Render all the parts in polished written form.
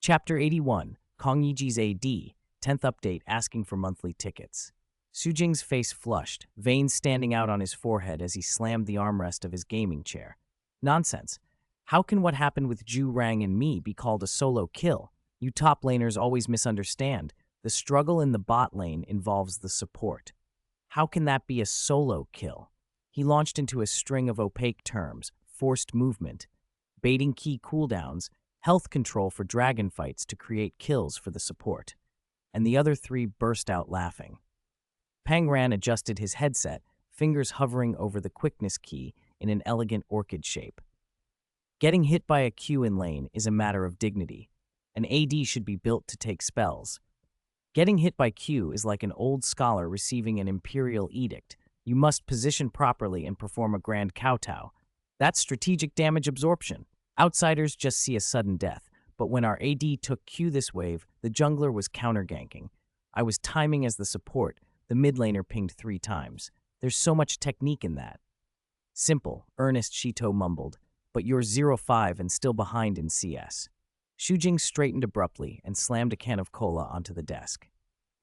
Chapter 81, Kong Yiji's AD, 10th update asking for monthly tickets. Su Jing's face flushed, veins standing out on his forehead as he slammed the armrest of his gaming chair. Nonsense. How can what happened with Zhu Rang and me be called a solo kill? You top laners always misunderstand. The struggle in the bot lane involves the support. How can that be a solo kill? He launched into a string of opaque terms: forced movement, baiting key cooldowns, health control for dragon fights to create kills for the support. And the other three burst out laughing. Pang Ran adjusted his headset, fingers hovering over the quickness key in an elegant orchid shape. Getting hit by a Q in lane is a matter of dignity. An AD should be built to take spells. Getting hit by Q is like an old scholar receiving an imperial edict. You must position properly and perform a grand kowtow. That's strategic damage absorption. Outsiders just see a sudden death, but when our AD took Q this wave, the jungler was counter-ganking. I was timing as the support. The mid laner pinged 3 times. There's so much technique in that. Simple, earnest Shito mumbled, but you're 0-5 and still behind in CS. Su Jing straightened abruptly and slammed a can of cola onto the desk.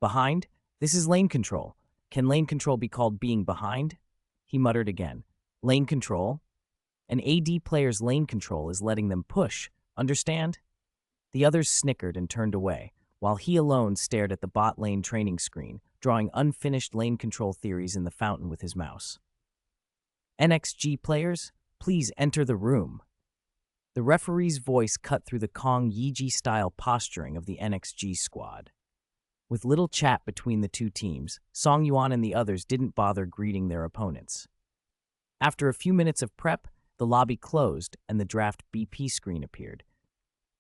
Behind? This is lane control. Can lane control be called being behind? He muttered again. Lane control? An AD player's lane control is letting them push, understand? The others snickered and turned away, while he alone stared at the bot lane training screen, drawing unfinished lane control theories in the fountain with his mouse. NXG players, please enter the room. The referee's voice cut through the Kong Yiji-style posturing of the NXG squad. With little chat between the two teams, Song Yuan and the others didn't bother greeting their opponents. After a few minutes of prep, the lobby closed and the draft BP screen appeared.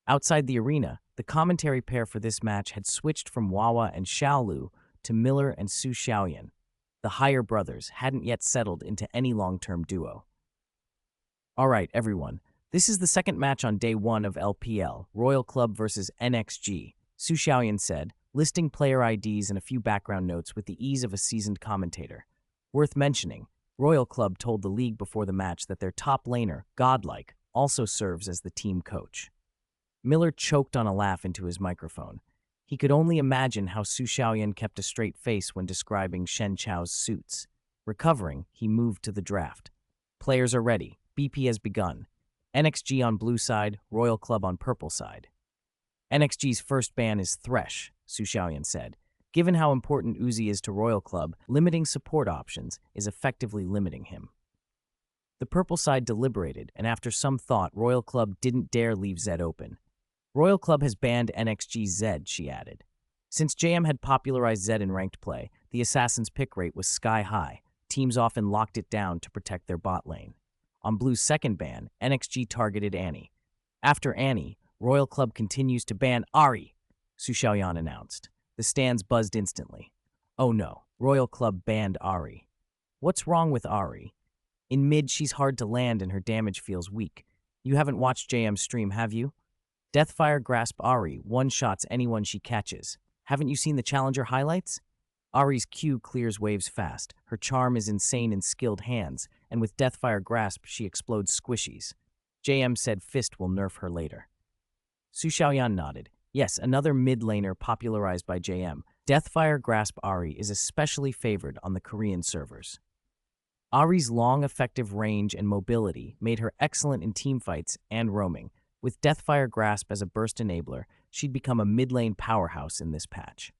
Outside the arena, the commentary pair for this match had switched from Wawa and Xiaolu to Miller and Su Xiaoyan. The Higher brothers hadn't yet settled into any long-term duo. All right, everyone. This is the second match on day 1 of LPL, Royal Club versus NXG, Su Xiaoyan said, listing player IDs and a few background notes with the ease of a seasoned commentator. Worth mentioning, Royal Club told the league before the match that their top laner, Godlike, also serves as the team coach. Miller choked on a laugh into his microphone. He could only imagine how Su Xiaoyan kept a straight face when describing Shen Chao's suits. Recovering, he moved to the draft. Players are ready. BP has begun. NXG on blue side, Royal Club on purple side. NXG's first ban is Thresh, Su Xiaoyan said. Given how important Uzi is to Royal Club, limiting support options is effectively limiting him. The purple side deliberated, and after some thought, Royal Club didn't dare leave Zed open. Royal Club has banned NXG's Zed, she added. Since JM had popularized Zed in ranked play, the assassin's pick rate was sky high. Teams often locked it down to protect their bot lane. On Blue's second ban, NXG targeted Annie. After Annie, Royal Club continues to ban Ahri, Su Xiaoyan announced. The stands buzzed instantly. Oh no, Royal Club banned Ahri. What's wrong with Ahri? In mid, she's hard to land and her damage feels weak. You haven't watched JM stream, have you? Deathfire Grasp Ahri one-shots anyone she catches. Haven't you seen the Challenger highlights? Ahri's Q clears waves fast. Her charm is insane in skilled hands, and with Deathfire Grasp, she explodes squishies. JM said Fist will nerf her later. Su Xiaoyan nodded. Yes, another mid laner popularized by JM. Deathfire Grasp Ahri is especially favored on the Korean servers. Ahri's long, effective range and mobility made her excellent in teamfights and roaming. With Deathfire Grasp as a burst enabler, she'd become a mid-lane powerhouse in this patch.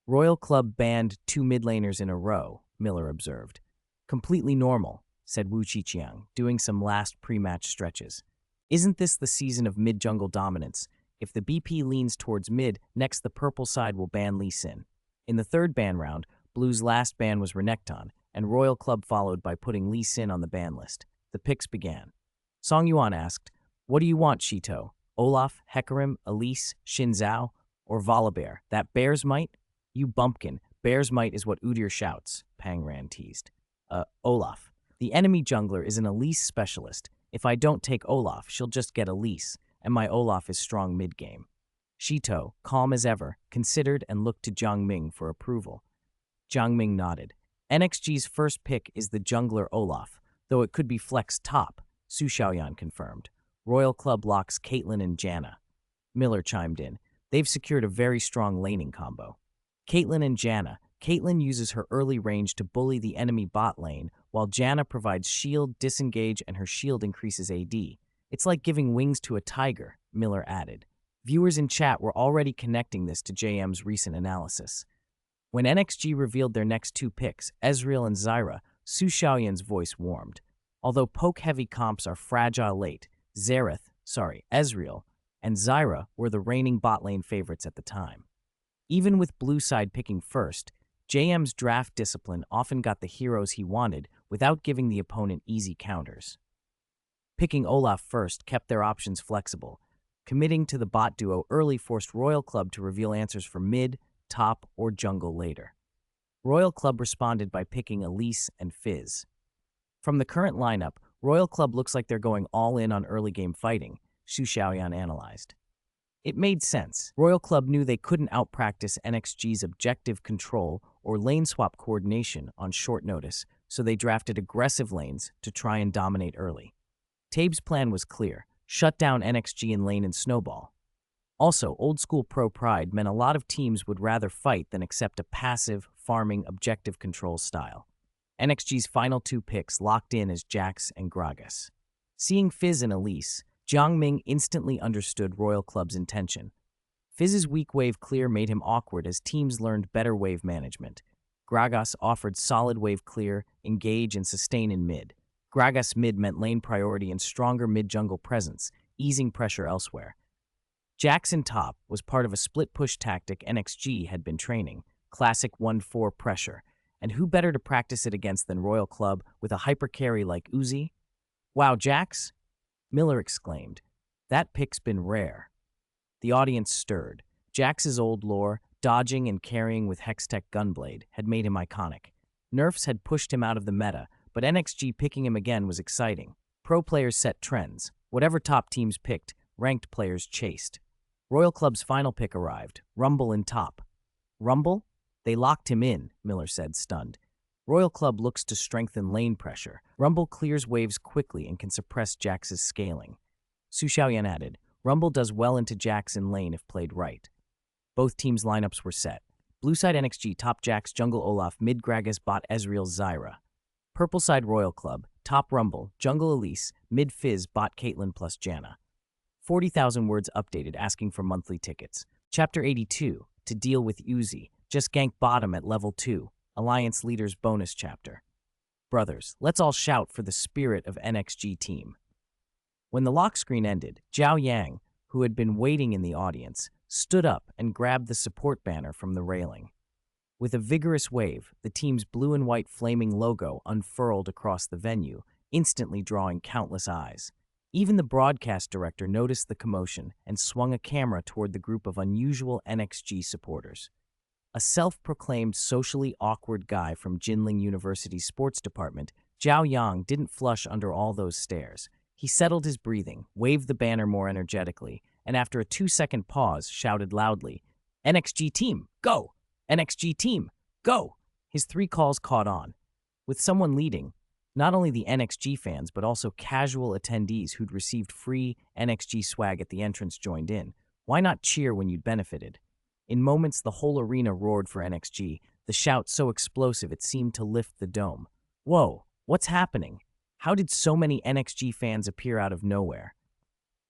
Royal Club banned 2 mid-laners in a row, Miller observed. Completely normal, said Wu Qiqiang, doing some last pre-match stretches. Isn't this the season of mid-jungle dominance? If the BP leans towards mid, next the purple side will ban Lee Sin. In the third ban round, Blue's last ban was Renekton, and Royal Club followed by putting Lee Sin on the ban list. The picks began. Song Yuan asked, what do you want, Shito? Olaf, Hecarim, Elise, Xin Zhao, or Volibear? That bear's might? You bumpkin, bear's might is what Udyr shouts, Pang Ran teased. Olaf. The enemy jungler is an Elise specialist. If I don't take Olaf, she'll just get Elise, and my Olaf is strong mid-game. Shito, calm as ever, considered and looked to Jiang Ming for approval. Jiang Ming nodded. NXG's first pick is the jungler Olaf, though it could be flex top, Su Xiaoyan confirmed. Royal Club locks Caitlyn and Janna. Miller chimed in. They've secured a very strong laning combo. Caitlyn and Janna. Caitlyn uses her early range to bully the enemy bot lane, while Janna provides shield, disengage, and her shield increases AD. It's like giving wings to a tiger, Miller added. Viewers in chat were already connecting this to JM's recent analysis. When NXG revealed their next two picks, Ezreal and Zyra, Su Xiaoyan's voice warmed. Although poke-heavy comps are fragile late, Ezreal, and Zyra were the reigning bot lane favorites at the time. Even with blue side picking first, JM's draft discipline often got the heroes he wanted without giving the opponent easy counters. Picking Olaf first kept their options flexible. Committing to the bot duo early forced Royal Club to reveal answers for mid, top, or jungle later. Royal Club responded by picking Elise and Fizz. From the current lineup, Royal Club looks like they're going all in on early game fighting, Su Xiaoyan analyzed. It made sense. Royal Club knew they couldn't outpractice NXG's objective control or lane swap coordination on short notice, so they drafted aggressive lanes to try and dominate early. Tabe's plan was clear: shut down NXG in lane and snowball. Also, old-school pro pride meant a lot of teams would rather fight than accept a passive, farming, objective control style. NXG's final two picks locked in as Jax and Gragas. Seeing Fizz and Elise, Jiang Ming instantly understood Royal Club's intention. Fizz's weak wave clear made him awkward as teams learned better wave management. Gragas offered solid wave clear, engage, and sustain in mid. Gragas mid meant lane priority and stronger mid-jungle presence, easing pressure elsewhere. Jackson top was part of a split-push tactic NXG had been training, classic 1-4 pressure, and who better to practice it against than Royal Club with a hyper-carry like Uzi? Wow, Jax? Miller exclaimed. That pick's been rare. The audience stirred. Jax's old lore, dodging and carrying with Hextech Gunblade, had made him iconic. Nerfs had pushed him out of the meta, but NXG picking him again was exciting. Pro players set trends. Whatever top teams picked, ranked players chased. Royal Club's final pick arrived, Rumble in top. Rumble? They locked him in, Miller said, stunned. Royal Club looks to strengthen lane pressure. Rumble clears waves quickly and can suppress Jax's scaling. Su Xiaoyan added, Rumble does well into Jax in lane if played right. Both teams' lineups were set. Blue side NXG, top Jax, jungle Olaf, mid Gragas, bot Ezreal, Zyra. Purple side Royal Club, top Rumble, jungle Elise, mid Fizz, bot Caitlyn plus Janna. 40,000 words updated asking for monthly tickets. Chapter 82, to deal with Uzi, just gank bottom at level 2, Alliance Leaders bonus chapter. Brothers, let's all shout for the spirit of NXG team. When the lock screen ended, Zhao Yang, who had been waiting in the audience, stood up and grabbed the support banner from the railing. With a vigorous wave, the team's blue and white flaming logo unfurled across the venue, instantly drawing countless eyes. Even the broadcast director noticed the commotion and swung a camera toward the group of unusual NXG supporters. A self-proclaimed socially awkward guy from Jinling University's sports department, Zhao Yang didn't flush under all those stares. He settled his breathing, waved the banner more energetically, and after a 2-second pause, shouted loudly, NXG team, go! NXG team, go! His 3 calls caught on. With someone leading, not only the NXG fans but also casual attendees who'd received free NXG swag at the entrance joined in. Why not cheer when you'd benefited? In moments, the whole arena roared for NXG, the shout so explosive it seemed to lift the dome. Whoa, what's happening? How did so many NXG fans appear out of nowhere?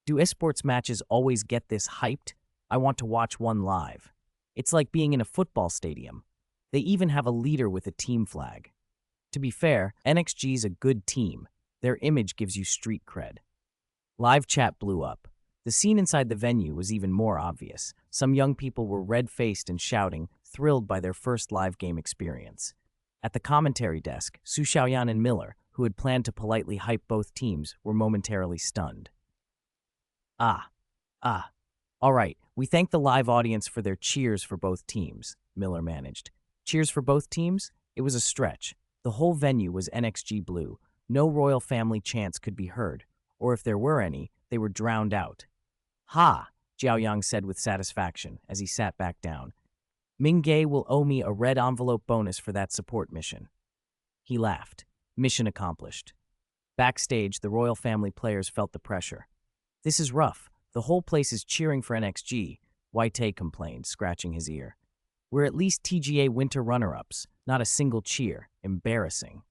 Do esports matches always get this hyped? I want to watch one live. It's like being in a football stadium. They even have a leader with a team flag. To be fair, NXG's a good team. Their image gives you street cred. Live chat blew up. The scene inside the venue was even more obvious. Some young people were red-faced and shouting, thrilled by their first live game experience. At the commentary desk, Su Xiaoyan and Miller, who had planned to politely hype both teams, were momentarily stunned. All right, we thank the live audience for their cheers for both teams, Miller managed. Cheers for both teams? It was a stretch. The whole venue was NXG blue. No royal family chants could be heard, or if there were any, they were drowned out. Ha, Zhao Yang said with satisfaction as he sat back down. Ming Gay will owe me a red envelope bonus for that support mission. He laughed. Mission accomplished. Backstage, the royal family players felt the pressure. This is rough. The whole place is cheering for NXG, Witty complained, scratching his ear. We're at least TGA winter runner-ups, not a single cheer. Embarrassing.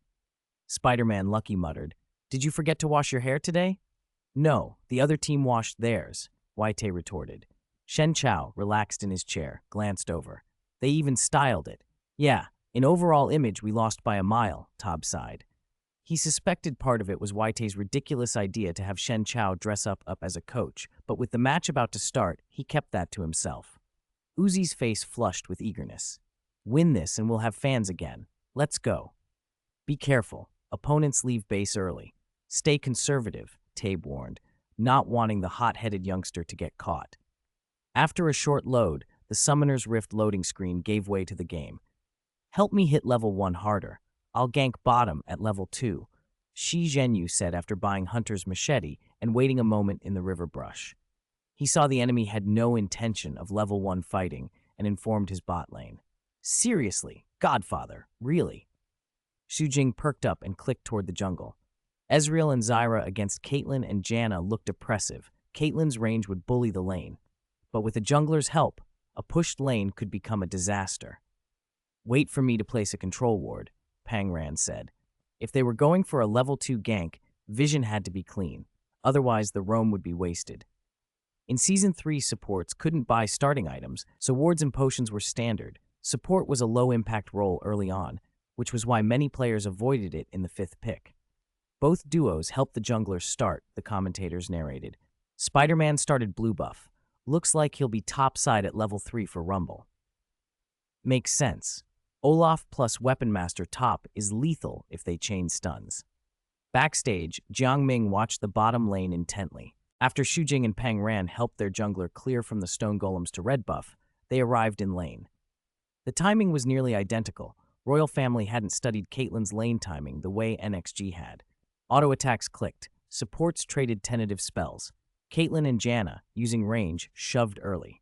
Spider-Man Lucky muttered, Did you forget to wash your hair today? No, the other team washed theirs, Witty retorted. Shen Chao relaxed in his chair, glanced over. They even styled it. Yeah, in overall image we lost by a mile, Tob sighed. He suspected part of it was Witty's ridiculous idea to have Shen Chao dress up as a coach, but with the match about to start, he kept that to himself. Uzi's face flushed with eagerness. Win this and we'll have fans again. Let's go. Be careful. Opponents leave base early. Stay conservative, Tabe warned, not wanting the hot-headed youngster to get caught. After a short load, the Summoner's Rift loading screen gave way to the game. Help me hit level 1 harder. I'll gank bottom at level 2, Shi Zhenyu said after buying Hunter's machete and waiting a moment in the river brush. He saw the enemy had no intention of level 1 fighting and informed his bot lane. Seriously, Godfather, really? Xu Jing perked up and clicked toward the jungle. Ezreal and Zyra against Caitlyn and Janna looked oppressive. Caitlyn's range would bully the lane. But with a jungler's help, a pushed lane could become a disaster. Wait for me to place a control ward, Pangran said. If they were going for a level 2 gank, vision had to be clean. Otherwise, the roam would be wasted. In Season 3, supports couldn't buy starting items, so wards and potions were standard. Support was a low-impact role early on, which was why many players avoided it in the 5th pick. Both duos helped the junglers start, the commentators narrated. Spider-Man started blue buff. Looks like he'll be topside at level 3 for Rumble. Makes sense. Olaf plus Weapon Master top is lethal if they chain stuns. Backstage, Jiang Ming watched the bottom lane intently. After Xu Jing and Pang Ran helped their jungler clear from the stone golems to red buff, they arrived in lane. The timing was nearly identical. Royal Family hadn't studied Caitlyn's lane timing the way NXG had. Auto attacks clicked. Supports traded tentative spells. Caitlyn and Janna, using range, shoved early.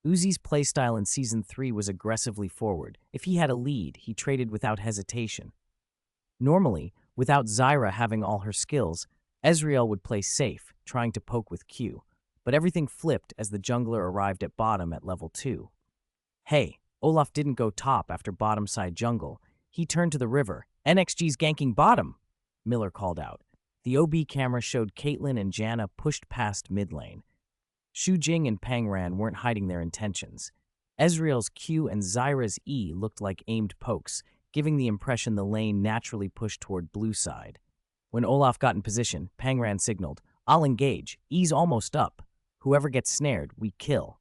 Uzi's playstyle in Season 3 was aggressively forward. If he had a lead, he traded without hesitation. Normally, without Zyra having all her skills, Ezreal would play safe, trying to poke with Q, but everything flipped as the jungler arrived at bottom at level 2. Hey, Olaf didn't go top after bottom side jungle. He turned to the river. NXG's ganking bottom, Miller called out. The OB camera showed Caitlyn and Janna pushed past mid lane. Xu Jing and Pang Ran weren't hiding their intentions. Ezreal's Q and Zyra's E looked like aimed pokes, giving the impression the lane naturally pushed toward blue side. When Olaf got in position, Pang Ran signaled, I'll engage. E's almost up. Whoever gets snared, we kill.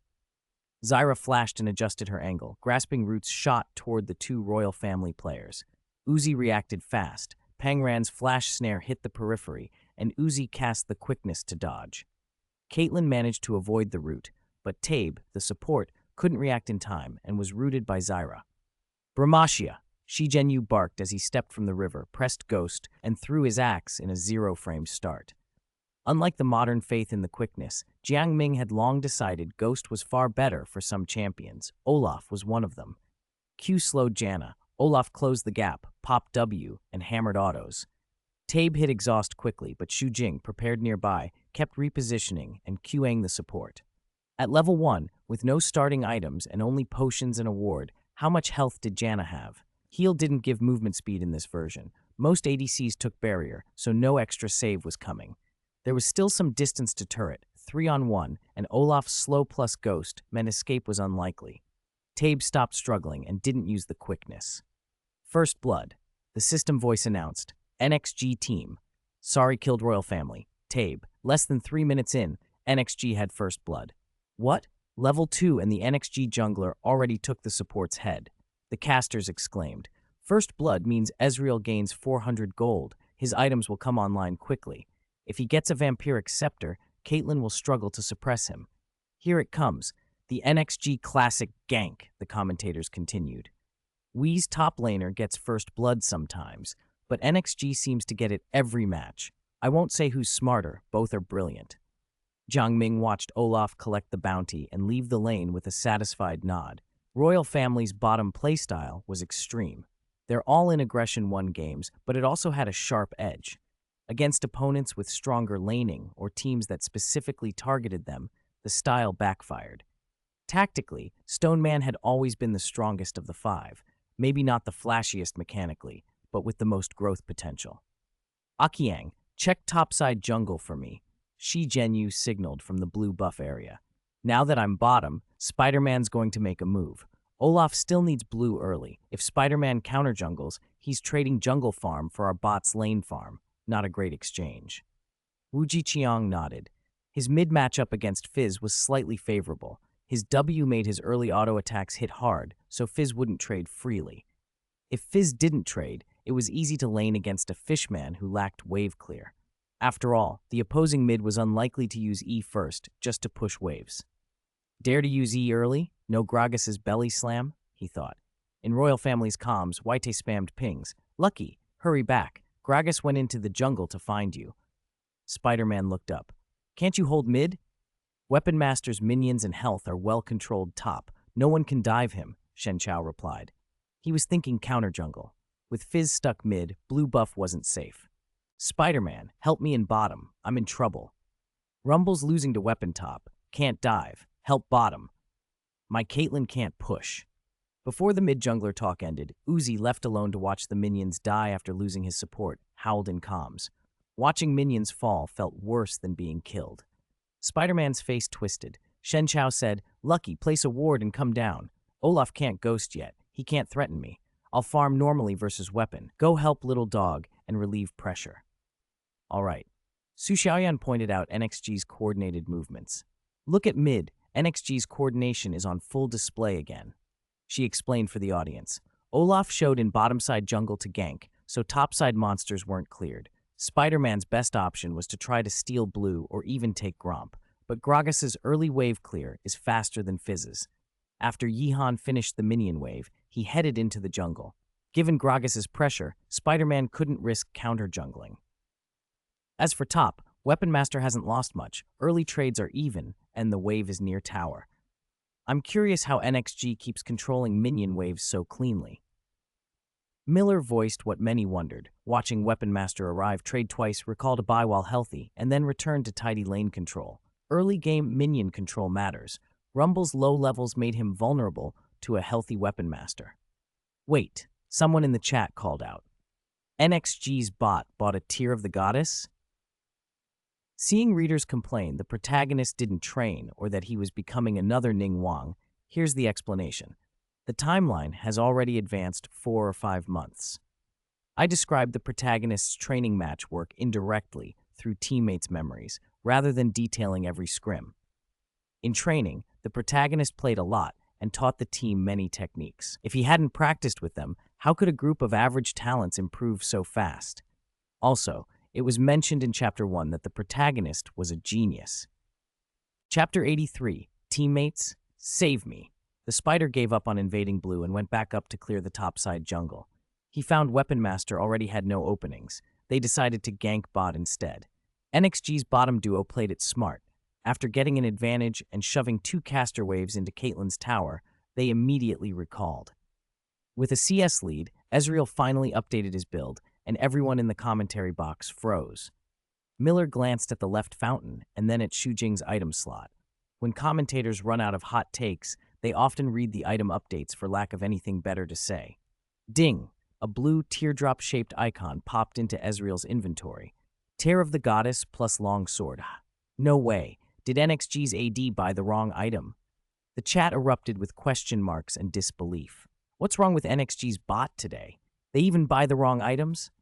Zyra flashed and adjusted her angle, grasping Root's shot toward the 2 Royal Family players. Uzi reacted fast. Pang Ran's flash snare hit the periphery, and Uzi cast the quickness to dodge. Caitlyn managed to avoid the root, but Tabe, the support, couldn't react in time and was rooted by Zyra. Brahmashia, Shi Zhenyu barked as he stepped from the river, pressed Ghost, and threw his axe in a 0-frame start. Unlike the modern faith in the quickness, Jiang Ming had long decided Ghost was far better for some champions. Olaf was one of them. Q slowed Janna. Olaf closed the gap, popped W, and hammered autos. Tabe hit exhaust quickly, but Xu Jing, prepared nearby, kept repositioning and QAing the support. At level 1, with no starting items and only potions and a ward, how much health did Janna have? Heal didn't give movement speed in this version. Most ADCs took barrier, so no extra save was coming. There was still some distance to turret, 3-on-1, and Olaf's slow plus ghost meant escape was unlikely. Tabe stopped struggling and didn't use the quickness. First blood. The system voice announced, NXG team. Sorry killed Royal Family. Tabe. Less than 3 minutes in, NXG had first blood. What? Level 2 and the NXG jungler already took the support's head. The casters exclaimed. First blood means Ezreal gains 400 gold. His items will come online quickly. If he gets a vampiric scepter, Caitlyn will struggle to suppress him. Here it comes. The NXG classic gank, the commentators continued. Wee's top laner gets first blood sometimes, but NXG seems to get it every match. I won't say who's smarter, both are brilliant. Jiang Ming watched Olaf collect the bounty and leave the lane with a satisfied nod. Royal Family's bottom playstyle was extreme. They're all in Aggression 1 games, but it also had a sharp edge. Against opponents with stronger laning or teams that specifically targeted them, the style backfired. Tactically, Stone Man had always been the strongest of the five, maybe not the flashiest mechanically, but with the most growth potential. Akiang, check topside jungle for me, Shi Zhenyu signaled from the blue buff area. Now that I'm bottom, Spider-Man's going to make a move. Olaf still needs blue early. If Spider-Man counter jungles, he's trading jungle farm for our bot's lane farm. Not a great exchange. Wu Jiqiang nodded. His mid matchup against Fizz was slightly favorable. His W made his early auto attacks hit hard, so Fizz wouldn't trade freely. If Fizz didn't trade, it was easy to lane against a fishman who lacked wave clear. After all, the opposing mid was unlikely to use E first, just to push waves. Dare to use E early? No Gragas's belly slam? He thought. In Royal Family's comms, White spammed pings. Lucky, hurry back. Gragas went into the jungle to find you. Spider-Man looked up. Can't you hold mid? Weapon Master's minions and health are well-controlled top. No one can dive him, Shen Chao replied. He was thinking counter jungle. With Fizz stuck mid, blue buff wasn't safe. Spider-Man, help me in bottom. I'm in trouble. Rumble's losing to weapon top. Can't dive. Help bottom. My Caitlyn can't push. Before the mid-jungler talk ended, Uzi, left alone to watch the minions die after losing his support, howled in comms. Watching minions fall felt worse than being killed. Spider-Man's face twisted. Shen Chao said, Lucky, place a ward and come down. Olaf can't ghost yet. He can't threaten me. I'll farm normally versus weapon. Go help little dog and relieve pressure. All right. Su Xiaoyan pointed out NXG's coordinated movements. Look at mid. NXG's coordination is on full display again. She explained for the audience. Olaf showed in bottom-side jungle to gank, so topside monsters weren't cleared. Spider-Man's best option was to try to steal blue or even take Gromp, but Gragas's early wave clear is faster than Fizz's. After Yihan finished the minion wave, he headed into the jungle. Given Gragas's pressure, Spider-Man couldn't risk counter-jungling. As for top, Weapon Master hasn't lost much. Early trades are even, and the wave is near tower. I'm curious how NXG keeps controlling minion waves so cleanly. Miller voiced what many wondered. Watching Weapon Master arrive, trade twice, recall to buy while healthy, and then return to tidy lane control. Early game minion control matters. Rumble's low levels made him vulnerable to a healthy Weapon Master. Wait, someone in the chat called out. NXG's bot bought a tier of the goddess? Seeing readers complain the protagonist didn't train or that he was becoming another Ning Wang, here's the explanation. The timeline has already advanced 4 or 5 months. I described the protagonist's training match work indirectly through teammates' memories, rather than detailing every scrim. In training, the protagonist played a lot and taught the team many techniques. If he hadn't practiced with them, how could a group of average talents improve so fast? Also, it was mentioned in Chapter 1 that the protagonist was a genius. Chapter 83, Teammates, Save Me. The spider gave up on invading blue and went back up to clear the topside jungle. He found Weapon Master already had no openings. They decided to gank bot instead. NXG's bottom duo played it smart. After getting an advantage and shoving 2 caster waves into Caitlyn's tower, they immediately recalled. With a CS lead, Ezreal finally updated his build, and everyone in the commentary box froze. Miller glanced at the left fountain and then at Xu Jing's item slot. When commentators run out of hot takes, they often read the item updates for lack of anything better to say. Ding! A blue teardrop-shaped icon popped into Ezreal's inventory. Tear of the Goddess plus Longsword. No way. Did NXG's AD buy the wrong item? The chat erupted with question marks and disbelief. What's wrong with NXG's bot today? They even buy the wrong items?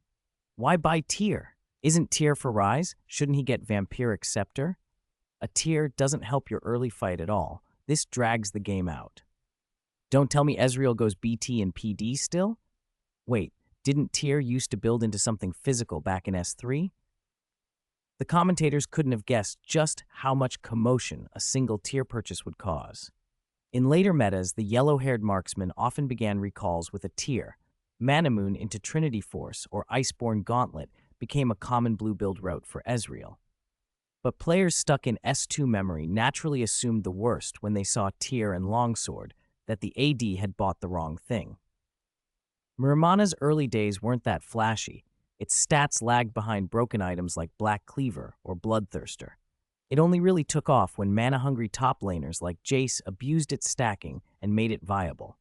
Why buy Tear? Isn't Tear for Rise? Shouldn't he get Vampiric Scepter? A Tear doesn't help your early fight at all. This drags the game out. Don't tell me Ezreal goes BT and PD still? Wait, didn't Tear used to build into something physical back in S3? The commentators couldn't have guessed just how much commotion a single Tear purchase would cause. In later metas, the yellow-haired marksman often began recalls with a Tear. Manamoon into Trinity Force or Iceborne Gauntlet became a common blue build route for Ezreal. But players stuck in S2 memory naturally assumed the worst when they saw Tear and Longsword, that the AD had bought the wrong thing. Muramana's early days weren't that flashy. Its stats lagged behind broken items like Black Cleaver or Bloodthirster. It only really took off when mana-hungry top laners like Jace abused its stacking and made it viable.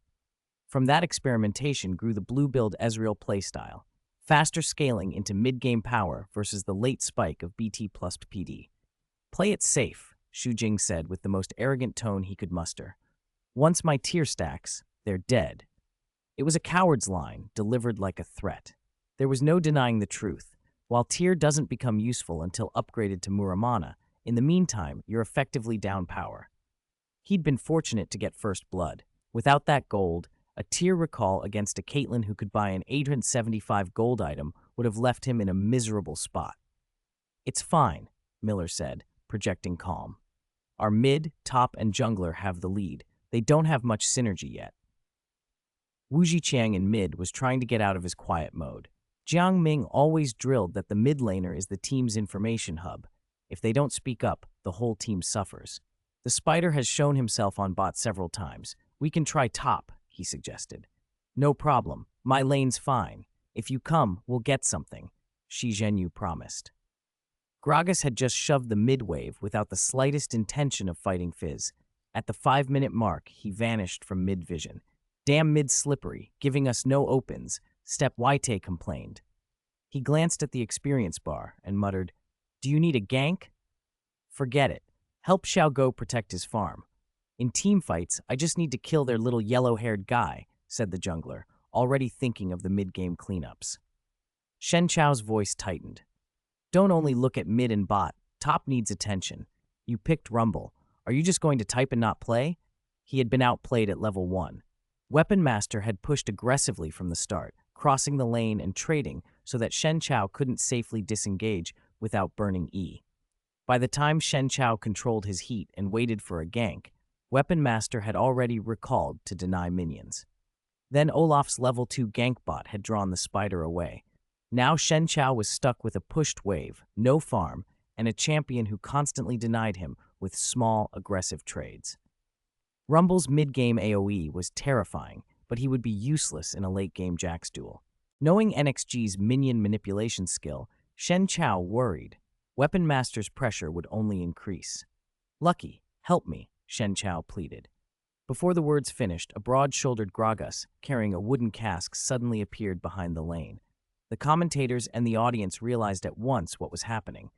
From that experimentation grew the blue-build Ezreal playstyle, faster scaling into mid-game power versus the late spike of BT plus PD. "Play it safe," Xu Jing said with the most arrogant tone he could muster. "Once my tier stacks, they're dead." It was a coward's line, delivered like a threat. There was no denying the truth. While tier doesn't become useful until upgraded to Muramana, in the meantime, you're effectively down power. He'd been fortunate to get first blood. Without that gold, a tier recall against a Caitlyn who could buy an 875 gold item would have left him in a miserable spot. "It's fine," Miller said, projecting calm. "Our mid, top, and jungler have the lead. They don't have much synergy yet." Wu Zhiqiang in mid was trying to get out of his quiet mode. Jiang Ming always drilled that the mid laner is the team's information hub. If they don't speak up, the whole team suffers. "The Spider has shown himself on bot several times. We can try top," he suggested. "No problem. My lane's fine. If you come, we'll get something," Shi Zhenyu promised. Gragas had just shoved the mid-wave without the slightest intention of fighting Fizz. At the 5-minute mark, he vanished from mid-vision. "Damn mid-slippery, giving us no opens," Step Waite complained. He glanced at the experience bar and muttered, "Do you need a gank?" "Forget it. Help Xiao Go protect his farm. In teamfights, I just need to kill their little yellow-haired guy," said the jungler, already thinking of the mid-game cleanups. Shen Chao's voice tightened. "Don't only look at mid and bot. Top needs attention. You picked Rumble. Are you just going to type and not play?" He had been outplayed at level 1. Weapon Master had pushed aggressively from the start, crossing the lane and trading so that Shen Chao couldn't safely disengage without burning E. By the time Shen Chao controlled his heat and waited for a gank, Weapon Master had already recalled to deny minions. Then Olaf's level 2 gank bot had drawn the spider away. Now Shen Chao was stuck with a pushed wave, no farm, and a champion who constantly denied him with small, aggressive trades. Rumble's mid-game AoE was terrifying, but he would be useless in a late-game Jax duel. Knowing NXG's minion manipulation skill, Shen Chao worried. Weapon Master's pressure would only increase. "Lucky, help me," Shen Chao pleaded. Before the words finished, a broad-shouldered Gragas, carrying a wooden cask, suddenly appeared behind the lane. The commentators and the audience realized at once what was happening.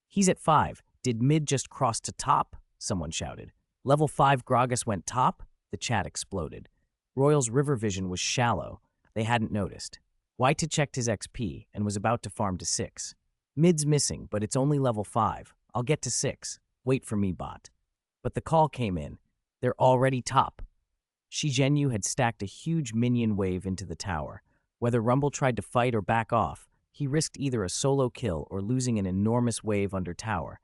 "He's at 5. Did mid just cross to top?" someone shouted. "Level 5 Gragas went top?" The chat exploded. Royal's river vision was shallow. They hadn't noticed. Waita checked his XP and was about to farm to 6. "Mid's missing, but it's only level 5. I'll get to 6. Wait for me, bot." But the call came in. "They're already top." Shi Zhenyu had stacked a huge minion wave into the tower. Whether Rumble tried to fight or back off, he risked either a solo kill or losing an enormous wave under tower.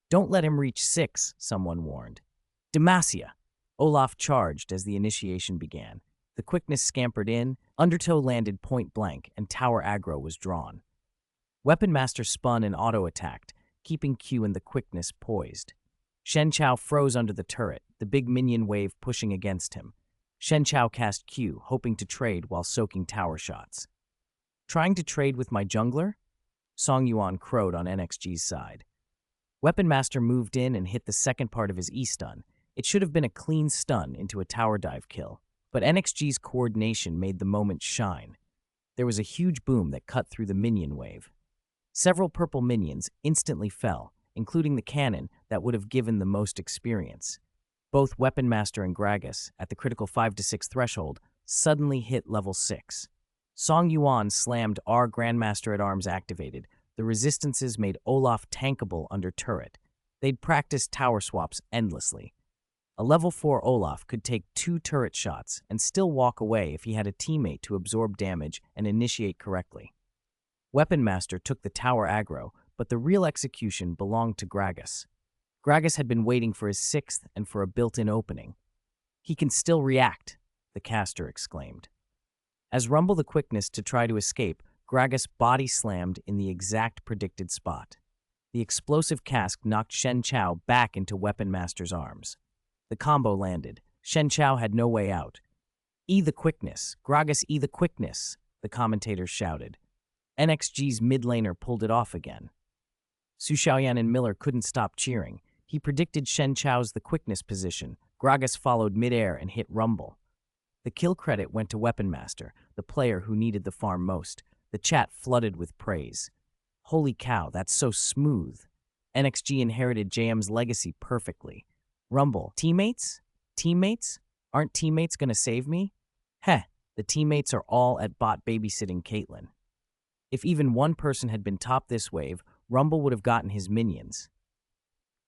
"Don't let him reach 6, someone warned. "Demacia!" Olaf charged as the initiation began. The quickness scampered in, Undertow landed point blank, and tower aggro was drawn. Weapon Master spun and auto-attacked, keeping Q and the quickness poised. Shen Chao froze under the turret, the big minion wave pushing against him. Shen Chao cast Q, hoping to trade while soaking tower shots. "Trying to trade with my jungler?" Song Yuan crowed on NXG's side. Weapon Master moved in and hit the second part of his E-stun. It should have been a clean stun into a tower dive kill, but NXG's coordination made the moment shine. There was a huge boom that cut through the minion wave. Several purple minions instantly fell, including the cannon that would have given the most experience. Both Weapon Master and Gragas, at the critical 5-6 threshold, suddenly hit level 6. Song Yuan slammed R Grandmaster at Arms activated. The resistances made Olaf tankable under turret. They'd practiced tower swaps endlessly. A level 4 Olaf could take 2 turret shots and still walk away if he had a teammate to absorb damage and initiate correctly. Weapon Master took the tower aggro, but the real execution belonged to Gragas. Gragas had been waiting for his 6th and for a built-in opening. "He can still react," the caster exclaimed. As Rumble the quickness to try to escape, Gragas body slammed in the exact predicted spot. The explosive cask knocked Shen Chao back into Weapon Master's arms. The combo landed. Shen Chao had no way out. "E the quickness! Gragas, E the quickness!" the commentators shouted. NXG's mid laner pulled it off again. Su Xiaoyan and Miller couldn't stop cheering. He predicted Shen Chao's the quickness position. Gragas followed midair and hit Rumble. The kill credit went to Weapon Master, the player who needed the farm most. The chat flooded with praise. Holy cow, that's so smooth. NXG inherited JM's legacy perfectly. Rumble, teammates? Teammates? Aren't teammates gonna save me? Heh, the teammates are all at bot babysitting Caitlyn. If even one person had been top this wave, Rumble would have gotten his minions.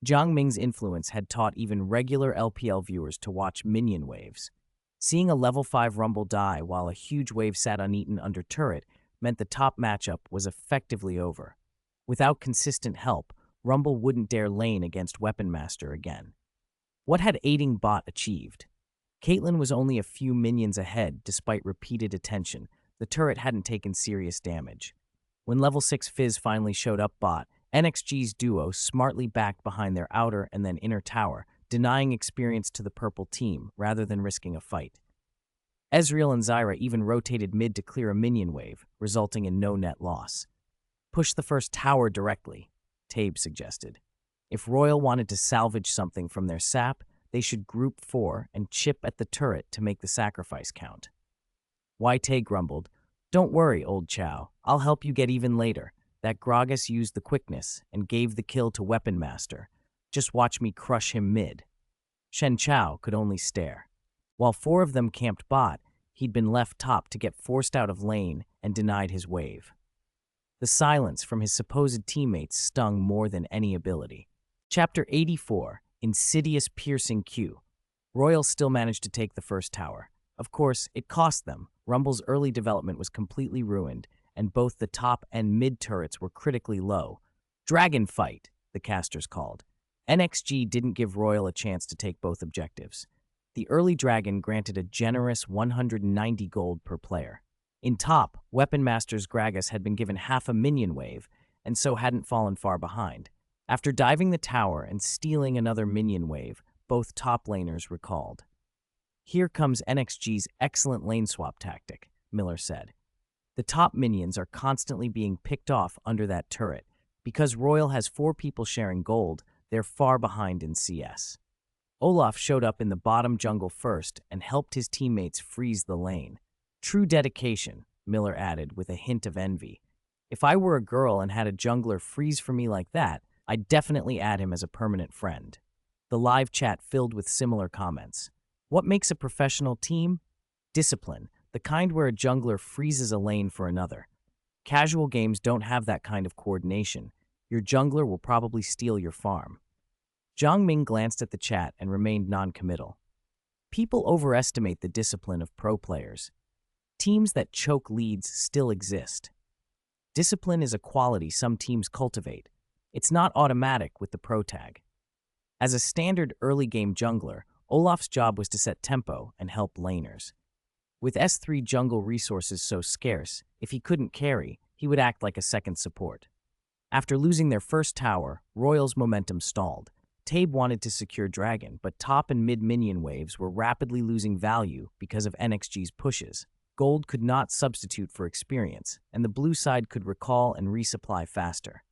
Jiang Ming's influence had taught even regular LPL viewers to watch minion waves. Seeing a level 5 Rumble die while a huge wave sat uneaten under turret meant the top matchup was effectively over. Without consistent help, Rumble wouldn't dare lane against Weapon Master again. What had aiding bot achieved? Caitlyn was only a few minions ahead despite repeated attention. The turret hadn't taken serious damage. When level 6 Fizz finally showed up bot, NXG's duo smartly backed behind their outer and then inner tower, denying experience to the purple team rather than risking a fight. Ezreal and Zyra even rotated mid to clear a minion wave, resulting in no net loss. Push the first tower directly, Tabe suggested. If Royal wanted to salvage something from their sap, they should group 4 and chip at the turret to make the sacrifice count. YT grumbled, "Don't worry, old Chow. I'll help you get even later. That Gragas used the quickness and gave the kill to Weapon Master. Just watch me crush him mid." Shen Chao could only stare. While 4 of them camped bot, he'd been left top to get forced out of lane and denied his wave. The silence from his supposed teammates stung more than any ability. Chapter 84, Insidious Piercing Q. Royal still managed to take the first tower. Of course, it cost them. Rumble's early development was completely ruined, and both the top and mid turrets were critically low. Dragon fight, the casters called. NXG didn't give Royal a chance to take both objectives. The early dragon granted a generous 190 gold per player. In top, Weapon Master's Gragas had been given half a minion wave, and so hadn't fallen far behind. After diving the tower and stealing another minion wave, both top laners recalled. "Here comes NXG's excellent lane swap tactic," Miller said. "The top minions are constantly being picked off under that turret. Because Royal has 4 people sharing gold, they're far behind in CS." Olaf showed up in the bottom jungle first and helped his teammates freeze the lane. "True dedication," Miller added with a hint of envy. "If I were a girl and had a jungler freeze for me like that, I'd definitely add him as a permanent friend." The live chat filled with similar comments. What makes a professional team? Discipline, the kind where a jungler freezes a lane for another. Casual games don't have that kind of coordination. Your jungler will probably steal your farm. Jiang Ming glanced at the chat and remained non-committal. People overestimate the discipline of pro players. Teams that choke leads still exist. Discipline is a quality some teams cultivate. It's not automatic with the pro tag. As a standard early-game jungler, Olaf's job was to set tempo and help laners. With S3 jungle resources so scarce, if he couldn't carry, he would act like a second support. After losing their first tower, Royal's momentum stalled. Tabe wanted to secure Dragon, but top and mid minion waves were rapidly losing value because of NXG's pushes. Gold could not substitute for experience, and the blue side could recall and resupply faster.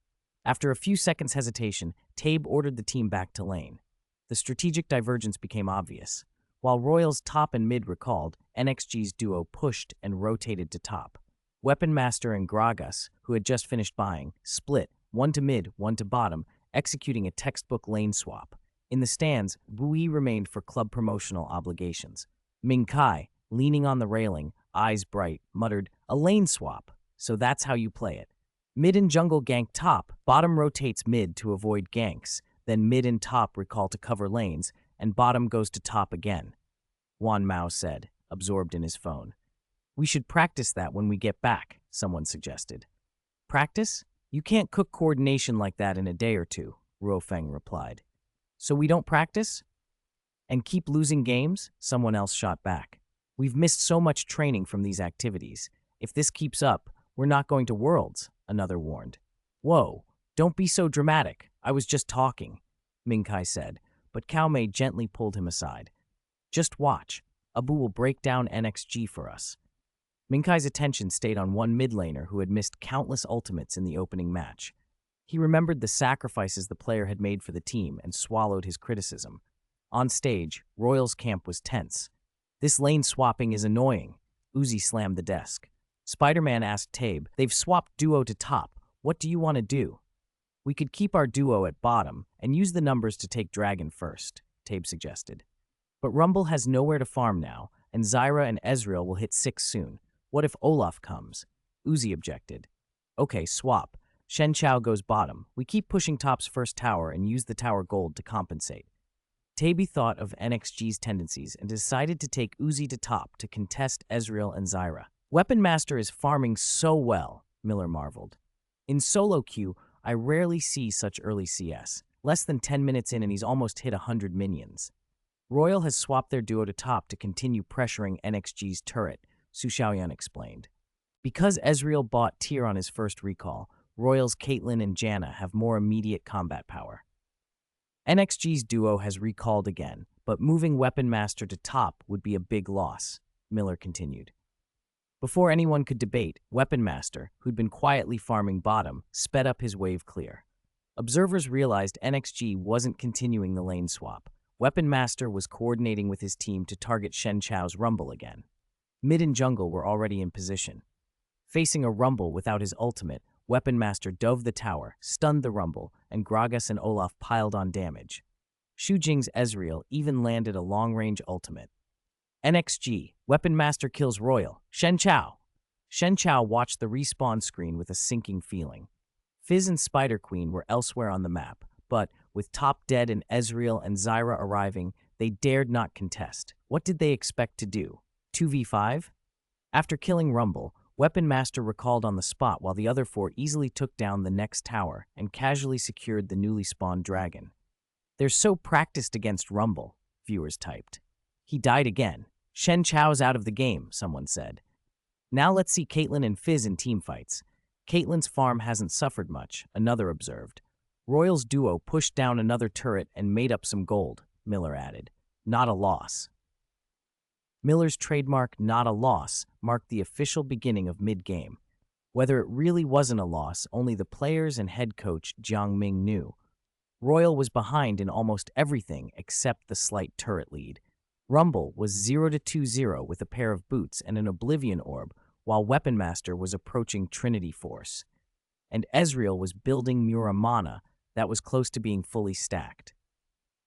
After a few seconds' hesitation, Tabe ordered the team back to lane. The strategic divergence became obvious. While Royal's top and mid recalled, NXG's duo pushed and rotated to top. Weapon Master and Gragas, who had just finished buying, split, one to mid, one to bottom, executing a textbook lane swap. In the stands, Bui remained for club promotional obligations. Ming Kai, leaning on the railing, eyes bright, muttered, "A lane swap, so that's how you play it." Mid and jungle gank top, bottom rotates mid to avoid ganks, then mid and top recall to cover lanes, and bottom goes to top again. Wan Mao said, absorbed in his phone. "We should practice that when we get back," someone suggested. "Practice? You can't cook coordination like that in a day or two," Ruofeng replied. "So we don't practice? And keep losing games?" someone else shot back. "We've missed so much training from these activities. If this keeps up, we're not going to Worlds," another warned. "Whoa, don't be so dramatic. I was just talking," Ming Kai said, but Cao Mei gently pulled him aside. "Just watch. Abu will break down NXG for us." Minkai's attention stayed on one mid laner who had missed countless ultimates in the opening match. He remembered the sacrifices the player had made for the team and swallowed his criticism. On stage, Royal's camp was tense. "This lane swapping is annoying." Uzi slammed the desk. Spider-Man asked Tabe, "They've swapped duo to top. What do you want to do?" "We could keep our duo at bottom and use the numbers to take Dragon first," Tabe suggested. "But Rumble has nowhere to farm now, and Zyra and Ezreal will hit 6 soon. What if Olaf comes?" Uzi objected. "Okay, swap. Shen Chao goes bottom. We keep pushing top's first tower and use the tower gold to compensate." Tabe thought of NXG's tendencies and decided to take Uzi to top to contest Ezreal and Zyra. "Weapon Master is farming so well," Miller marveled. "In solo queue, I rarely see such early CS. Less than 10 minutes in and he's almost hit 100 minions." Royal has swapped their duo to top to continue pressuring NXG's turret, Su Xiaoyan explained. Because Ezreal bought tier on his first recall, Royal's Caitlyn and Janna have more immediate combat power. NXG's duo has recalled again, but moving Weapon Master to top would be a big loss, Miller continued. Before anyone could debate, Weapon Master, who'd been quietly farming bottom, sped up his wave clear. Observers realized NXG wasn't continuing the lane swap. Weapon Master was coordinating with his team to target Shen Chao's Rumble again. Mid and jungle were already in position. Facing a Rumble without his ultimate, Weapon Master dove the tower, stunned the Rumble, and Gragas and Olaf piled on damage. Xu Jing's Ezreal even landed a long-range ultimate. NXG, Weapon Master kills Royal. Shen Chao! Shen Chao watched the respawn screen with a sinking feeling. Fizz and Spider Queen were elsewhere on the map, but with top dead and Ezreal and Zyra arriving, they dared not contest. What did they expect to do? 2v5? After killing Rumble, Weapon Master recalled on the spot while the other 4 easily took down the next tower and casually secured the newly spawned dragon. "They're so practiced against Rumble," viewers typed. "He died again. Shen Chao's out of the game," someone said. "Now let's see Caitlyn and Fizz in teamfights. Caitlyn's farm hasn't suffered much," another observed. "Royal's duo pushed down another turret and made up some gold," Miller added. "Not a loss." Miller's trademark "not a loss" marked the official beginning of mid-game. Whether it really wasn't a loss, only the players and head coach Jiang Ming knew. Royal was behind in almost everything except the slight turret lead. Rumble was 0-2-0 with a pair of boots and an Oblivion Orb, while Weapon Master was approaching Trinity Force. And Ezreal was building Muramana that was close to being fully stacked.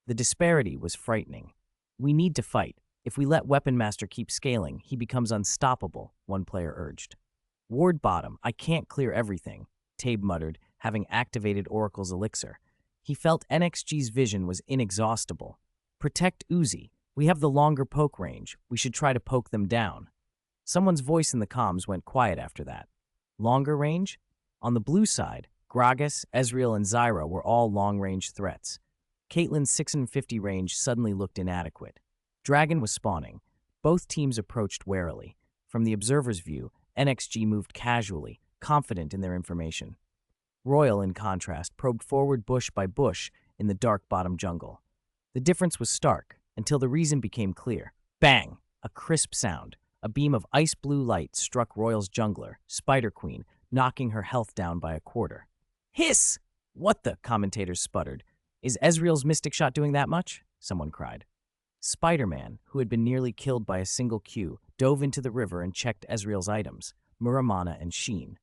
The disparity was frightening. "We need to fight. If we let Weapon Master keep scaling, he becomes unstoppable," one player urged. "Ward bottom, I can't clear everything," Tabe muttered, having activated Oracle's elixir. He felt NXG's vision was inexhaustible. "Protect Uzi. We have the longer poke range. We should try to poke them down." Someone's voice in the comms went quiet after that. Longer range? On the blue side, Gragas, Ezreal, and Zyra were all long-range threats. Caitlyn's 650 range suddenly looked inadequate. Dragon was spawning. Both teams approached warily. From the observer's view, NXG moved casually, confident in their information. Royal, in contrast, probed forward bush by bush in the dark bottom jungle. The difference was stark, until the reason became clear. Bang! A crisp sound. A beam of ice blue light struck Royal's jungler, Spider Queen, knocking her health down by a quarter. "Hiss! What the?" commentators sputtered. "Is Ezreal's Mystic Shot doing that much?" someone cried. Spider-Man, who had been nearly killed by a single Q, dove into the river and checked Ezreal's items, Muramana and Sheen.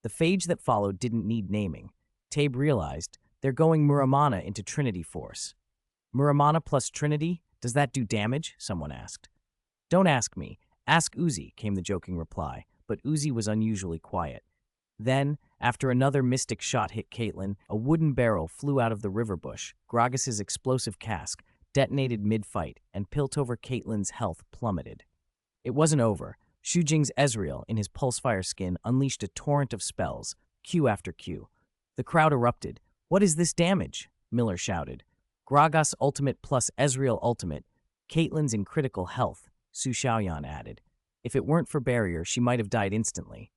The phage that followed didn't need naming. Tabe realized, they're going Muramana into Trinity Force. "Muramana plus Trinity? Does that do damage?" someone asked. "Don't ask me. Ask Uzi," came the joking reply, but Uzi was unusually quiet. Then, after another mystic shot hit Caitlyn, a wooden barrel flew out of the river bush. Gragas's explosive cask detonated mid-fight, and Piltover Caitlyn's health plummeted. It wasn't over. Xu Jing's Ezreal, in his pulsefire skin, unleashed a torrent of spells, Q after Q. The crowd erupted. "What is this damage?" Miller shouted. "Gragas ultimate plus Ezreal ultimate. Caitlyn's in critical health," Su Xiaoyan added. "If it weren't for barrier, she might have died instantly."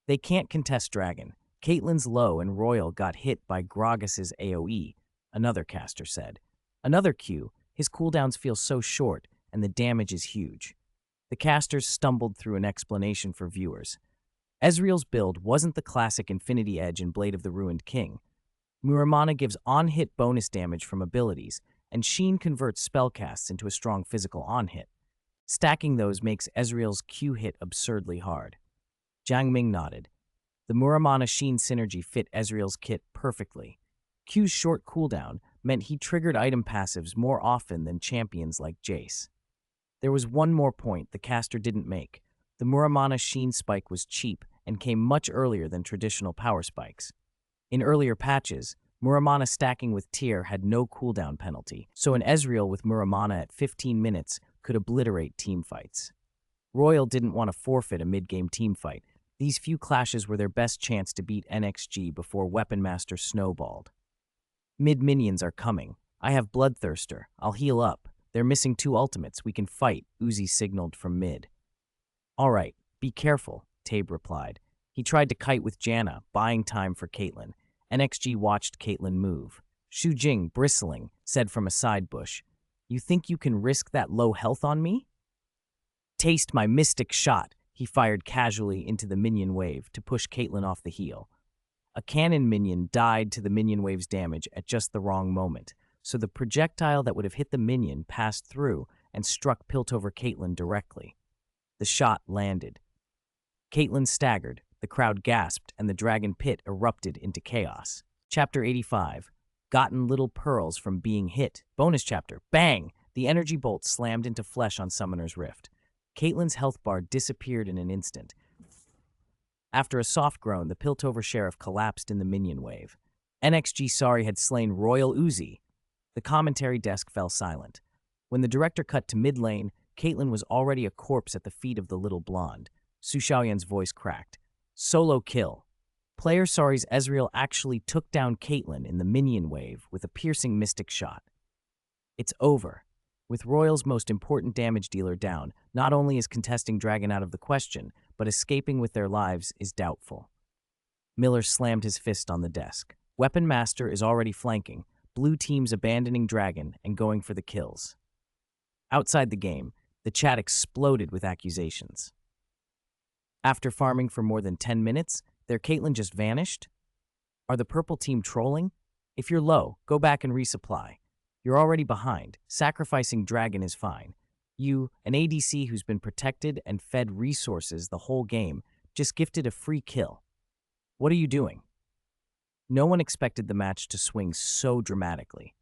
"They can't contest Dragon. Caitlyn's low and Royal got hit by Gragas's AoE," another caster said. Another Q, "His cooldowns feel so short, and the damage is huge." The casters stumbled through an explanation for viewers. Ezreal's build wasn't the classic Infinity Edge in Blade of the Ruined King. Muramana gives on-hit bonus damage from abilities, and Sheen converts spellcasts into a strong physical on-hit. Stacking those makes Ezreal's Q hit absurdly hard. Jiang Ming nodded. The Muramana-Sheen synergy fit Ezreal's kit perfectly. Q's short cooldown meant he triggered item passives more often than champions like Jace. There was one more point the caster didn't make. The Muramana-Sheen spike was cheap and came much earlier than traditional power spikes. In earlier patches, Muramana stacking with Tyr had no cooldown penalty, so an Ezreal with Muramana at 15 minutes could obliterate teamfights. Royal didn't want to forfeit a mid-game teamfight. These few clashes were their best chance to beat NXG before Weapon Master snowballed. Mid-minions are coming. I have Bloodthirster. I'll heal up. They're missing 2 ultimates. We can fight, Uzi signaled from mid. All right, be careful, Tabe replied. He tried to kite with Janna, buying time for Caitlyn. NXG watched Caitlyn move. Xu Jing, bristling, said from a side bush, "You think you can risk that low health on me?" "Taste my mystic shot," he fired casually into the minion wave to push Caitlyn off the heel. A cannon minion died to the minion wave's damage at just the wrong moment, so the projectile that would have hit the minion passed through and struck Piltover Caitlyn directly. The shot landed. Caitlyn staggered, the crowd gasped, and the dragon pit erupted into chaos. Chapter 85. Gotten little pearls from being hit. Bonus chapter. Bang! The energy bolt slammed into flesh on Summoner's Rift. Caitlyn's health bar disappeared in an instant. After a soft groan, the Piltover Sheriff collapsed in the minion wave. NXG Sari had slain Royal Uzi. The commentary desk fell silent. When the director cut to mid lane, Caitlyn was already a corpse at the feet of the little blonde. Su Xiaoyan's voice cracked. Solo kill. Player Sari's Ezreal actually took down Caitlyn in the minion wave with a piercing mystic shot. It's over. With Royal's most important damage dealer down, not only is contesting Dragon out of the question, but escaping with their lives is doubtful. Miller slammed his fist on the desk. Weapon Master is already flanking, blue teams abandoning Dragon and going for the kills. Outside the game, the chat exploded with accusations. After farming for more than 10 minutes, their Caitlyn just vanished? Are the purple team trolling? If you're low, go back and resupply. You're already behind. Sacrificing Dragon is fine. You, an ADC who's been protected and fed resources the whole game, just gifted a free kill. What are you doing? No one expected the match to swing so dramatically.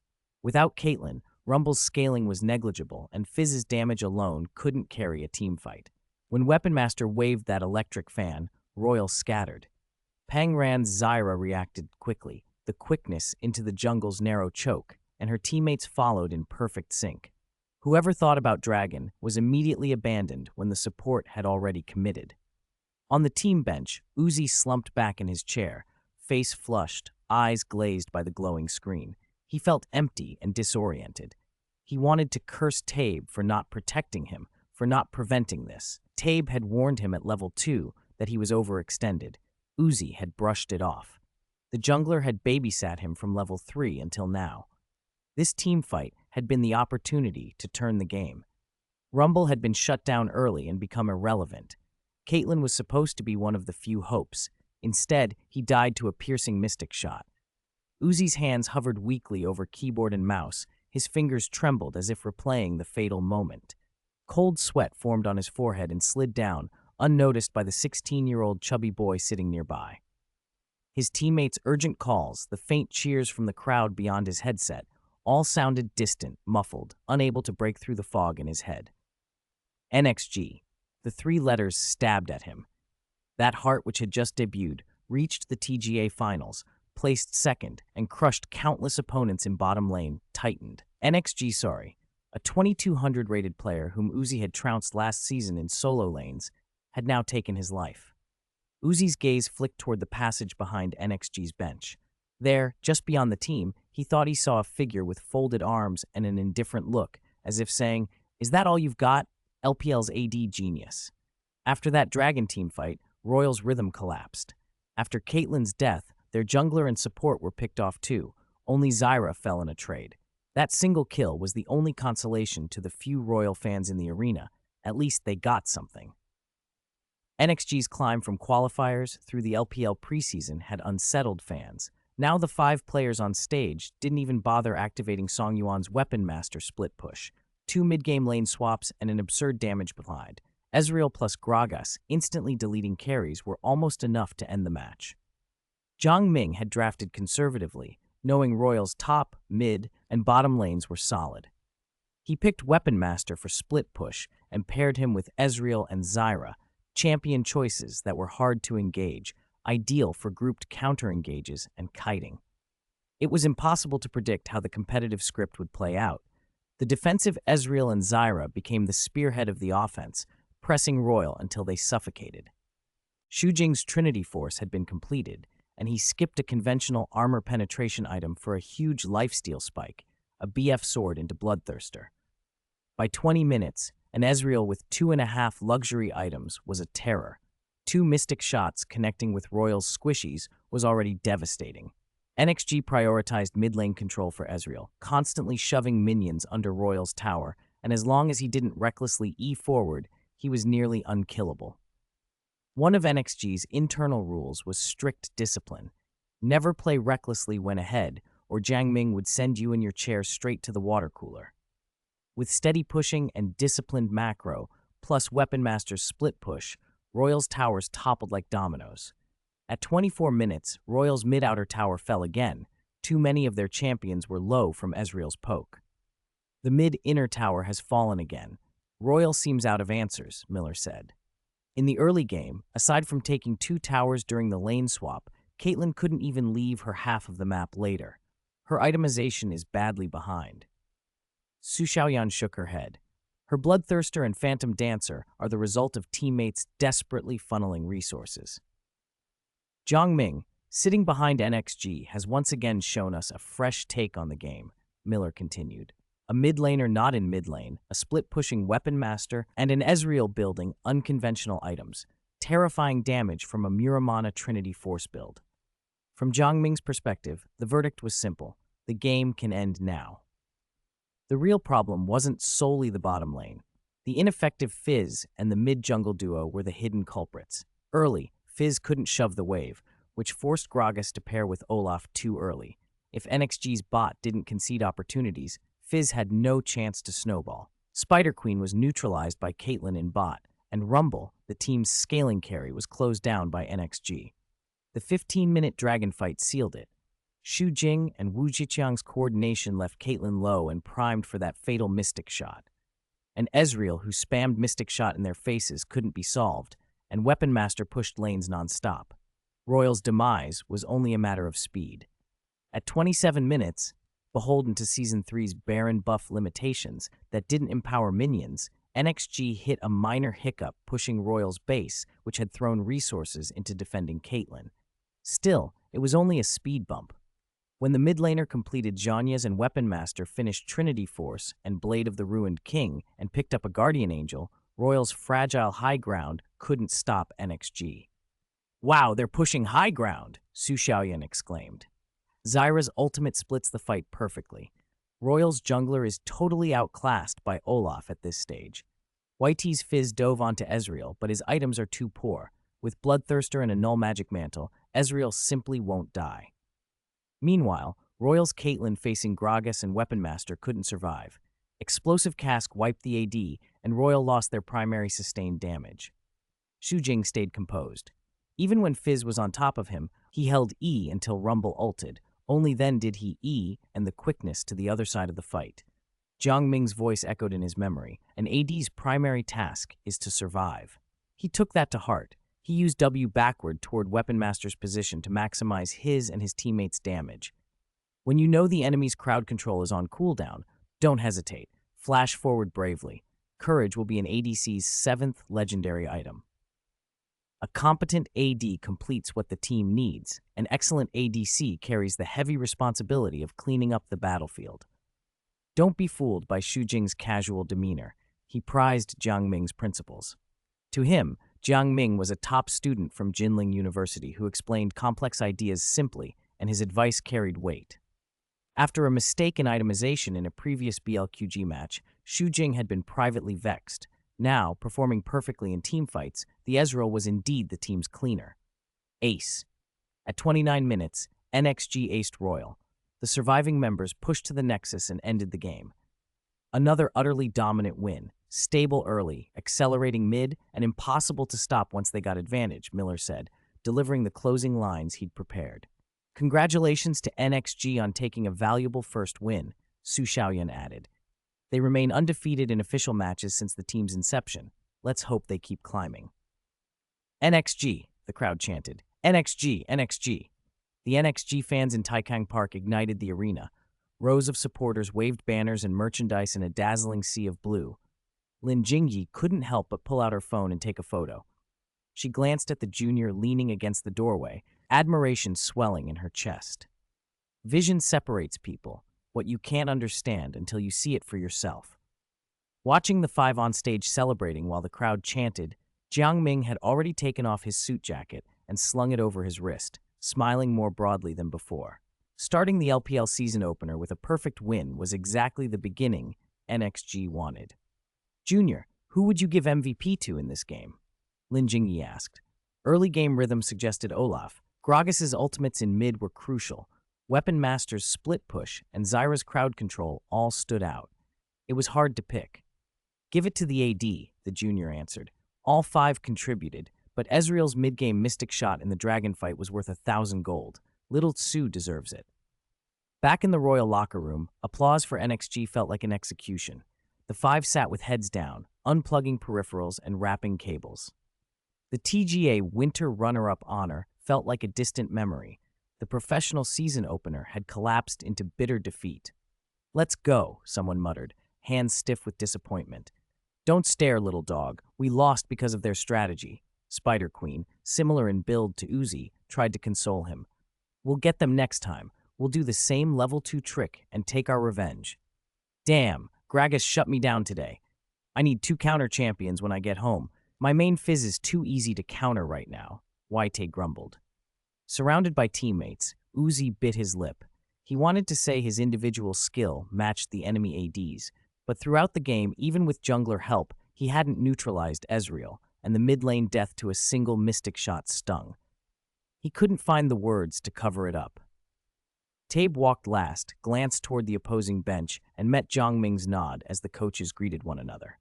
Without Caitlyn, Rumble's scaling was negligible, and Fizz's damage alone couldn't carry a teamfight. When Weapon Master waved that electric fan, Royal scattered. Pang Ran's Zyra reacted quickly, the quickness into the jungle's narrow choke, and her teammates followed in perfect sync. Whoever thought about Dragon was immediately abandoned when the support had already committed. On the team bench, Uzi slumped back in his chair, face flushed, eyes glazed by the glowing screen. He felt empty and disoriented. He wanted to curse Tabe for not protecting him, for not preventing this. Tabe had warned him at level 2 that he was overextended. Uzi had brushed it off. The jungler had babysat him from level 3 until now. This teamfight had been the opportunity to turn the game. Rumble had been shut down early and become irrelevant. Caitlyn was supposed to be one of the few hopes. Instead, he died to a piercing mystic shot. Uzi's hands hovered weakly over keyboard and mouse. His fingers trembled as if replaying the fatal moment. Cold sweat formed on his forehead and slid down, unnoticed by the 16-year-old chubby boy sitting nearby. His teammates' urgent calls, the faint cheers from the crowd beyond his headset, all sounded distant, muffled, unable to break through the fog in his head. NXG. The 3 letters stabbed at him. That heart which had just debuted, reached the TGA finals, placed second, and crushed countless opponents in bottom lane, tightened. NXG Sorry, a 2200 rated player whom Uzi had trounced last season in solo lanes, had now taken his life. Uzi's gaze flicked toward the passage behind NXG's bench. There, just beyond the team, he thought he saw a figure with folded arms and an indifferent look, as if saying, "Is that all you've got? LPL's AD genius." After that Dragon team fight, Royal's rhythm collapsed. After Caitlyn's death, their jungler and support were picked off too. Only Zyra fell in a trade. That single kill was the only consolation to the few Royal fans in the arena. At least they got something. NXG's climb from qualifiers through the LPL preseason had unsettled fans. Now the 5 players on stage didn't even bother activating Songyuan's Weapon Master split push, 2 mid-game lane swaps, and an absurd damage behind. Ezreal plus Gragas instantly deleting carries were almost enough to end the match. Jiang Ming had drafted conservatively, knowing Royal's top, mid, and bottom lanes were solid. He picked Weapon Master for split push and paired him with Ezreal and Zyra, champion choices that were hard to engage, ideal for grouped counter-engages and kiting. It was impossible to predict how the competitive script would play out. The defensive Ezreal and Zyra became the spearhead of the offense, pressing Royal until they suffocated. Xu Jing's Trinity Force had been completed, and he skipped a conventional armor penetration item for a huge lifesteal spike, a BF sword into Bloodthirster. By 20 minutes, an Ezreal with 2.5 luxury items was a terror. 2 mystic shots connecting with Royal's squishies was already devastating. NXG prioritized mid-lane control for Ezreal, constantly shoving minions under Royal's tower, and as long as he didn't recklessly E forward, he was nearly unkillable. One of NXG's internal rules was strict discipline. Never play recklessly when ahead, or Jiang Ming would send you and your chair straight to the water cooler. With steady pushing and disciplined macro, plus Weapon Master's split push, Royal's towers toppled like dominoes. At 24 minutes, Royal's mid-outer tower fell again. Too many of their champions were low from Ezreal's poke. The mid-inner tower has fallen again. Royal seems out of answers, Miller said. In the early game, aside from taking 2 towers during the lane swap, Caitlyn couldn't even leave her half of the map later. Her itemization is badly behind. Su Xiaoyan shook her head. Her Bloodthirster and Phantom Dancer are the result of teammates desperately funneling resources. Jiang Ming, sitting behind NXG, has once again shown us a fresh take on the game, Miller continued. A mid-laner not in mid-lane, a split-pushing Weapon Master, and an Ezreal building unconventional items, terrifying damage from a Muramana Trinity Force build. From Jiang Ming's perspective, the verdict was simple. The game can end now. The real problem wasn't solely the bottom lane. The ineffective Fizz and the mid-jungle duo were the hidden culprits. Early, Fizz couldn't shove the wave, which forced Gragas to pair with Olaf too early. If NXG's bot didn't concede opportunities, Fizz had no chance to snowball. Spider Queen was neutralized by Caitlyn in bot, and Rumble, the team's scaling carry, was closed down by NXG. The 15-minute dragon fight sealed it. Xu Jing and Wu Zhiqiang's coordination left Caitlyn low and primed for that fatal Mystic Shot. And Ezreal, who spammed Mystic Shot in their faces, couldn't be solved, and Weapon Master pushed lanes nonstop. Royal's demise was only a matter of speed. At 27 minutes, beholden to Season 3's barren buff limitations that didn't empower minions, NXG hit a minor hiccup pushing Royal's base, which had thrown resources into defending Caitlyn. Still, it was only a speed bump. When the mid laner completed Zhonya's and Weapon Master finished Trinity Force and Blade of the Ruined King and picked up a Guardian Angel, Royal's fragile high ground couldn't stop NXG. "Wow, they're pushing high ground!" Su Xiaoyan exclaimed. Zyra's ultimate splits the fight perfectly. Royal's jungler is totally outclassed by Olaf at this stage. Whitey's Fizz dove onto Ezreal, but his items are too poor. With Bloodthirster and a Null Magic Mantle, Ezreal simply won't die. Meanwhile, Royal's Caitlyn facing Gragas and Weapon Master couldn't survive. Explosive Cask wiped the AD, and Royal lost their primary sustained damage. Xu Jing stayed composed. Even when Fizz was on top of him, he held E until Rumble ulted. Only then did he E and the quickness to the other side of the fight. Jiang Ming's voice echoed in his memory. An AD's primary task is to survive. He took that to heart. He used W backward toward Weapon Master's position to maximize his and his teammates' damage. When you know the enemy's crowd control is on cooldown, don't hesitate. Flash forward bravely. Courage will be an ADC's 7th legendary item. A competent AD completes what the team needs. An excellent ADC carries the heavy responsibility of cleaning up the battlefield. Don't be fooled by Xu Jing's casual demeanor. He prized Jiang Ming's principles. To him, Jiang Ming was a top student from Jinling University who explained complex ideas simply, and his advice carried weight. After a mistake in itemization in a previous BLQG match, Xu Jing had been privately vexed. Now, performing perfectly in teamfights, the Ezreal was indeed the team's cleaner. Ace. At 29 minutes, NXG aced Royal. The surviving members pushed to the Nexus and ended the game. Another utterly dominant win, stable early, accelerating mid, and impossible to stop once they got advantage, Miller said, delivering the closing lines he'd prepared. Congratulations to NXG on taking a valuable first win, Su Xiaoyan added. They remain undefeated in official matches since the team's inception. Let's hope they keep climbing. NXG, the crowd chanted. NXG, NXG. The NXG fans in Taikang Park ignited the arena. Rows of supporters waved banners and merchandise in a dazzling sea of blue. Lin Jingyi couldn't help but pull out her phone and take a photo. She glanced at the junior leaning against the doorway, admiration swelling in her chest. Vision separates people, what you can't understand until you see it for yourself. Watching the five on stage celebrating while the crowd chanted, Jiang Ming had already taken off his suit jacket and slung it over his wrist, smiling more broadly than before. Starting the LPL season opener with a perfect win was exactly the beginning NXG wanted. Junior, who would you give MVP to in this game? Lin Jingyi asked. Early game rhythm suggested Olaf. Gragas's ultimates in mid were crucial. Weapon Master's split push and Zyra's crowd control all stood out. It was hard to pick. Give it to the AD, the junior answered. All five contributed, but Ezreal's mid-game mystic shot in the dragon fight was worth 1,000 gold. Little Tsu deserves it. Back in the royal locker room, applause for NXG felt like an execution. The five sat with heads down, unplugging peripherals and wrapping cables. The TGA Winter Runner-Up honor felt like a distant memory. The professional season opener had collapsed into bitter defeat. Let's go, someone muttered, hands stiff with disappointment. Don't stare, little dog. We lost because of their strategy. Spider Queen, similar in build to Uzi, tried to console him. We'll get them next time. We'll do the same level 2 trick and take our revenge. Damn, Gragas shut me down today. I need 2 counter champions when I get home. My main fizz is too easy to counter right now, Waite grumbled. Surrounded by teammates, Uzi bit his lip. He wanted to say his individual skill matched the enemy AD's, but throughout the game, even with jungler help, he hadn't neutralized Ezreal, and the mid lane death to a single mystic shot stung. He couldn't find the words to cover it up. Tabe walked last, glanced toward the opposing bench, and met Jiang Ming's nod as the coaches greeted one another.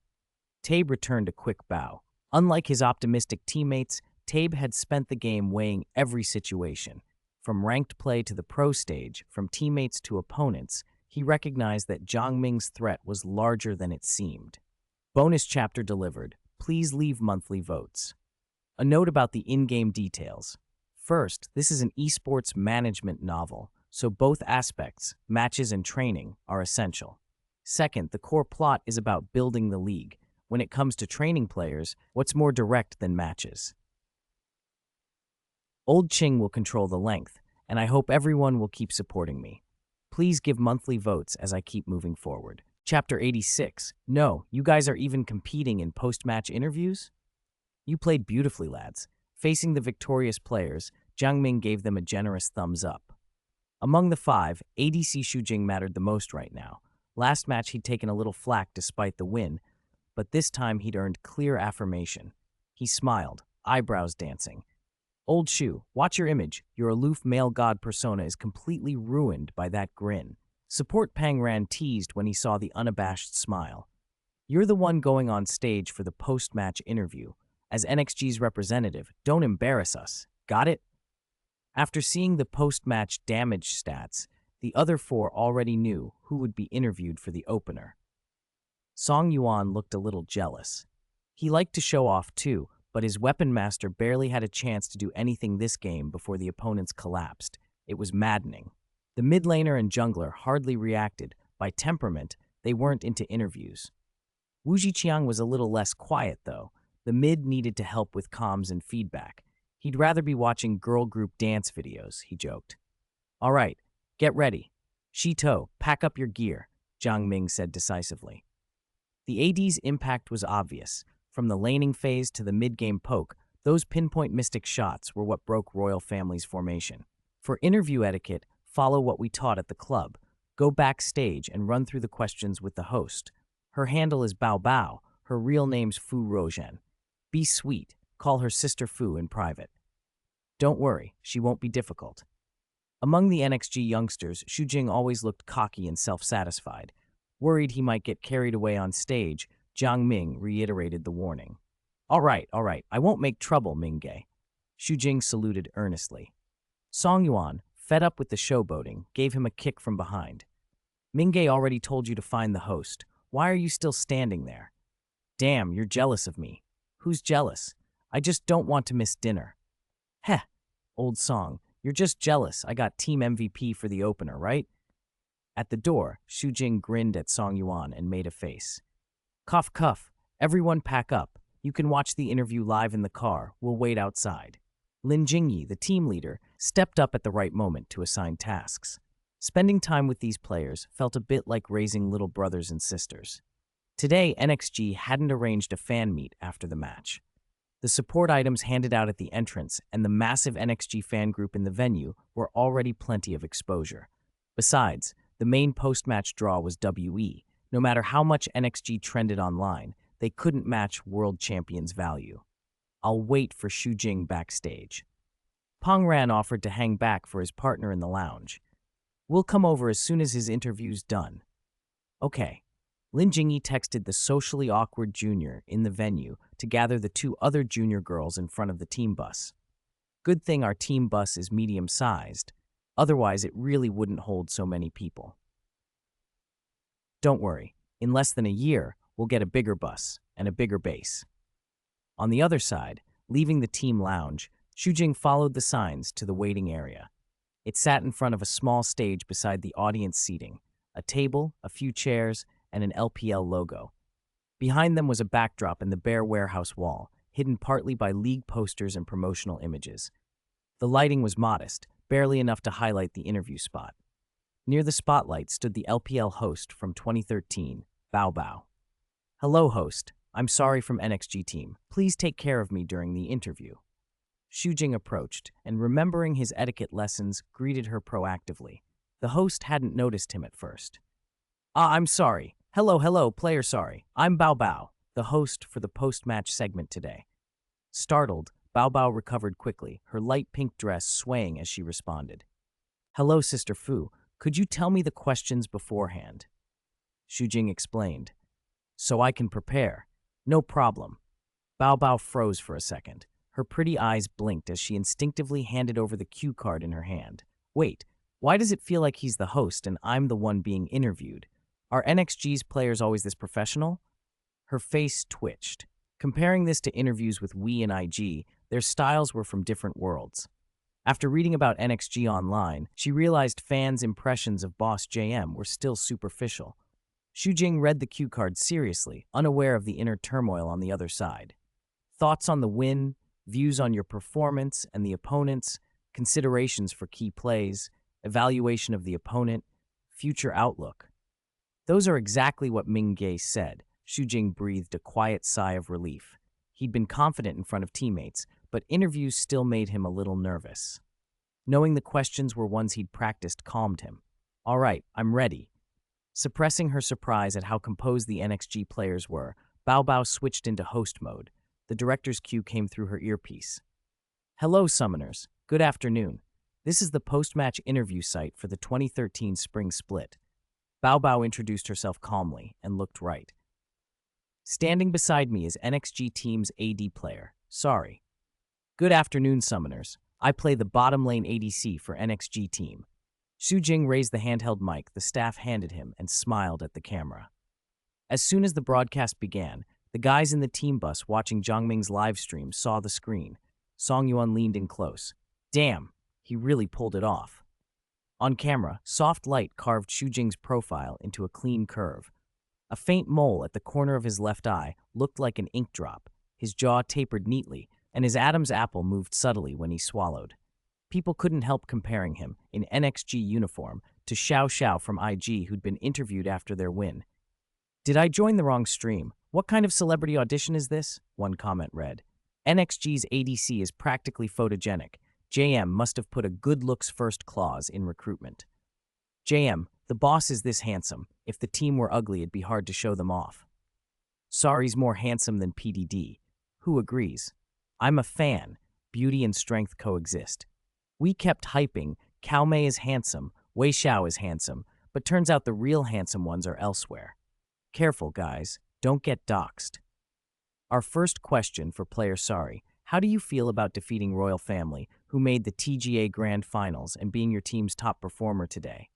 Tabe returned a quick bow. Unlike his optimistic teammates, Tabe had spent the game weighing every situation. From ranked play to the pro stage, from teammates to opponents, he recognized that Jiang Ming's threat was larger than it seemed. Bonus chapter delivered. Please leave monthly votes. A note about the in-game details. First, this is an esports management novel, so both aspects, matches and training, are essential. Second, the core plot is about building the league. When it comes to training players, what's more direct than matches? Old Ching will control the length, and I hope everyone will keep supporting me. Please give monthly votes as I keep moving forward. Chapter 86. No, you guys are even competing in post-match interviews? You played beautifully, lads. Facing the victorious players, Jiang Ming gave them a generous thumbs up. Among the five, ADC Shujing mattered the most right now. Last match he'd taken a little flack despite the win, but this time he'd earned clear affirmation. He smiled, eyebrows dancing. Old Shu, watch your image. Your aloof male god persona is completely ruined by that grin. Support Pang Ran teased when he saw the unabashed smile. You're the one going on stage for the post-match interview. As NXG's representative, don't embarrass us. Got it? After seeing the post-match damage stats, the other four already knew who would be interviewed for the opener. Song Yuan looked a little jealous. He liked to show off too, but his weapon master barely had a chance to do anything this game before the opponents collapsed. It was maddening. The mid laner and jungler hardly reacted. By temperament, they weren't into interviews. Wu Zhiqiang was a little less quiet, though. The mid needed to help with comms and feedback. He'd rather be watching girl group dance videos, he joked. All right, get ready. Shito, pack up your gear, Jiang Ming said decisively. The AD's impact was obvious. From the laning phase to the mid-game poke, those pinpoint mystic shots were what broke royal family's formation. For interview etiquette, follow what we taught at the club. Go backstage and run through the questions with the host. Her handle is Bao Bao. Her real name's Fu Rojan. Be sweet. Call her Sister Fu in private. Don't worry, she won't be difficult. Among the NXG youngsters, Jing always looked cocky and self-satisfied. Worried he might get carried away on stage, Jiang Ming reiterated the warning. All right, I won't make trouble, Mingge. Jing saluted earnestly. Song Yuan, fed up with the showboating, gave him a kick from behind. Mingge already told you to find the host. Why are you still standing there? Damn, you're jealous of me. Who's jealous? I just don't want to miss dinner. Heh, old song. You're just jealous I got Team MVP for the opener, right? At the door, Jing grinned at Song Yuan and made a face. Cough, cuff. Everyone pack up. You can watch the interview live in the car. We'll wait outside. Lin Jingyi, the team leader, stepped up at the right moment to assign tasks. Spending time with these players felt a bit like raising little brothers and sisters. Today, NXG hadn't arranged a fan meet after the match. The support items handed out at the entrance and the massive NXG fan group in the venue were already plenty of exposure. Besides, the main post-match draw was WE. No matter how much NXG trended online, they couldn't match World Champion's value. I'll wait for Jing backstage. Peng Ran offered to hang back for his partner in the lounge. We'll come over as soon as his interview's done. Okay. Lin Jingyi texted the socially awkward junior in the venue to gather the two other junior girls in front of the team bus. Good thing our team bus is medium-sized, otherwise it really wouldn't hold so many people. Don't worry, in less than a year, we'll get a bigger bus and a bigger base. On the other side, leaving the team lounge, Jing followed the signs to the waiting area. It sat in front of a small stage beside the audience seating, a table, a few chairs, and an LPL logo. Behind them was a backdrop in the bare warehouse wall, hidden partly by league posters and promotional images. The lighting was modest, barely enough to highlight the interview spot. Near the spotlight stood the LPL host from 2013, Bao Bao. Hello, host. I'm sorry from NXG team. Please take care of me during the interview. Jing approached, and remembering his etiquette lessons, greeted her proactively. The host hadn't noticed him at first. I'm sorry. Hello, player sorry. I'm Bao Bao, the host for the post-match segment today. Startled, Bao Bao recovered quickly, her light pink dress swaying as she responded. Hello, Sister Fu. Could you tell me the questions beforehand? Jing explained. So I can prepare. No problem. Bao Bao froze for a second. Her pretty eyes blinked as she instinctively handed over the cue card in her hand. Wait, why does it feel like he's the host and I'm the one being interviewed? Are NXG's players always this professional? Her face twitched. Comparing this to interviews with Wii and IG, their styles were from different worlds. After reading about NXG online, she realized fans' impressions of Boss JM were still superficial. Jing read the cue card seriously, unaware of the inner turmoil on the other side. Thoughts on the win, views on your performance and the opponent's, considerations for key plays, evaluation of the opponent, future outlook. Those are exactly what Mingge said. Jing breathed a quiet sigh of relief. He'd been confident in front of teammates, but interviews still made him a little nervous. Knowing the questions were ones he'd practiced calmed him. All right, I'm ready. Suppressing her surprise at how composed the NXG players were, Bao Bao switched into host mode. The director's cue came through her earpiece. Hello, summoners. Good afternoon. This is the post-match interview site for the 2013 Spring Split. Bao Bao introduced herself calmly and looked right. Standing beside me is NXG team's AD player. Sorry. Good afternoon, summoners. I play the bottom lane ADC for NXG team. Jing raised the handheld mic the staff handed him and smiled at the camera. As soon as the broadcast began, the guys in the team bus watching Jiangming's live stream saw the screen. Song Yuan leaned in close. Damn, he really pulled it off. On camera, soft light carved Jing's profile into a clean curve. A faint mole at the corner of his left eye looked like an ink drop. His jaw tapered neatly, and his Adam's apple moved subtly when he swallowed. People couldn't help comparing him, in NXG uniform, to Xiao Xiao from IG who'd been interviewed after their win. Did I join the wrong stream? What kind of celebrity audition is this? One comment read. NXG's ADC is practically photogenic. JM must have put a good looks first clause in recruitment. JM, the boss is this handsome. If the team were ugly, it'd be hard to show them off. Sorry's more handsome than PDD. Who agrees? I'm a fan. Beauty and strength coexist. We kept hyping, Cao Mei is handsome, Wei Xiao is handsome, but turns out the real handsome ones are elsewhere. Careful, guys. Don't get doxxed. Our first question for player Sorry. How do you feel about defeating Royal Family, who made the TGA Grand Finals, and being your team's top performer today?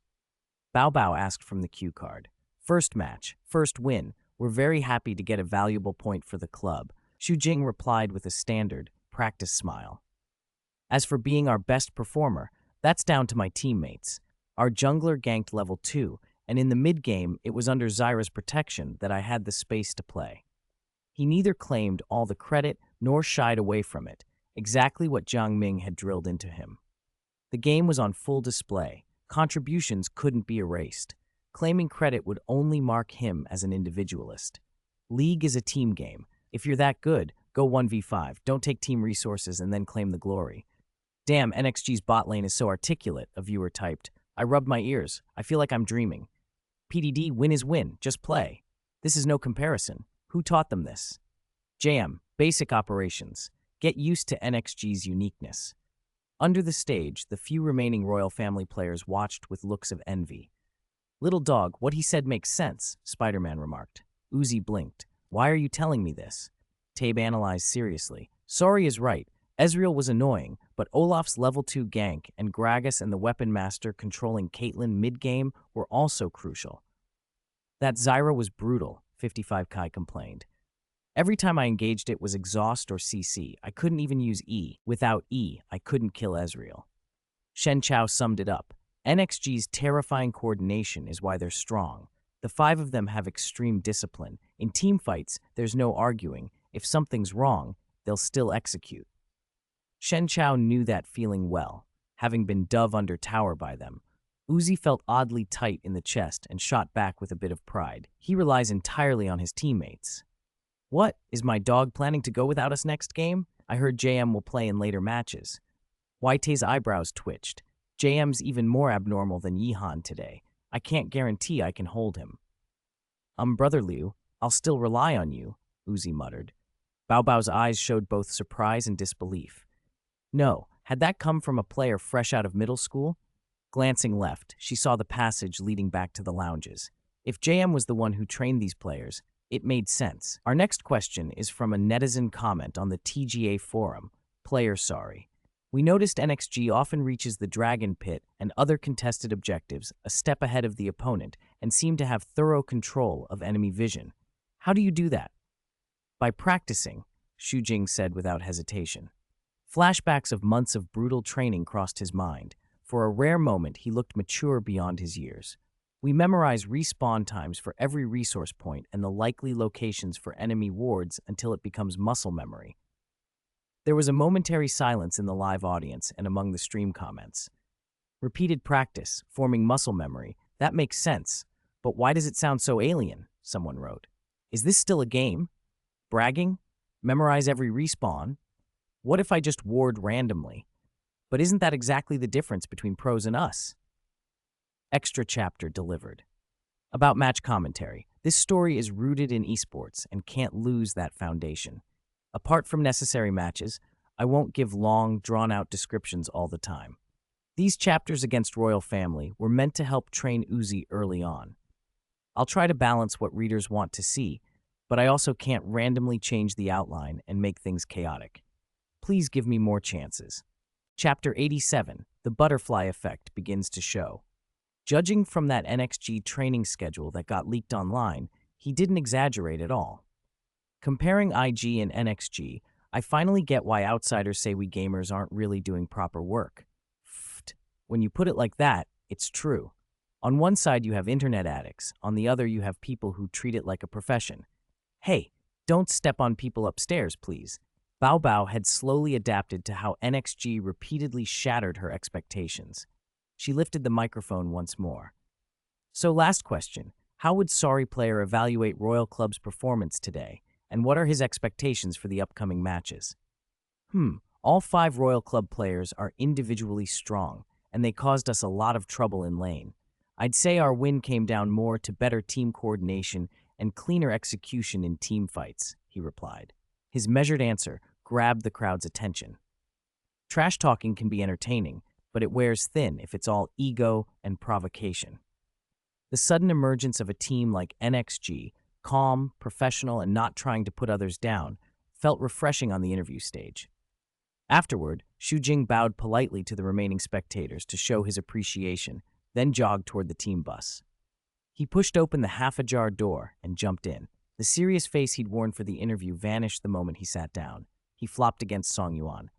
Bao Bao asked from the cue card. First match, first win. We're very happy to get a valuable point for the club. Xu Jing replied with a standard, practice smile. As for being our best performer, that's down to my teammates. Our jungler ganked level 2, and in the mid-game, it was under Zyra's protection that I had the space to play. He neither claimed all the credit nor shied away from it, exactly what Jiang Ming had drilled into him. The game was on full display. Contributions couldn't be erased. Claiming credit would only mark him as an individualist. League is a team game. If you're that good, go 1v5. Don't take team resources and then claim the glory. Damn, NXG's bot lane is so articulate, a viewer typed. I rubbed my ears. I feel like I'm dreaming. PDD, win is win. Just play. This is no comparison. Who taught them this? JM, basic operations. Get used to NXG's uniqueness. Under the stage, the few remaining Royal Family players watched with looks of envy. Little dog, what he said makes sense, Spider-Man remarked. Uzi blinked. Why are you telling me this? Tabe analyzed seriously. Sorry is right. Ezreal was annoying, but Olaf's level 2 gank and Gragas and the Weapon Master controlling Caitlyn mid-game were also crucial. That Zyra was brutal, 55 Kai complained. Every time I engaged it was exhaust or CC. I couldn't even use E. Without E, I couldn't kill Ezreal. Shen Chao summed it up. NXG's terrifying coordination is why they're strong. The 5 of them have extreme discipline. In teamfights, there's no arguing. If something's wrong, they'll still execute. Shen Chao knew that feeling well, having been dove under tower by them. Uzi felt oddly tight in the chest and shot back with a bit of pride. He relies entirely on his teammates. What? Is my dog planning to go without us next game? I heard JM will play in later matches. Waite's eyebrows twitched. JM's even more abnormal than Yihan today. I can't guarantee I can hold him. Brother Liu, I'll still rely on you, Uzi muttered. Bao Bao's eyes showed both surprise and disbelief. No, had that come from a player fresh out of middle school? Glancing left, she saw the passage leading back to the lounges. If JM was the one who trained these players, it made sense. Our next question is from a netizen comment on the TGA forum. Player Sorry. We noticed NXG often reaches the Dragon Pit and other contested objectives a step ahead of the opponent and seem to have thorough control of enemy vision. How do you do that? By practicing, Xu Jing said without hesitation. Flashbacks of months of brutal training crossed his mind. For a rare moment, he looked mature beyond his years. We memorize respawn times for every resource point and the likely locations for enemy wards until it becomes muscle memory. There was a momentary silence in the live audience and among the stream comments. Repeated practice, forming muscle memory, that makes sense. But why does it sound so alien? Someone wrote. Is this still a game? Bragging? Memorize every respawn? What if I just ward randomly? But isn't that exactly the difference between pros and us? Extra chapter delivered. About match commentary, this story is rooted in esports and can't lose that foundation. Apart from necessary matches, I won't give long, drawn-out descriptions all the time. These chapters against Royal Family were meant to help train Uzi early on. I'll try to balance what readers want to see, but I also can't randomly change the outline and make things chaotic. Please give me more chances. Chapter 87, The Butterfly Effect, begins to show. Judging from that NXG training schedule that got leaked online, he didn't exaggerate at all. Comparing IG and NXG, I finally get why outsiders say we gamers aren't really doing proper work. When you put it like that, it's true. On one side you have internet addicts, on the other you have people who treat it like a profession. Hey, don't step on people upstairs, please. Bao Bao had slowly adapted to how NXG repeatedly shattered her expectations. She lifted the microphone once more. So last question, how would Sorry player evaluate Royal Club's performance today? And what are his expectations for the upcoming matches? All 5 Royal Club players are individually strong, and they caused us a lot of trouble in lane. I'd say our win came down more to better team coordination and cleaner execution in team fights, he replied. His measured answer grabbed the crowd's attention. Trash talking can be entertaining, but it wears thin if it's all ego and provocation. The sudden emergence of a team like NXG, calm, professional, and not trying to put others down, felt refreshing on the interview stage. Afterward, Xu Jing bowed politely to the remaining spectators to show his appreciation, then jogged toward the team bus. He pushed open the half-ajar door and jumped in. The serious face he'd worn for the interview vanished the moment he sat down. He flopped against Song Yuan.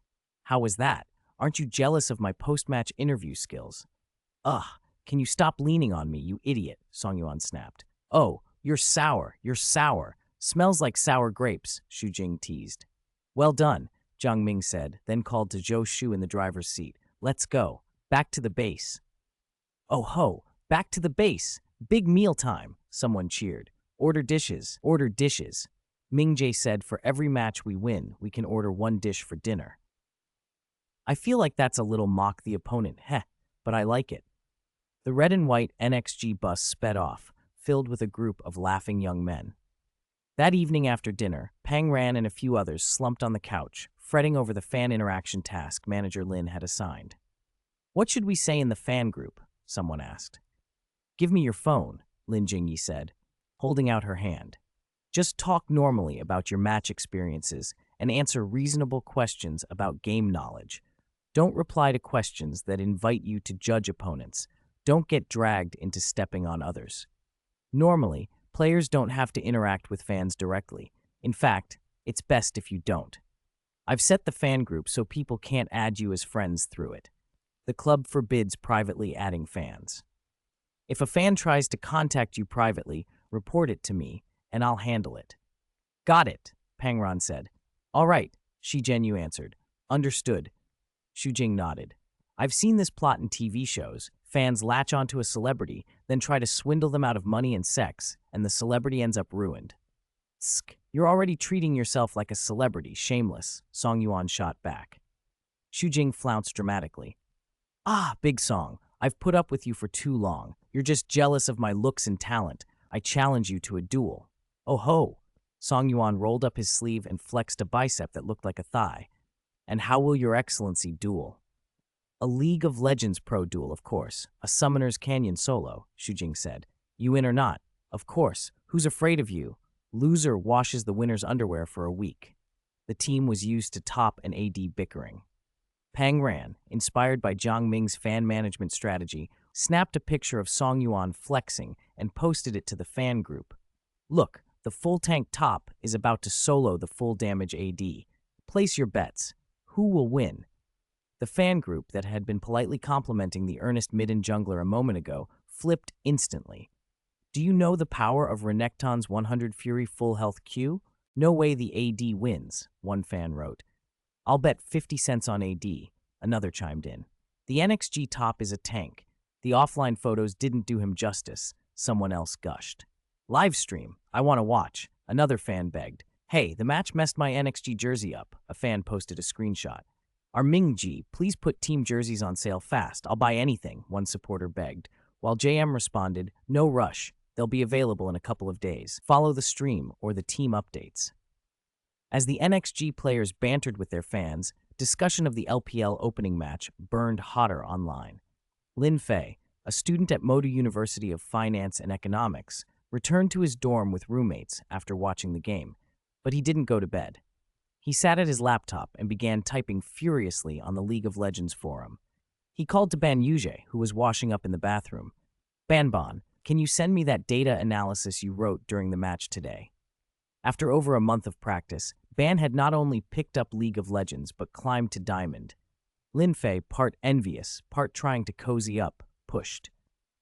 "How was that? Aren't you jealous of my post-match interview skills?" "Ugh, can you stop leaning on me, you idiot," Song Yuan snapped. "Oh, you're sour. Smells like sour grapes," Xu Jing teased. "Well done," Jiang Ming said, then called to Zhou Shu in the driver's seat. "Let's go. Back to the base." "Oh ho, back to the base. Big meal time," someone cheered. Order dishes. Ming Jie said, "For every match we win, we can order one dish for dinner." "I feel like that's a little mock the opponent, but I like it." The red and white NXG bus sped off, filled with a group of laughing young men. That evening after dinner, Pang Ran and a few others slumped on the couch, fretting over the fan interaction task manager Lin had assigned. "What should we say in the fan group?" someone asked. "Give me your phone," Lin Jingyi said, holding out her hand. "Just talk normally about your match experiences and answer reasonable questions about game knowledge. Don't reply to questions that invite you to judge opponents. Don't get dragged into stepping on others." Normally, players don't have to interact with fans directly. In fact, it's best if you don't. I've set the fan group so people can't add you as friends through it. The club forbids privately adding fans. If a fan tries to contact you privately, report it to me, and I'll handle it. "Got it," Pangran said. "All right," Shi Zhenyu answered. "Understood." Xu Jing nodded. "I've seen this plot in TV shows. Fans latch onto a celebrity, then try to swindle them out of money and sex, and the celebrity ends up ruined." "Tsk, you're already treating yourself like a celebrity, shameless," Song Yuan shot back. Xu Jing flounced dramatically. "Ah, Big Song, I've put up with you for too long. You're just jealous of my looks and talent. I challenge you to a duel." "Oh ho!" Song Yuan rolled up his sleeve and flexed a bicep that looked like a thigh. "And how will your excellency duel?" "A League of Legends pro duel, of course. A Summoner's Canyon solo," Xu Jing said. "You in or not?" "Of course. Who's afraid of you?" "Loser washes the winner's underwear for a week." The team was used to top and AD bickering. Pang Ran, inspired by Jiang Ming's fan management strategy, snapped a picture of Song Yuan flexing and posted it to the fan group. "Look, the full tank top is about to solo the full damage AD. Place your bets. Who will win?" The fan group that had been politely complimenting the earnest mid-in jungler a moment ago flipped instantly. "Do you know the power of Renekton's 100 Fury full health Q? No way the AD wins," one fan wrote. "I'll bet 50 cents on AD," another chimed in. "The NXG top is a tank. The offline photos didn't do him justice," someone else gushed. "Live stream, I want to watch," another fan begged. "Hey, the match messed my NXG jersey up," a fan posted a screenshot. "Our Mingji, please put team jerseys on sale fast. I'll buy anything," one supporter begged, while JM responded, "No rush. They'll be available in a couple of days. Follow the stream or the team updates." As the NXG players bantered with their fans, discussion of the LPL opening match burned hotter online. Lin Fei, a student at Modu University of Finance and Economics, returned to his dorm with roommates after watching the game, but he didn't go to bed. He sat at his laptop and began typing furiously on the League of Legends forum. He called to Ban Yuje, who was washing up in the bathroom. "Ban, can you send me that data analysis you wrote during the match today?" After over a month of practice, Ban had not only picked up League of Legends, but climbed to Diamond. Lin Fei, part envious, part trying to cozy up, pushed.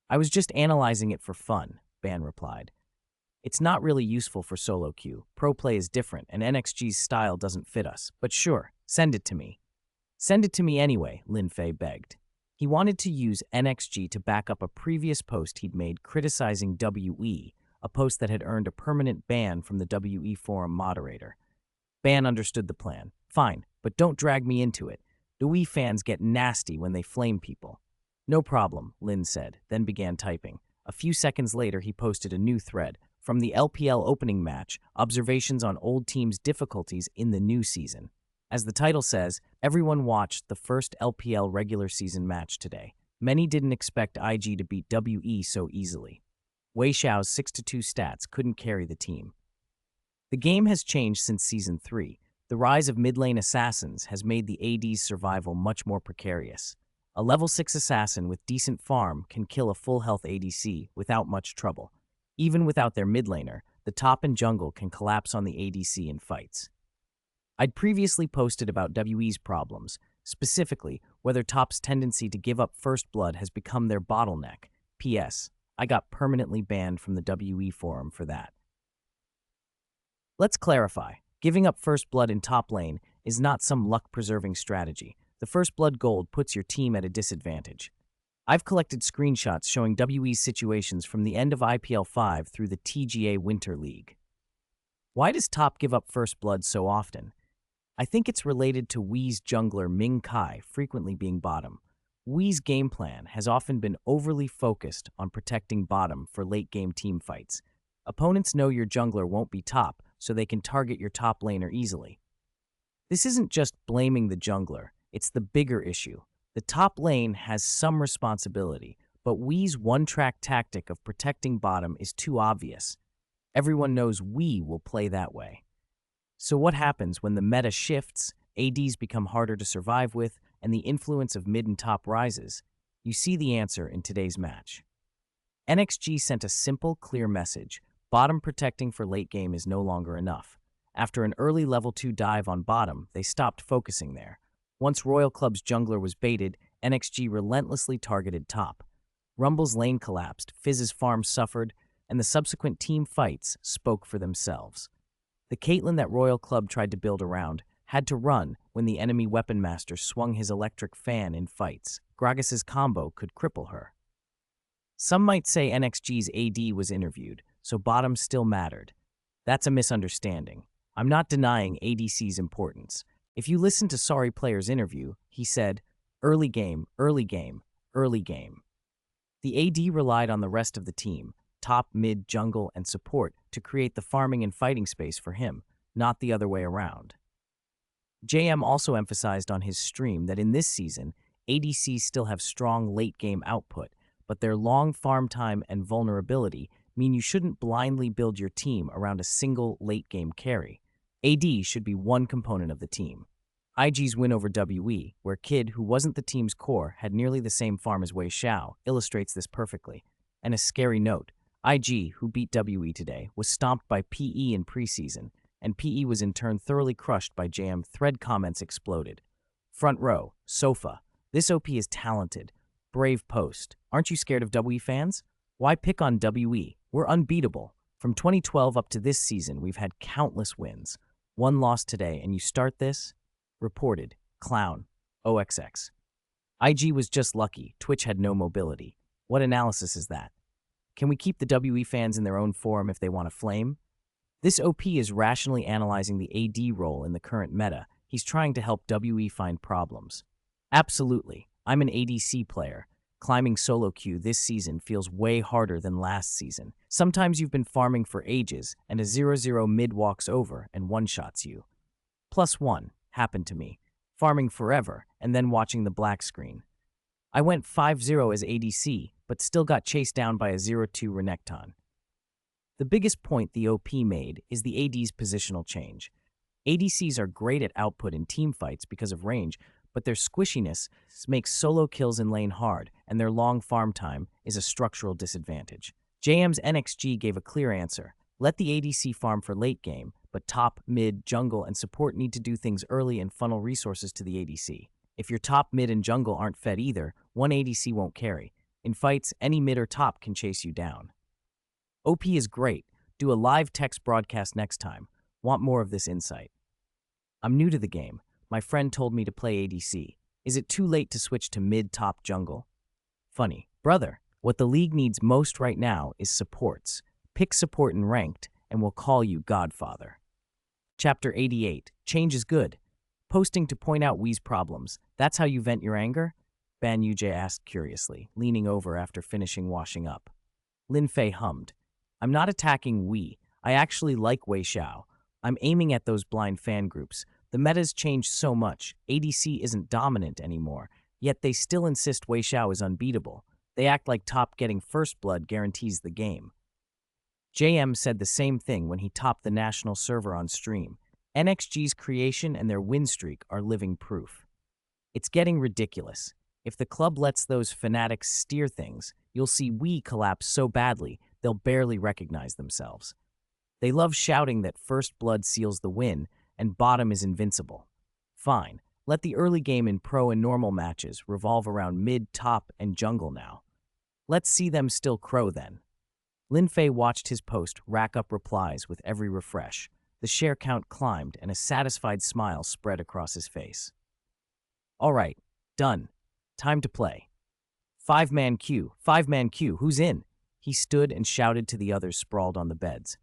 "I was just analyzing it for fun," Ban replied. "It's not really useful for solo queue. Pro play is different, and NXG's style doesn't fit us. But sure, send it to me." "Send it to me anyway," Lin Fei begged. He wanted to use NXG to back up a previous post he'd made criticizing WE, a post that had earned a permanent ban from the WE forum moderator. Ban understood the plan. "Fine, but don't drag me into it. WE fans get nasty when they flame people." "No problem," Lin said, then began typing. A few seconds later, he posted a new thread. From the LPL opening match, observations on old teams' difficulties in the new season. As the title says, everyone watched the first LPL regular season match today. Many didn't expect IG to beat WE so easily. Wei Xiao's 6-2 stats couldn't carry the team. The game has changed since Season 3. The rise of mid-lane assassins has made the AD's survival much more precarious. A level 6 assassin with decent farm can kill a full-health ADC without much trouble. Even without their mid laner, the top and jungle can collapse on the ADC in fights. I'd previously posted about WE's problems, specifically whether top's tendency to give up first blood has become their bottleneck. P.S. I got permanently banned from the WE forum for that. Let's clarify. Giving up first blood in top lane is not some luck-preserving strategy. The first blood gold puts your team at a disadvantage. I've collected screenshots showing WE's situations from the end of IPL 5 through the TGA Winter League. Why does top give up first blood so often? I think it's related to Wee's jungler Ming Kai frequently being bottom. Wee's game plan has often been overly focused on protecting bottom for late-game team fights. Opponents know your jungler won't be top, so they can target your top laner easily. This isn't just blaming the jungler, it's the bigger issue. The top lane has some responsibility, but Wee's one-track tactic of protecting bottom is too obvious. Everyone knows Wee will play that way. So what happens when the meta shifts, ADs become harder to survive with, and the influence of mid and top rises? You see the answer in today's match. NXG sent a simple, clear message. Bottom protecting for late game is no longer enough. After an early level 2 dive on bottom, they stopped focusing there. Once Royal Club's jungler was baited, NXG relentlessly targeted top. Rumble's lane collapsed, Fizz's farm suffered, and the subsequent team fights spoke for themselves. The Caitlyn that Royal Club tried to build around had to run when the enemy weapon master swung his electric fan in fights. Gragas's combo could cripple her. Some might say NXG's AD was interviewed, so bottom still mattered. That's a misunderstanding. I'm not denying ADC's importance. If you listen to Sorry Player's interview, he said, early game, early game, early game. The AD relied on the rest of the team, top, mid, jungle, and support, to create the farming and fighting space for him, not the other way around. JM also emphasized on his stream that in this season, ADCs still have strong late-game output, but their long farm time and vulnerability mean you shouldn't blindly build your team around a single late-game carry. AD should be one component of the team. IG's win over WE, where Kid, who wasn't the team's core, had nearly the same farm as Wei Xiao, illustrates this perfectly. And a scary note, IG, who beat WE today, was stomped by PE in preseason, and PE was in turn thoroughly crushed by JM. Thread comments exploded. Front row, sofa. This OP is talented. Brave post. Aren't you scared of WE fans? Why pick on WE? We're unbeatable. From 2012 up to this season, we've had countless wins. One loss today, and you start this? Reported. Clown. OXX. IG was just lucky. Twitch had no mobility. What analysis is that? Can we keep the WE fans in their own forum if they want to flame? This OP is rationally analyzing the AD role in the current meta. He's trying to help WE find problems. Absolutely. I'm an ADC player. Climbing solo queue this season feels way harder than last season. Sometimes you've been farming for ages, and a 0-0 mid walks over and one-shots you. +1 happened to me. Farming forever, and then watching the black screen. I went 5-0 as ADC, but still got chased down by a 0-2 Renekton. The biggest point the OP made is the AD's positional change. ADCs are great at output in team fights because of range, but their squishiness makes solo kills in lane hard, and their long farm time is a structural disadvantage. JM's NXG gave a clear answer. Let the ADC farm for late game, but top, mid, jungle, and support need to do things early and funnel resources to the ADC. If your top, mid, and jungle aren't fed either, one ADC won't carry. In fights, any mid or top can chase you down. OP is great. Do a live text broadcast next time. Want more of this insight? I'm new to the game. My friend told me to play ADC. Is it too late to switch to mid-top jungle? Funny. Brother, what the league needs most right now is supports. Pick support in ranked, and we'll call you Godfather. Chapter 88. Change is good. Posting to point out Wee's problems. That's how you vent your anger? Ban Yujie asked curiously, leaning over after finishing washing up. Lin Fei hummed. I'm not attacking we. I actually like Wei Xiao. I'm aiming at those blind fan groups. The meta's changed so much. ADC isn't dominant anymore, yet they still insist Wei Xiao is unbeatable. They act like top getting first blood guarantees the game. JM said the same thing when he topped the national server on stream. NXG's creation and their win streak are living proof. It's getting ridiculous. If the club lets those fanatics steer things, you'll see we collapse so badly they'll barely recognize themselves. They love shouting that first blood seals the win and bottom is invincible. Fine, let the early game in pro and normal matches revolve around mid, top, and jungle now. Let's see them still crow then. Lin Fei watched his post rack up replies with every refresh. The share count climbed and a satisfied smile spread across his face. All right, done. Time to play. Five-man queue, who's in? He stood and shouted to the others sprawled on the beds.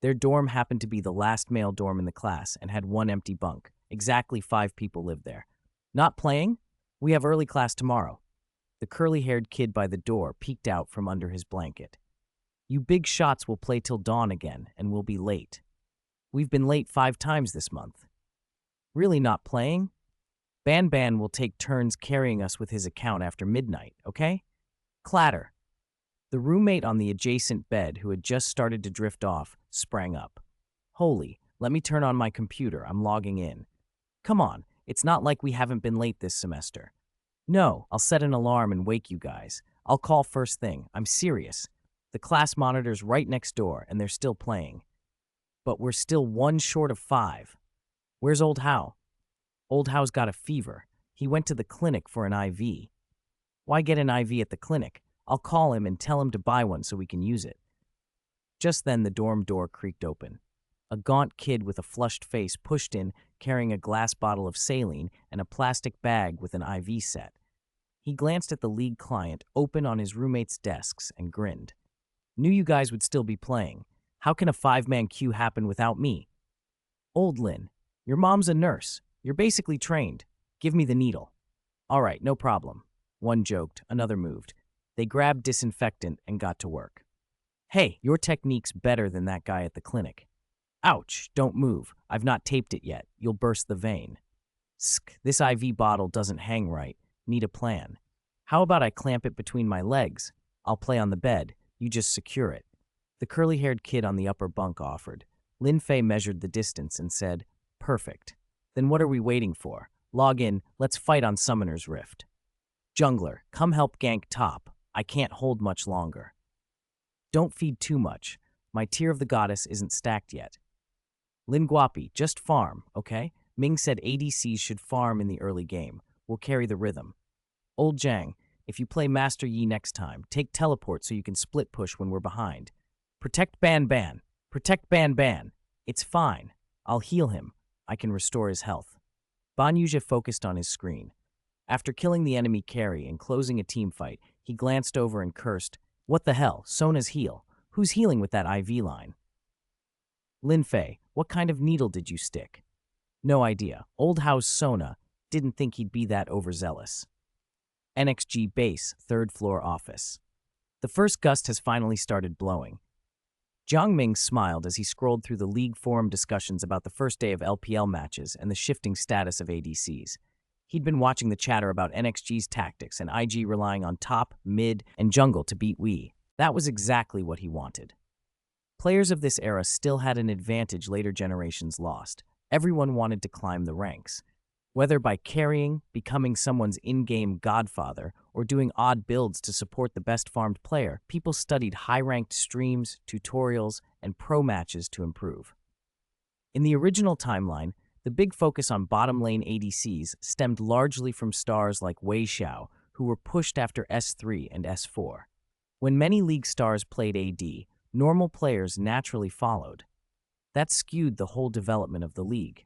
Their dorm happened to be the last male dorm in the class and had one empty bunk. Exactly 5 people lived there. Not playing? We have early class tomorrow. The curly-haired kid by the door peeked out from under his blanket. You big shots will play till dawn again, and we'll be late. We've been late 5 times this month. Really not playing? Ban will take turns carrying us with his account after midnight, okay? Clatter. The roommate on the adjacent bed, who had just started to drift off, sprang up. Holy, let me turn on my computer, I'm logging in. Come on, it's not like we haven't been late this semester. No, I'll set an alarm and wake you guys. I'll call first thing, I'm serious. The class monitor's right next door, and they're still playing. But we're still 1 short of 5. Where's Old Hao? Old Hao's got a fever. He went to the clinic for an IV. Why get an IV at the clinic? I'll call him and tell him to buy one so we can use it. Just then the dorm door creaked open. A gaunt kid with a flushed face pushed in, carrying a glass bottle of saline and a plastic bag with an IV set. He glanced at the league client open on his roommates' desks and grinned. Knew you guys would still be playing. How can a 5-man queue happen without me? Old Lin, your mom's a nurse. You're basically trained. Give me the needle. All right, no problem. One joked, another moved. They grabbed disinfectant and got to work. Hey, your technique's better than that guy at the clinic. Ouch, don't move. I've not taped it yet. You'll burst the vein. Sk, this IV bottle doesn't hang right. Need a plan. How about I clamp it between my legs? I'll play on the bed. You just secure it. The curly-haired kid on the upper bunk offered. Lin Fei measured the distance and said, Perfect. Then what are we waiting for? Log in, let's fight on Summoner's Rift. Jungler, come help gank top. I can't hold much longer. Don't feed too much. My tier of the goddess isn't stacked yet. Lin Guapi, just farm, okay? Ming said ADCs should farm in the early game. We'll carry the rhythm. Old Zhang, if you play Master Yi next time, take teleport so you can split push when we're behind. Protect Ban. Protect Ban. It's fine. I'll heal him. I can restore his health. Ban Yuja focused on his screen. After killing the enemy carry and closing a team fight, he glanced over and cursed, What the hell, Sona's heal. Who's healing with that IV line? Lin Fei, what kind of needle did you stick? No idea. Old House Sona didn't think he'd be that overzealous. NXG base, 3rd floor office. The first gust has finally started blowing. Jiang Ming smiled as he scrolled through the league forum discussions about the first day of LPL matches and the shifting status of ADCs. He'd been watching the chatter about NXG's tactics and IG relying on top, mid, and jungle to beat Wii. That was exactly what he wanted. Players of this era still had an advantage later generations lost. Everyone wanted to climb the ranks. Whether by carrying, becoming someone's in-game godfather, or doing odd builds to support the best farmed player, people studied high-ranked streams, tutorials, and pro matches to improve. In the original timeline, the big focus on bottom lane ADCs stemmed largely from stars like Wei Xiao, who were pushed after S3 and S4. When many league stars played AD, normal players naturally followed. That skewed the whole development of the league.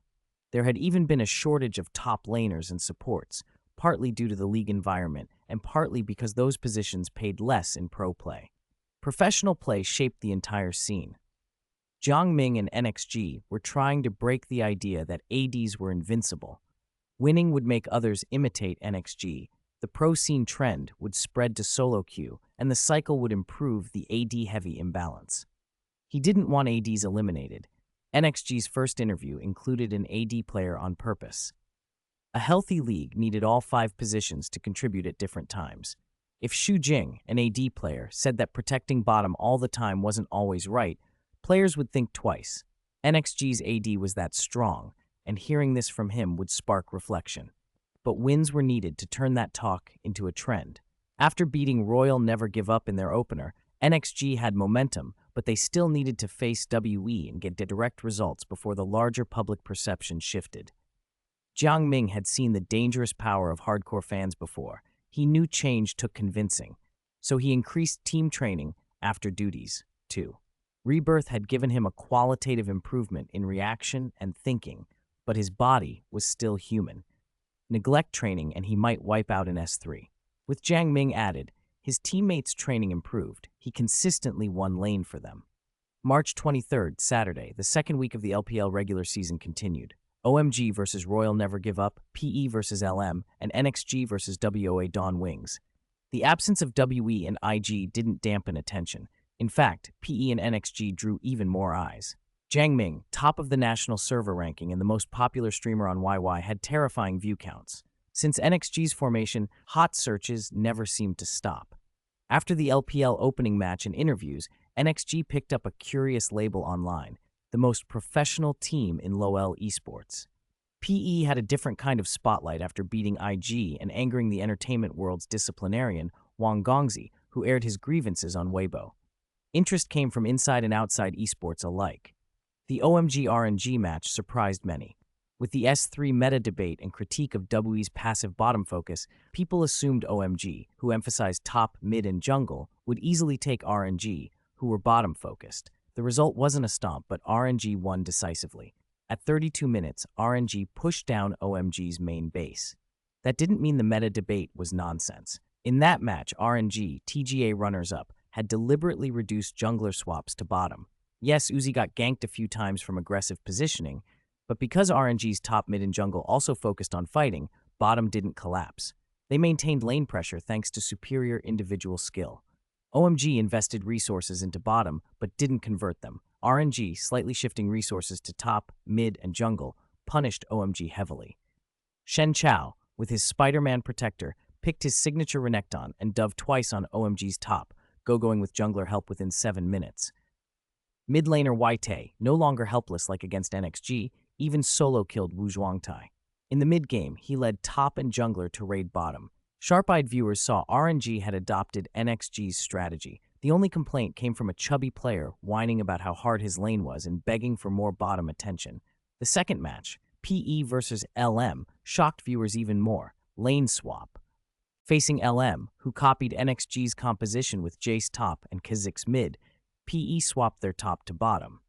There had even been a shortage of top laners and supports, partly due to the league environment and partly because those positions paid less in pro play. Professional play shaped the entire scene. Jiang Ming and NXG were trying to break the idea that ADs were invincible. Winning would make others imitate NXG, the pro scene trend would spread to solo queue, and the cycle would improve the AD-heavy imbalance. He didn't want ADs eliminated. NXG's first interview included an AD player on purpose. A healthy league needed all 5 positions to contribute at different times. If Xu Jing, an AD player, said that protecting bottom all the time wasn't always right, players would think twice. NXG's AD was that strong, and hearing this from him would spark reflection. But wins were needed to turn that talk into a trend. After beating Royal Never Give Up in their opener, NXG had momentum, but they still needed to face WE and get direct results before the larger public perception shifted. Jiang Ming had seen the dangerous power of hardcore fans before. He knew change took convincing, so he increased team training after duties, too. Rebirth had given him a qualitative improvement in reaction and thinking, but his body was still human. Neglect training and he might wipe out in S3. With Jiang Ming added, his teammates' training improved. He consistently won lane for them. March 23rd, Saturday, the second week of the LPL regular season continued. OMG versus Royal Never Give Up, PE versus LM, and NXG versus WOA Dawn Wings. The absence of WE and IG didn't dampen attention. In fact, PE and NXG drew even more eyes. Jiang Ming, top of the national server ranking and the most popular streamer on YY, had terrifying view counts. Since NXG's formation, hot searches never seemed to stop. After the LPL opening match and interviews, NXG picked up a curious label online: the most professional team in LoL Esports. PE had a different kind of spotlight after beating IG and angering the entertainment world's disciplinarian, Wang Gongzi, who aired his grievances on Weibo. Interest came from inside and outside esports alike. The OMG RNG match surprised many. With the S3 meta debate and critique of WE's passive bottom focus, people assumed OMG, who emphasized top, mid, and jungle, would easily take RNG, who were bottom focused. The result wasn't a stomp, but RNG won decisively. At 32 minutes, RNG pushed down OMG's main base. That didn't mean the meta debate was nonsense. In that match, RNG, TGA runners-up, had deliberately reduced jungler swaps to bottom. Yes, Uzi got ganked a few times from aggressive positioning, but because RNG's top, mid, and jungle also focused on fighting, bottom didn't collapse. They maintained lane pressure thanks to superior individual skill. OMG invested resources into bottom, but didn't convert them. RNG, slightly shifting resources to top, mid, and jungle, punished OMG heavily. Shen Chao, with his Spider-Man protector, picked his signature Renekton and dove twice on OMG's top, going with jungler help within 7 minutes. Mid laner Waite, no longer helpless like against NXG, even solo killed Wu Zhuangtai. In the mid-game, he led top and jungler to raid bottom. Sharp-eyed viewers saw RNG had adopted NXG's strategy. The only complaint came from a chubby player whining about how hard his lane was and begging for more bottom attention. The second match, PE versus LM, shocked viewers even more. Lane swap. Facing LM, who copied NXG's composition with Jace top and Kha'Zix mid, PE swapped their top to bottom.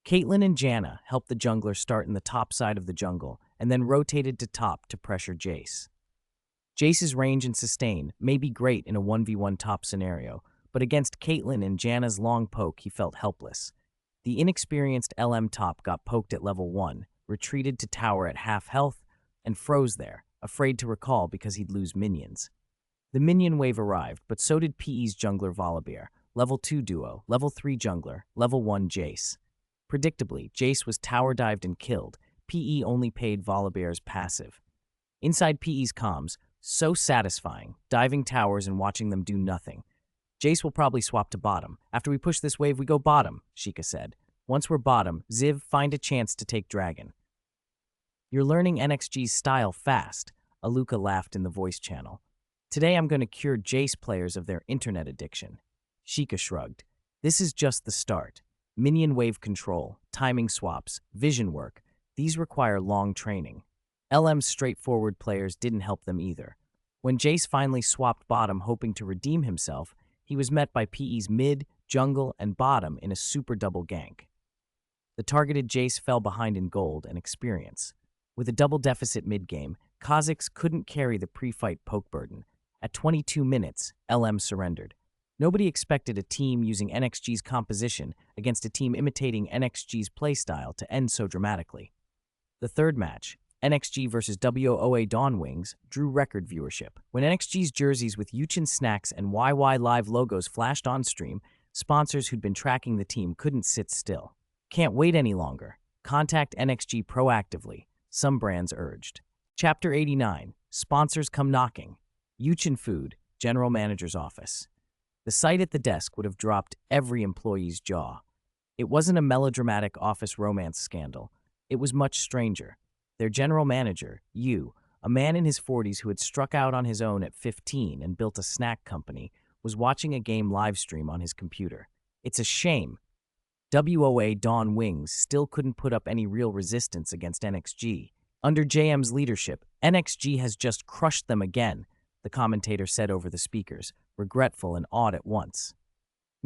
Caitlyn and Janna helped the jungler start in the top side of the jungle and then rotated to top to pressure Jace. Jace's range and sustain may be great in a 1v1 top scenario, but against Caitlyn and Janna's long poke, he felt helpless. The inexperienced LM top got poked at level 1, retreated to tower at half health, and froze there, afraid to recall because he'd lose minions. The minion wave arrived, but so did PE's jungler Volibear, level 2 duo, level 3 jungler, level 1 Jace. Predictably, Jace was tower dived and killed. PE only paid Volibear's passive. Inside PE's comms, so satisfying, diving towers and watching them do nothing. Jace will probably swap to bottom. After we push this wave, we go bottom, Sheikah said. Once we're bottom, Ziv, find a chance to take dragon. You're learning NXG's style fast, Aluka laughed in the voice channel. Today I'm going to cure Jace players of their internet addiction. Sheikah shrugged. This is just the start. Minion wave control, timing swaps, vision work, these require long training. LM's straightforward players didn't help them either. When Jace finally swapped bottom hoping to redeem himself, he was met by PE's mid, jungle, and bottom in a super double gank. The targeted Jace fell behind in gold and experience. With a double deficit mid-game, Kha'Zix couldn't carry the pre-fight poke burden. At 22 minutes, LM surrendered. Nobody expected a team using NXG's composition against a team imitating NXG's playstyle to end so dramatically. The third match, NXG versus WOA Dawn Wings, drew record viewership. When NXG's jerseys with Yuchin Snacks and YY Live logos flashed on stream, Sponsors who'd been tracking the team couldn't sit still. Can't wait any longer. Contact NXG proactively, some brands urged. Chapter 89. Sponsors Come Knocking. Yuchin Food, General Manager's Office. The sight at the desk would have dropped every employee's jaw. It wasn't a melodramatic office romance scandal. It was much stranger. Their general manager, Yu, a man in his 40s who had struck out on his own at 15 and built a snack company, was watching a game live stream on his computer. It's a shame. WOA Dawn Wings still couldn't put up any real resistance against NXG. Under JM's leadership, NXG has just crushed them again, the commentator said over the speakers, regretful and awed at once.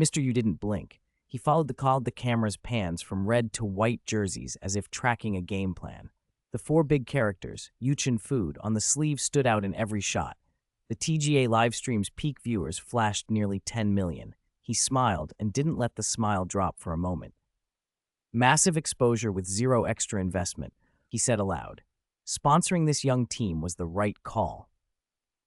Mr. Yu didn't blink. He followed the camera's pans from red to white jerseys as if tracking a game plan. The four big characters, Yuchin Food, on the sleeve stood out in every shot. The TGA livestream's peak viewers flashed nearly 10 million. He smiled and didn't let the smile drop for a moment. Massive exposure with zero extra investment, he said aloud. Sponsoring this young team was the right call.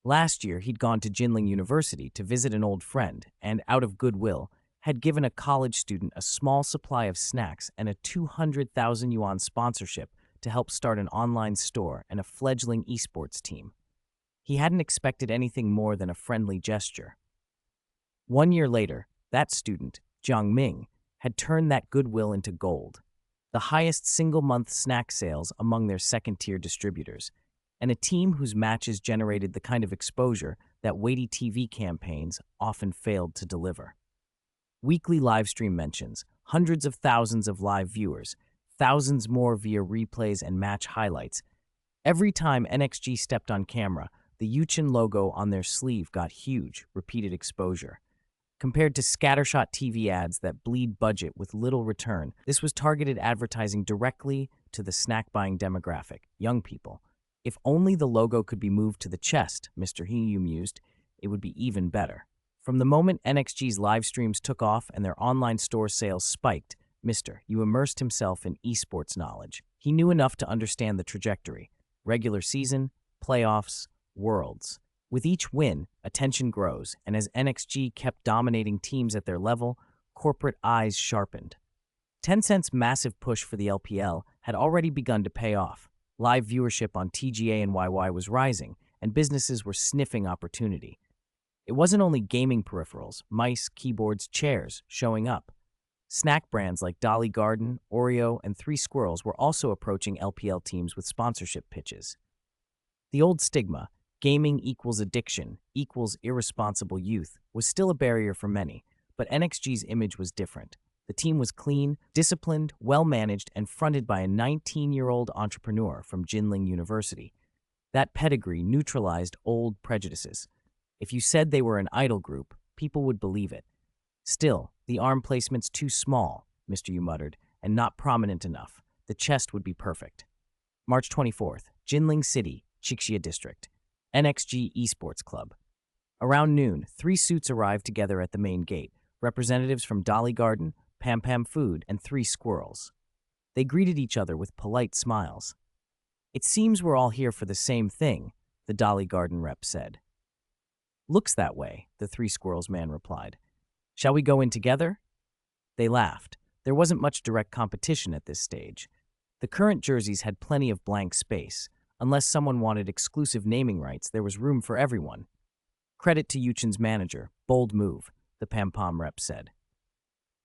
Last year, he'd gone to Jinling University to visit an old friend and, out of goodwill, had given a college student a small supply of snacks and a 200,000 yuan sponsorship to help start an online store and a fledgling esports team. He hadn't expected anything more than a friendly gesture. 1 year later, that student, Jiang Ming, had turned that goodwill into gold, the highest single-month snack sales among their second-tier distributors, and a team whose matches generated the kind of exposure that witty TV campaigns often failed to deliver. Weekly livestream mentions, hundreds of thousands of live viewers, thousands more via replays and match highlights. Every time NXG stepped on camera, the Yuchin logo on their sleeve got huge, repeated exposure. Compared to scattershot TV ads that bleed budget with little return, this was targeted advertising directly to the snack-buying demographic, young people. If only the logo could be moved to the chest, Mr. Yu mused, it would be even better. From the moment NXG's live streams took off and their online store sales spiked, Mr. Yu immersed himself in esports knowledge. He knew enough to understand the trajectory. Regular season, playoffs, worlds. With each win, attention grows, and as NXG kept dominating teams at their level, corporate eyes sharpened. Tencent's massive push for the LPL had already begun to pay off. Live viewership on TGA and YY was rising, and businesses were sniffing opportunity. It wasn't only gaming peripherals, mice, keyboards, chairs, showing up. Snack brands like Dolly Garden, Oreo, and Three Squirrels were also approaching LPL teams with sponsorship pitches. The old stigma, gaming equals addiction, equals irresponsible youth, was still a barrier for many, but NXG's image was different. The team was clean, disciplined, well-managed, and fronted by a 19-year-old entrepreneur from Jinling University. That pedigree neutralized old prejudices. If you said they were an idol group, people would believe it. Still, the arm placement's too small, Mr. Yu muttered, and not prominent enough. The chest would be perfect. March 24th, Jinling City, Chixia District. NXG Esports Club. Around noon, 3 suits arrived together at the main gate, representatives from Dolly Garden, Pam Pam Food, and 3 Squirrels. They greeted each other with polite smiles. "It seems we're all here for the same thing," the Dolly Garden rep said. "Looks that way," the 3 Squirrels man replied. "Shall we go in together?" They laughed. There wasn't much direct competition at this stage. The current jerseys had plenty of blank space. Unless someone wanted exclusive naming rights, there was room for everyone. Credit to Yuchin's manager. Bold move, the Pam Pam rep said.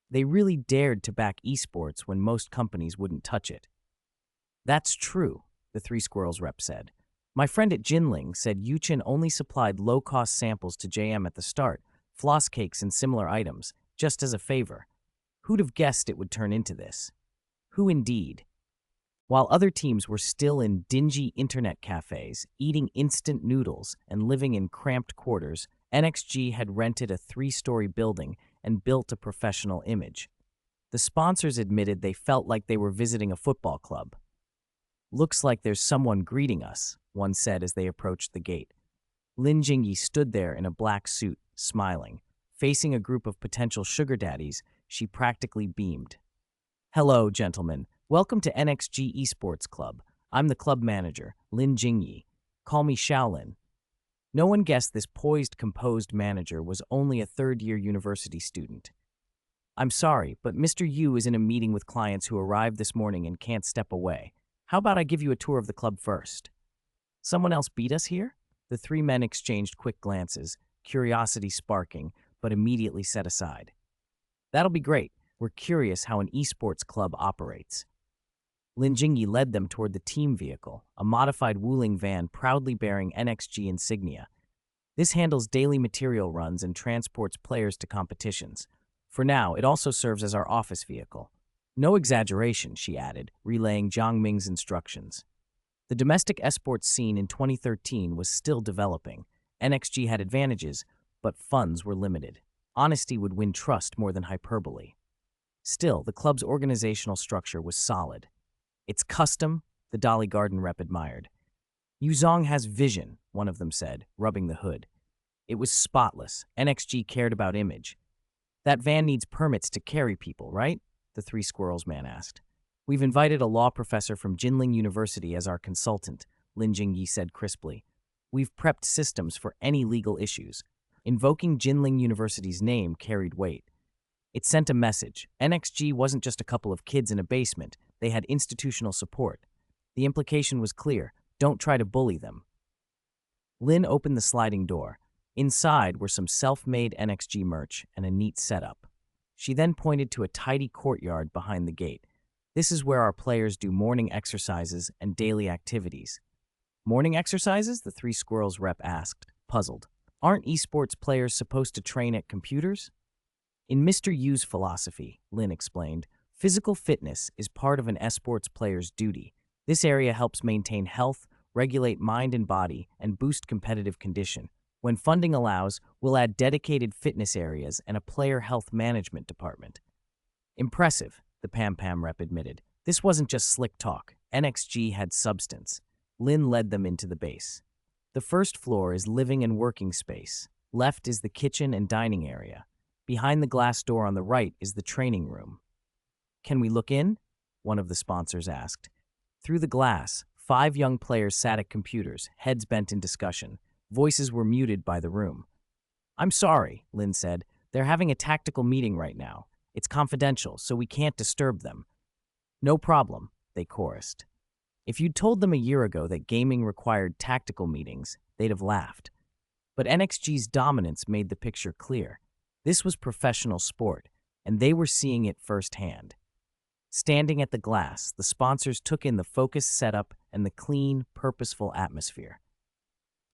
They really dared to back esports when most companies wouldn't touch it. "That's true," the 3 Squirrels rep said. "My friend at Jinling said Yuchin only supplied low-cost samples to JM at the start, floss cakes and similar items, just as a favor. Who'd have guessed it would turn into this?" Who indeed? While other teams were still in dingy internet cafes, eating instant noodles and living in cramped quarters, NXG had rented a 3-story building and built a professional image. The sponsors admitted they felt like they were visiting a football club. "Looks like there's someone greeting us," one said as they approached the gate. Lin Jingyi stood there in a black suit, smiling. Facing a group of potential sugar daddies, she practically beamed. "Hello, gentlemen. Welcome to NXG Esports Club. I'm the club manager, Lin Jingyi. Call me Shaolin." No one guessed this poised, composed manager was only a third-year university student. I'm sorry, but Mr. Yu is in a meeting with clients who arrived this morning and can't step away. How about I give you a tour of the club first? Someone else beat us here? The three men exchanged quick glances, curiosity sparking, but immediately set aside. That'll be great. We're curious how an esports club operates. Lin Jingyi led them toward the team vehicle, a modified Wuling van proudly bearing NXG insignia. This handles daily material runs and transports players to competitions. For now, it also serves as our office vehicle. No exaggeration, she added, relaying Jiang Ming's instructions. The domestic esports scene in 2013 was still developing. NXG had advantages, but funds were limited. Honesty would win trust more than hyperbole. Still, the club's organizational structure was solid. It's custom, the Dolly Garden rep admired. Yuzong has vision, one of them said, rubbing the hood. It was spotless. NXG cared about image. That van needs permits to carry people, right? The Three Squirrels man asked. We've invited a law professor from Jinling University as our consultant, Lin Jingyi said crisply. We've prepped systems for any legal issues. Invoking Jinling University's name carried weight. It sent a message. NXG wasn't just a couple of kids in a basement. They had institutional support. The implication was clear. Don't try to bully them. Lin opened the sliding door. Inside were some self-made NXG merch and a neat setup. She then pointed to a tidy courtyard behind the gate. This is where our players do morning exercises and daily activities. Morning exercises? The Three Squirrels rep asked, puzzled. Aren't esports players supposed to train at computers? In Mr. Yu's philosophy, Lin explained, physical fitness is part of an esports player's duty. This area helps maintain health, regulate mind and body, and boost competitive condition. When funding allows, we'll add dedicated fitness areas and a player health management department. Impressive, the Pam Pam rep admitted. This wasn't just slick talk. NXG had substance. Lin led them into the base. The first floor is living and working space. Left is the kitchen and dining area. Behind the glass door on the right is the training room. Can we look in? One of the sponsors asked. Through the glass, 5 young players sat at computers, heads bent in discussion. Voices were muted by the room. I'm sorry, Lin said. They're having a tactical meeting right now. It's confidential, so we can't disturb them. No problem, they chorused. If you'd told them a year ago that gaming required tactical meetings, they'd have laughed. But NXG's dominance made the picture clear. This was professional sport, and they were seeing it firsthand. Standing at the glass, the sponsors took in the focused setup and the clean, purposeful atmosphere.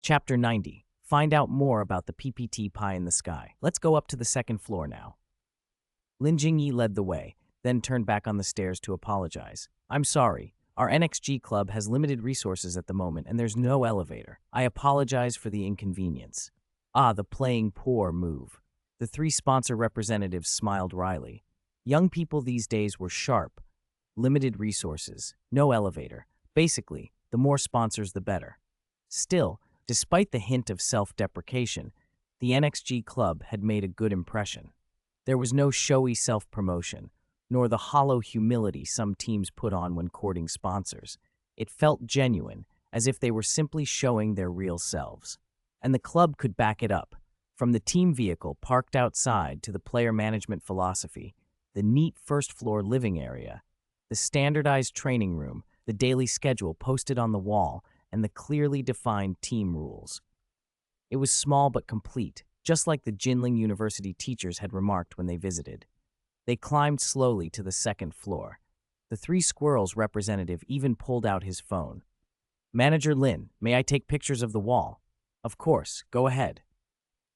Chapter 90. Find out more about the PPT pie in the sky. Let's go up to the second floor now. Lin Jingyi led the way, then turned back on the stairs to apologize. I'm sorry. Our NXG club has limited resources at the moment, and there's no elevator. I apologize for the inconvenience. Ah, the playing poor move. The 3 sponsor representatives smiled wryly. Young people these days were sharp. Limited resources. No elevator. Basically, the more sponsors, the better. Still, despite the hint of self-deprecation, the NXG club had made a good impression. There was no showy self-promotion, nor the hollow humility some teams put on when courting sponsors. It felt genuine, as if they were simply showing their real selves. And the club could back it up. From the team vehicle parked outside to the player management philosophy, the neat first-floor living area, the standardized training room, the daily schedule posted on the wall, and the clearly defined team rules. It was small but complete, just like the Jinling University teachers had remarked when they visited. They climbed slowly to the second floor. The 3 Squirrels representative even pulled out his phone. Manager Lin, may I take pictures of the wall? Of course, go ahead.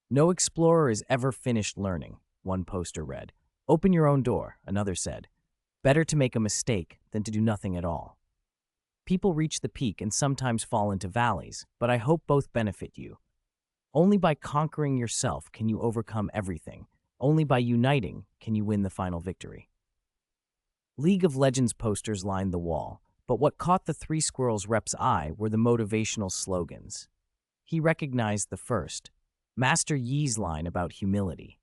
No explorer is ever finished learning, one poster read. Open your own door, another said. Better to make a mistake than to do nothing at all. People reach the peak and sometimes fall into valleys, but I hope both benefit you. Only by conquering yourself can you overcome everything. Only by uniting can you win the final victory. League of Legends posters lined the wall, but what caught the 3 Squirrels rep's eye were the motivational slogans. He recognized the first, Master Yi's line about humility.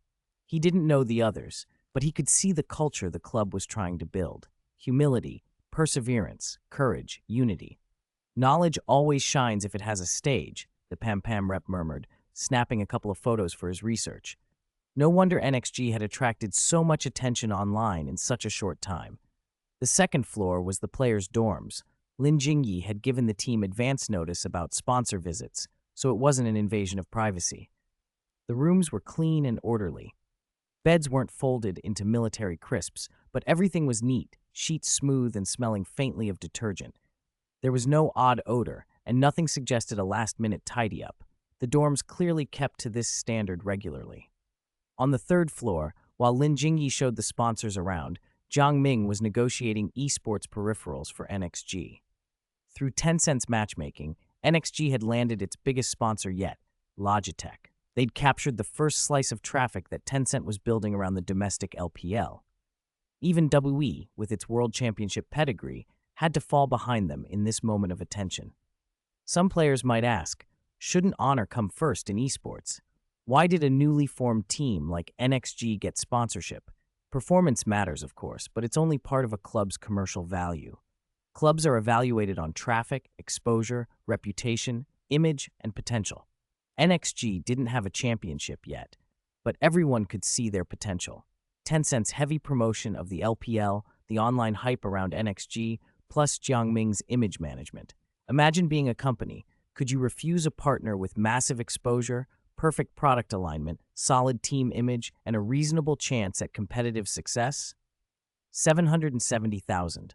He didn't know the others, but he could see the culture the club was trying to build. Humility, perseverance, courage, unity. Knowledge always shines if it has a stage, the Pam Pam rep murmured, snapping a couple of photos for his research. No wonder NXG had attracted so much attention online in such a short time. The second floor was the players' dorms. Lin Jingyi had given the team advance notice about sponsor visits, so it wasn't an invasion of privacy. The rooms were clean and orderly. Beds weren't folded into military crisps, but everything was neat, sheets smooth and smelling faintly of detergent. There was no odd odor, and nothing suggested a last-minute tidy-up. The dorms clearly kept to this standard regularly. On the third floor, while Lin Jingyi showed the sponsors around, Jiang Ming was negotiating esports peripherals for NXG. Through Tencent's matchmaking, NXG had landed its biggest sponsor yet, Logitech. They'd captured the first slice of traffic that Tencent was building around the domestic LPL. Even WE, with its World Championship pedigree, had to fall behind them in this moment of attention. Some players might ask, shouldn't honor come first in esports? Why did a newly formed team like NXG get sponsorship? Performance matters, of course, but it's only part of a club's commercial value. Clubs are evaluated on traffic, exposure, reputation, image, and potential. NXG didn't have a championship yet, but everyone could see their potential. Tencent's heavy promotion of the LPL, the online hype around NXG, plus Jiang Ming's image management. Imagine being a company. Could you refuse a partner with massive exposure, perfect product alignment, solid team image, and a reasonable chance at competitive success? $770,000.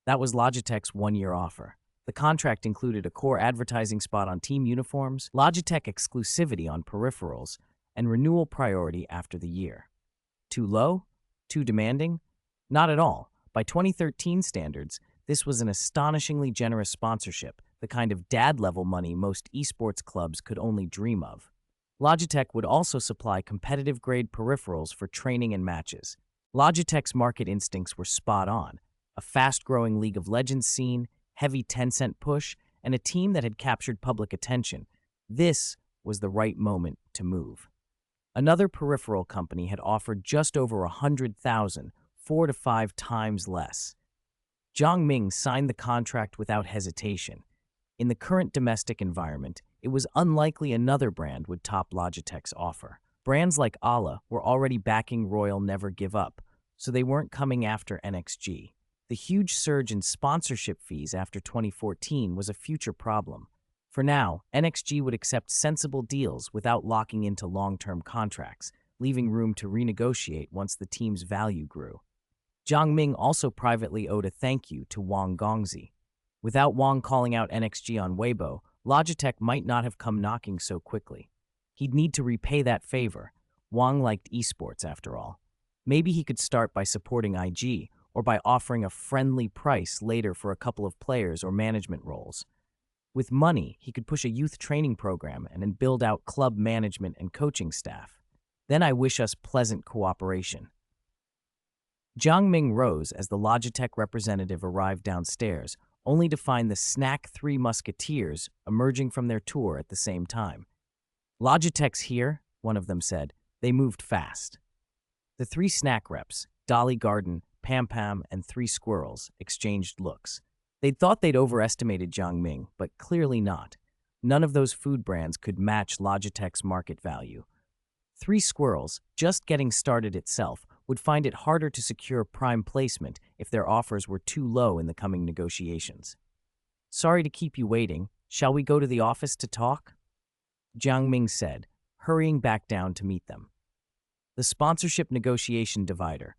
That was Logitech's one-year offer. The contract included a core advertising spot on team uniforms, Logitech exclusivity on peripherals, and renewal priority after the year. Too low? Too demanding? Not at all. By 2013 standards, this was an astonishingly generous sponsorship, the kind of dad-level money most esports clubs could only dream of. Logitech would also supply competitive-grade peripherals for training and matches. Logitech's market instincts were spot on. A fast-growing League of Legends scene, heavy Tencent push, and a team that had captured public attention. This was the right moment to move. Another peripheral company had offered just over 100,000, 4 to 5 times less. Jiang Ming signed the contract without hesitation. In the current domestic environment, it was unlikely another brand would top Logitech's offer. Brands like Allah were already backing Royal Never Give Up, so they weren't coming after NXG. The huge surge in sponsorship fees after 2014 was a future problem. For now, NXG would accept sensible deals without locking into long-term contracts, leaving room to renegotiate once the team's value grew. Jiang Ming also privately owed a thank you to Wang Gongzi. Without Wang calling out NXG on Weibo, Logitech might not have come knocking so quickly. He'd need to repay that favor. Wang liked esports, after all. Maybe he could start by supporting IG, or by offering a friendly price later for a couple of players or management roles. With money, he could push a youth training program and then build out club management and coaching staff. Then I wish us pleasant cooperation. Jiang Ming rose as the Logitech representative arrived downstairs, only to find the Snack 3 Musketeers emerging from their tour at the same time. Logitech's here, one of them said. They moved fast. The 3 snack reps, Dolly Garden, Pam Pam, and 3 Squirrels, exchanged looks. They'd thought they'd overestimated Jiang Ming, but clearly not. None of those food brands could match Logitech's market value. 3 Squirrels, just getting started itself, would find it harder to secure prime placement if their offers were too low in the coming negotiations. Sorry to keep you waiting. Shall we go to the office to talk? Jiang Ming said, hurrying back down to meet them. The sponsorship negotiation divider.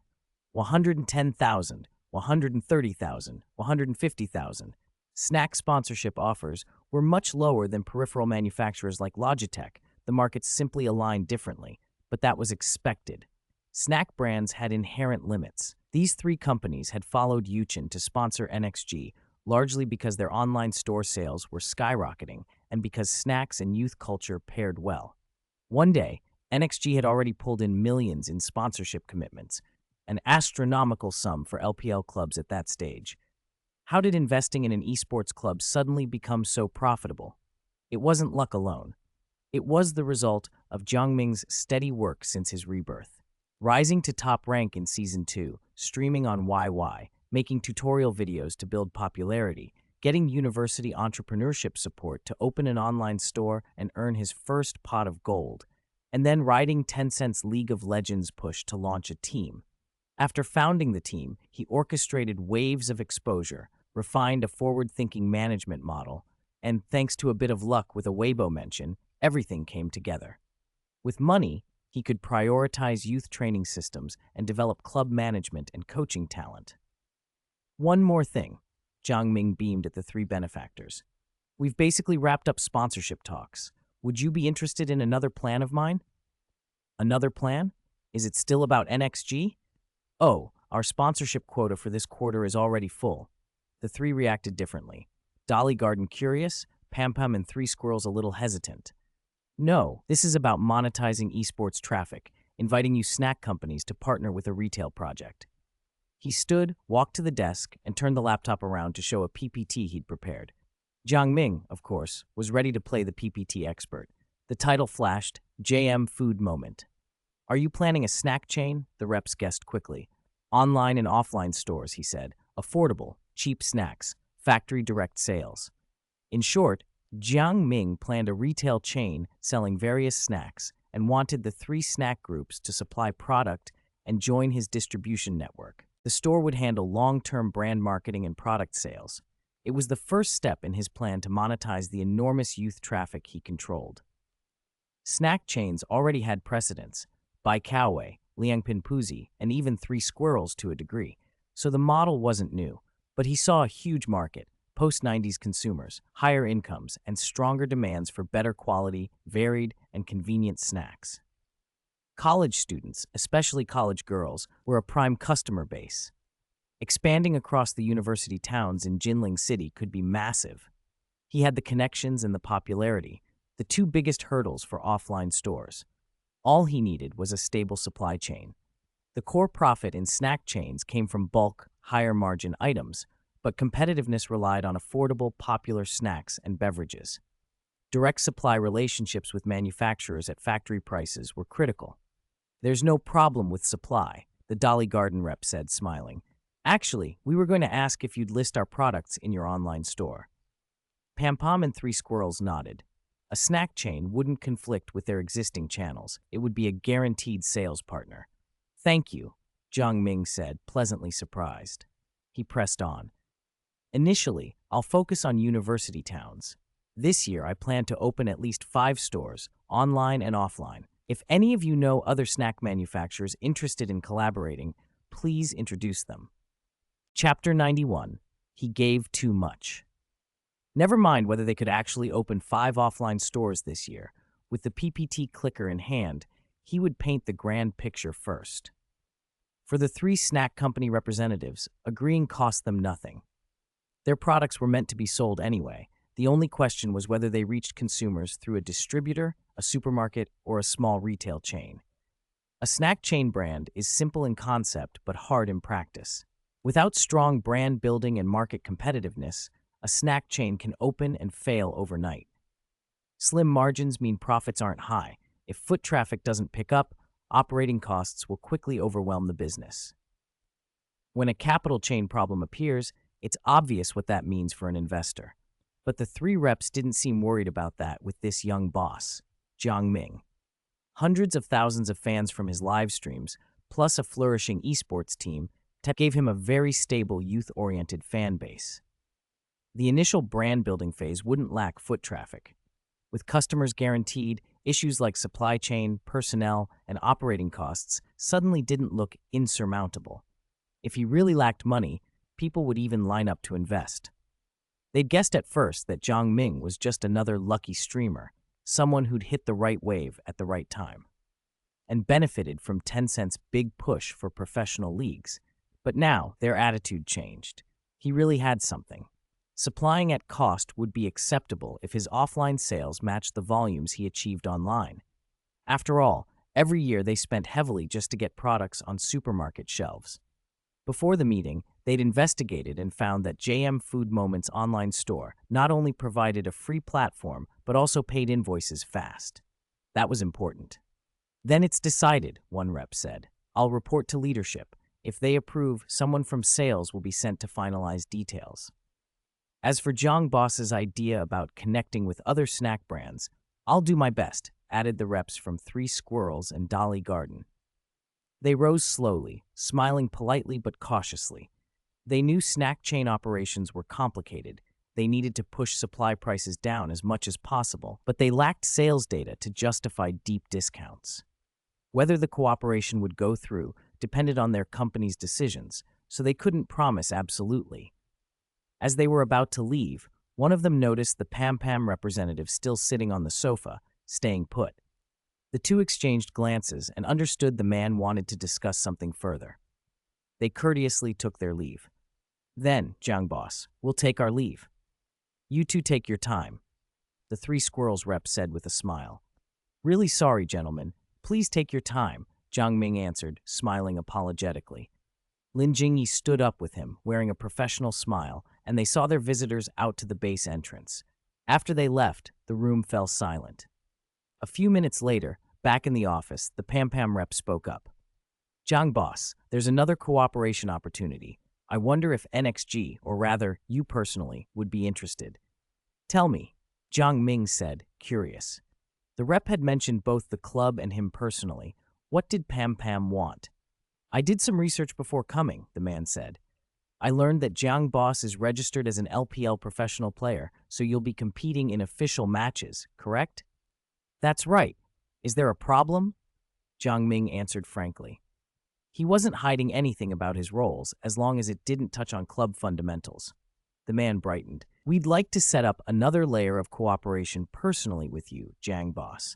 110,000, 130,000, 150,000. Snack sponsorship offers were much lower than peripheral manufacturers like Logitech. The markets simply aligned differently, but that was expected. Snack brands had inherent limits. These 3 companies had followed Yuchen to sponsor NXG, largely because their online store sales were skyrocketing and because snacks and youth culture paired well. One day, NXG had already pulled in millions in sponsorship commitments, an astronomical sum for LPL clubs at that stage. How did investing in an esports club suddenly become so profitable? It wasn't luck alone. It was the result of Jiang Ming's steady work since his rebirth. Rising to top rank in Season 2, streaming on YY, making tutorial videos to build popularity, getting university entrepreneurship support to open an online store and earn his first pot of gold. and then riding Tencent's League of Legends push to launch a team. After founding the team, he orchestrated waves of exposure, refined a forward-thinking management model, and thanks to a bit of luck with a Weibo mention, everything came together. With money, he could prioritize youth training systems and develop club management and coaching talent. One more thing, Jiang Ming beamed at the three benefactors. We've basically wrapped up sponsorship talks. Would you be interested in another plan of mine? Another plan? Is it still about NXG? Oh, our sponsorship quota for this quarter is already full. The three reacted differently. Dolly Garden curious, Pam Pam and Three Squirrels a little hesitant. No, this is about monetizing esports traffic, inviting you snack companies to partner with a retail project. He stood, walked to the desk, and turned the laptop around to show a PPT he'd prepared. Jiang Ming, of course, was ready to play the PPT expert. The title flashed, JM Food Moment. Are you planning a snack chain? The reps guessed quickly. Online and offline stores, he said. Affordable, cheap snacks, factory direct sales. In short, Jiang Ming planned a retail chain selling various snacks and wanted the three snack groups to supply product and join his distribution network. The store would handle long-term brand marketing and product sales. It was the first step in his plan to monetize the enormous youth traffic he controlled. Snack chains already had precedents, Bai Kaowei, Liangpin Puzi, and even Three Squirrels to a degree, so the model wasn't new, but he saw a huge market, post-90s consumers, higher incomes, and stronger demands for better quality, varied, and convenient snacks. College students, especially college girls, were a prime customer base. Expanding across the university towns in Jinling City could be massive. He had the connections and the popularity, the two biggest hurdles for offline stores. All he needed was a stable supply chain. The core profit in snack chains came from bulk, higher-margin items, but competitiveness relied on affordable, popular snacks and beverages. Direct supply relationships with manufacturers at factory prices were critical. There's no problem with supply, the Dolly Garden rep said, smiling. Actually, we were going to ask if you'd list our products in your online store. Pam Pam and Three Squirrels nodded. A snack chain wouldn't conflict with their existing channels. It would be a guaranteed sales partner. Thank you, Jiang Ming said, pleasantly surprised. He pressed on. Initially, I'll focus on university towns. This year, I plan to open at least 5 stores, online and offline. If any of you know other snack manufacturers interested in collaborating, please introduce them. Chapter 91. He gave too much. Never mind whether they could actually open 5 offline stores this year. With the PPT clicker in hand, he would paint the grand picture first. For the 3 snack company representatives, agreeing cost them nothing. Their products were meant to be sold anyway. The only question was whether they reached consumers through a distributor, a supermarket, or a small retail chain. A snack chain brand is simple in concept but hard in practice. Without strong brand building and market competitiveness, a snack chain can open and fail overnight. Slim margins mean profits aren't high. If foot traffic doesn't pick up, operating costs will quickly overwhelm the business. When a capital chain problem appears, it's obvious what that means for an investor. But the 3 reps didn't seem worried about that with this young boss, Jiang Ming. Hundreds of thousands of fans from his live streams, plus a flourishing esports team, gave him a very stable youth-oriented fan base. The initial brand-building phase wouldn't lack foot traffic. With customers guaranteed, issues like supply chain, personnel, and operating costs suddenly didn't look insurmountable. If he really lacked money, people would even line up to invest. They'd guessed at first that Jiang Ming was just another lucky streamer, someone who'd hit the right wave at the right time, and benefited from Tencent's big push for professional leagues. But now their attitude changed. He really had something. Supplying at cost would be acceptable if his offline sales matched the volumes he achieved online. After all, every year they spent heavily just to get products on supermarket shelves. Before the meeting, they'd investigated and found that JM Food Moment's online store not only provided a free platform, but also paid invoices fast. That was important. Then it's decided, one rep said. I'll report to leadership. If they approve, someone from sales will be sent to finalize details. As for Jiang Boss's idea about connecting with other snack brands, I'll do my best. added the reps from Three Squirrels and Dolly Garden. They rose slowly, smiling politely but cautiously. They knew snack chain operations were complicated. They needed to push supply prices down as much as possible, but they lacked sales data to justify deep discounts. Whether the cooperation would go through depended on their company's decisions, so they couldn't promise absolutely. As they were about to leave, one of them noticed the Pam Pam representative still sitting on the sofa, staying put. The two exchanged glances and understood the man wanted to discuss something further. They courteously took their leave. Then, Jiang boss, we'll take our leave. You two take your time, the Three Squirrels rep said with a smile. Really sorry, gentlemen. Please take your time, Jiang Ming answered, smiling apologetically. Lin Jingyi stood up with him, wearing a professional smile, and they saw their visitors out to the base entrance. After they left, the room fell silent. A few minutes later, back in the office, the Pam Pam rep spoke up. Jiang boss, there's another cooperation opportunity. I wonder if NXG, or rather, you personally, would be interested. Tell me, Jiang Ming said, curious. The rep had mentioned both the club and him personally. What did Pam Pam want? I did some research before coming, the man said. I learned that Jiang boss is registered as an LPL professional player, so you'll be competing in official matches, correct? That's right. Is there a problem? Jiang Ming answered frankly. He wasn't hiding anything about his roles, as long as it didn't touch on club fundamentals. The man brightened. We'd like to set up another layer of cooperation personally with you, Jiang boss.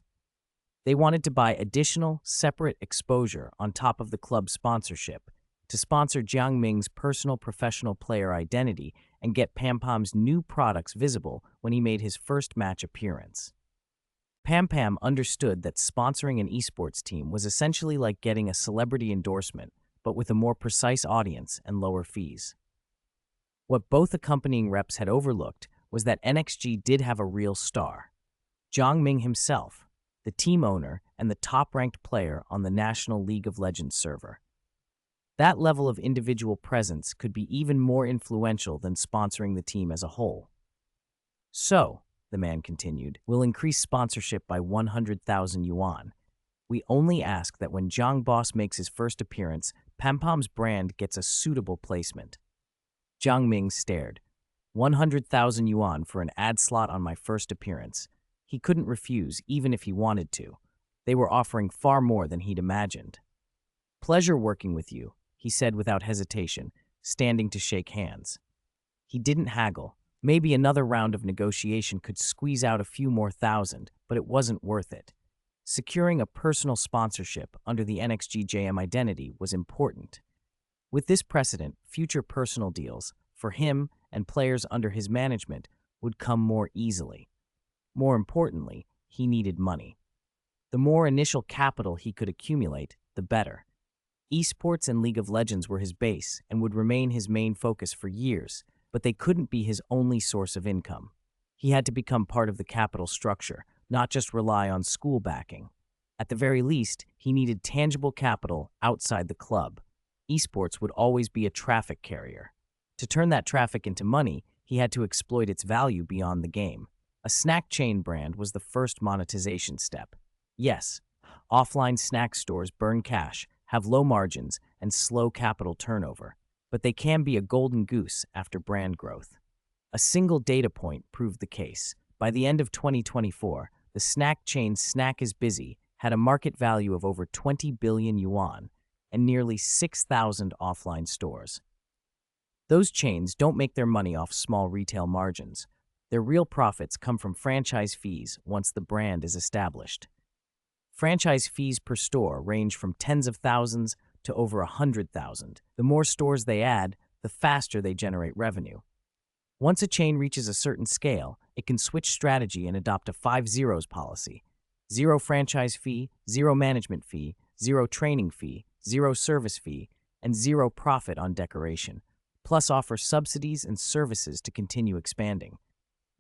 They wanted to buy additional, separate exposure on top of the club sponsorship to sponsor Jiang Ming's personal professional player identity and get Pam Pam's new products visible when he made his first match appearance. Pam Pam understood that sponsoring an esports team was essentially like getting a celebrity endorsement, but with a more precise audience and lower fees. What both accompanying reps had overlooked was that NXG did have a real star. Jiang Ming himself, the team owner and the top-ranked player on the National League of Legends server. That level of individual presence could be even more influential than sponsoring the team as a whole. So, the man continued, we'll increase sponsorship by 100,000 yuan. We only ask that when Jiang boss makes his first appearance, Pam Pam's brand gets a suitable placement. Jiang Ming stared. 100,000 yuan for an ad slot on my first appearance. He couldn't refuse, even if he wanted to. They were offering far more than he'd imagined. Pleasure working with you, he said without hesitation, standing to shake hands. He didn't haggle. Maybe another round of negotiation could squeeze out a few more thousand, but it wasn't worth it. Securing a personal sponsorship under the NXG-JM identity was important. With this precedent, future personal deals, for him and players under his management, would come more easily. More importantly, he needed money. The more initial capital he could accumulate, the better. Esports and League of Legends were his base and would remain his main focus for years, but they couldn't be his only source of income. He had to become part of the capital structure, not just rely on school backing. At the very least, he needed tangible capital outside the club. Esports would always be a traffic carrier. To turn that traffic into money, he had to exploit its value beyond the game. A snack chain brand was the first monetization step. Yes, offline snack stores burn cash, have low margins, and slow capital turnover, but they can be a golden goose after brand growth. A single data point proved the case. By the end of 2024, the snack chain Snack is Busy had a market value of over 20 billion yuan and nearly 6,000 offline stores. Those chains don't make their money off small retail margins. Their real profits come from franchise fees once the brand is established. Franchise fees per store range from tens of thousands to over 100,000. The more stores they add, the faster they generate revenue. Once a chain reaches a certain scale, it can switch strategy and adopt a 5 zeros policy. 0 franchise fee, 0 management fee, 0 training fee, 0 service fee, and 0 profit on decoration, plus offer subsidies and services to continue expanding.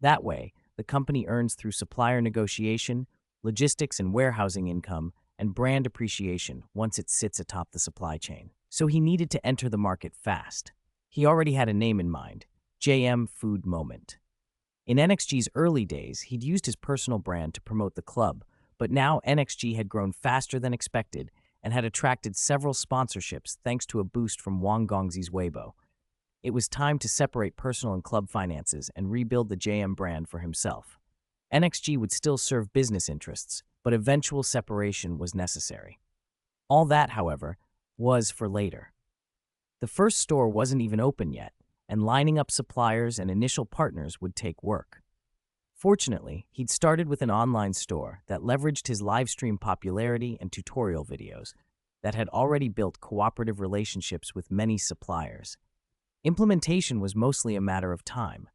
That way, the company earns through supplier negotiation, logistics and warehousing income, and brand appreciation once it sits atop the supply chain. So he needed to enter the market fast. He already had a name in mind, JM Food Moment. In NXG's early days, he'd used his personal brand to promote the club, But now NXG had grown faster than expected and had attracted several sponsorships thanks to a boost from Wang Gongzi's Weibo. It was time to separate personal and club finances and rebuild the JM brand for himself. NXG would still serve business interests, but eventual separation was necessary. All that, however, was for later. The first store wasn't even open yet, and lining up suppliers and initial partners would take work. Fortunately, he'd started with an online store that leveraged his livestream popularity and tutorial videos that had already built cooperative relationships with many suppliers. Implementation was mostly a matter of time.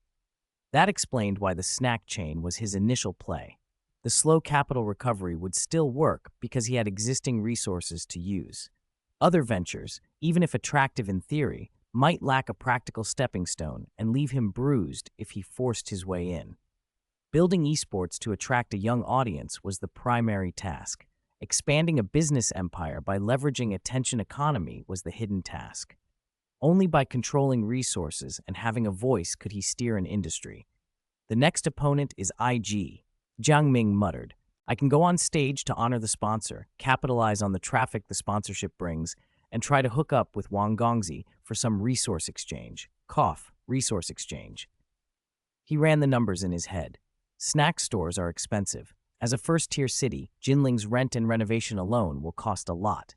That explained why the snack chain was his initial play. The slow capital recovery would still work because he had existing resources to use. Other ventures, even if attractive in theory, might lack a practical stepping stone and leave him bruised if he forced his way in. Building esports to attract a young audience was the primary task. Expanding a business empire by leveraging attention economy was the hidden task. Only by controlling resources and having a voice could he steer an industry. The next opponent is IG. Jiang Ming muttered, "I can go on stage to honor the sponsor, capitalize on the traffic the sponsorship brings, and try to hook up with Wang Gongzi for some resource exchange." Cough, resource exchange. He ran the numbers in his head. Snack stores are expensive. As a first-tier city, Jinling's rent and renovation alone will cost a lot.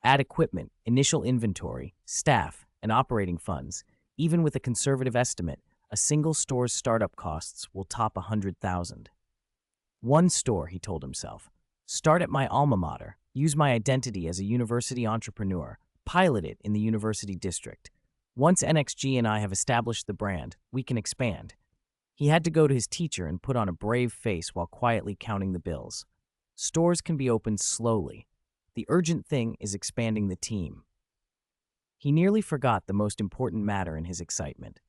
Add equipment, initial inventory, staff, and operating funds. Even with a conservative estimate, a single store's startup costs will top 100,000. One store, he told himself. Start at my alma mater, use my identity as a university entrepreneur, pilot it in the university district. Once NXG and I have established the brand, we can expand. He had to go to his teacher and put on a brave face while quietly counting the bills. Stores can be opened slowly. The urgent thing is expanding the team. He nearly forgot the most important matter in his excitement.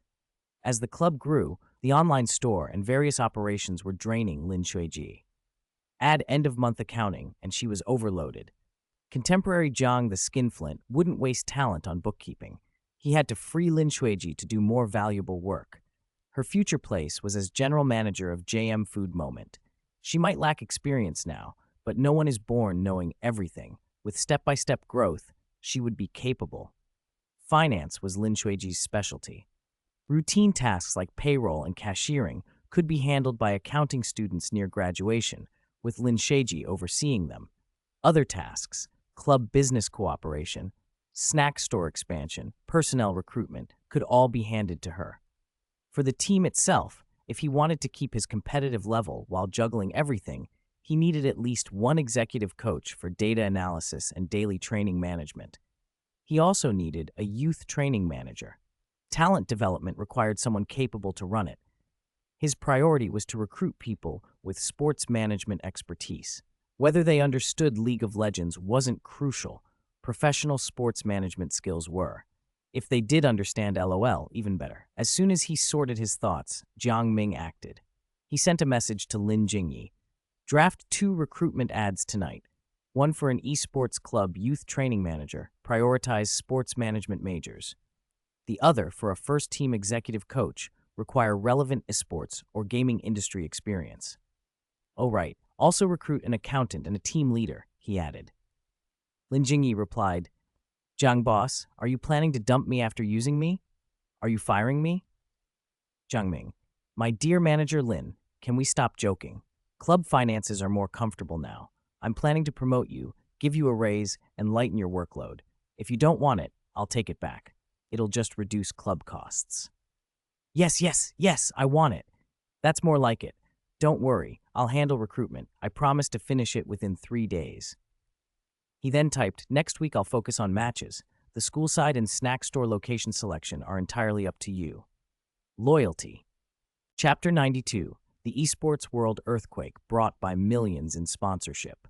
As the club grew, the online store and various operations were draining Lin Shuiji. Add end-of-month accounting, and she was overloaded. Contemporary Jiang the Skinflint wouldn't waste talent on bookkeeping. He had to free Lin Shuiji to do more valuable work. Her future place was as general manager of JM Food Moment. She might lack experience now, but no one is born knowing everything. With step-by-step growth, she would be capable. Finance was Lin Shuiji's specialty. Routine tasks like payroll and cashiering could be handled by accounting students near graduation, with Lin Shuiji overseeing them. Other tasks, club business cooperation, snack store expansion, personnel recruitment, could all be handed to her. For the team itself, if he wanted to keep his competitive level while juggling everything, he needed at least one executive coach for data analysis and daily training management. He also needed a youth training manager. Talent development required someone capable to run it. His priority was to recruit people with sports management expertise. Whether they understood League of Legends wasn't crucial. Professional sports management skills were. If they did understand LOL, even better. As soon as he sorted his thoughts, Jiang Ming acted. He sent a message to Lin Jingyi. Draft 2 recruitment ads tonight. One for an esports club youth training manager, prioritize sports management majors. The other for a first-team executive coach, require relevant esports or gaming industry experience. Oh right, also recruit an accountant and a team leader, he added. Lin Jingyi replied, Jiang boss, are you planning to dump me after using me? Are you firing me? Jiang Ming, my dear manager Lin, can we stop joking? Club finances are more comfortable now. I'm planning to promote you, give you a raise, and lighten your workload. If you don't want it, I'll take it back. It'll just reduce club costs. Yes, I want it. That's more like it. Don't worry, I'll handle recruitment. I promise to finish it within 3 days. He then typed, next week I'll focus on matches. The school side and snack store location selection are entirely up to you. Loyalty. Chapter 92. The Esports World Earthquake brought by millions in sponsorship.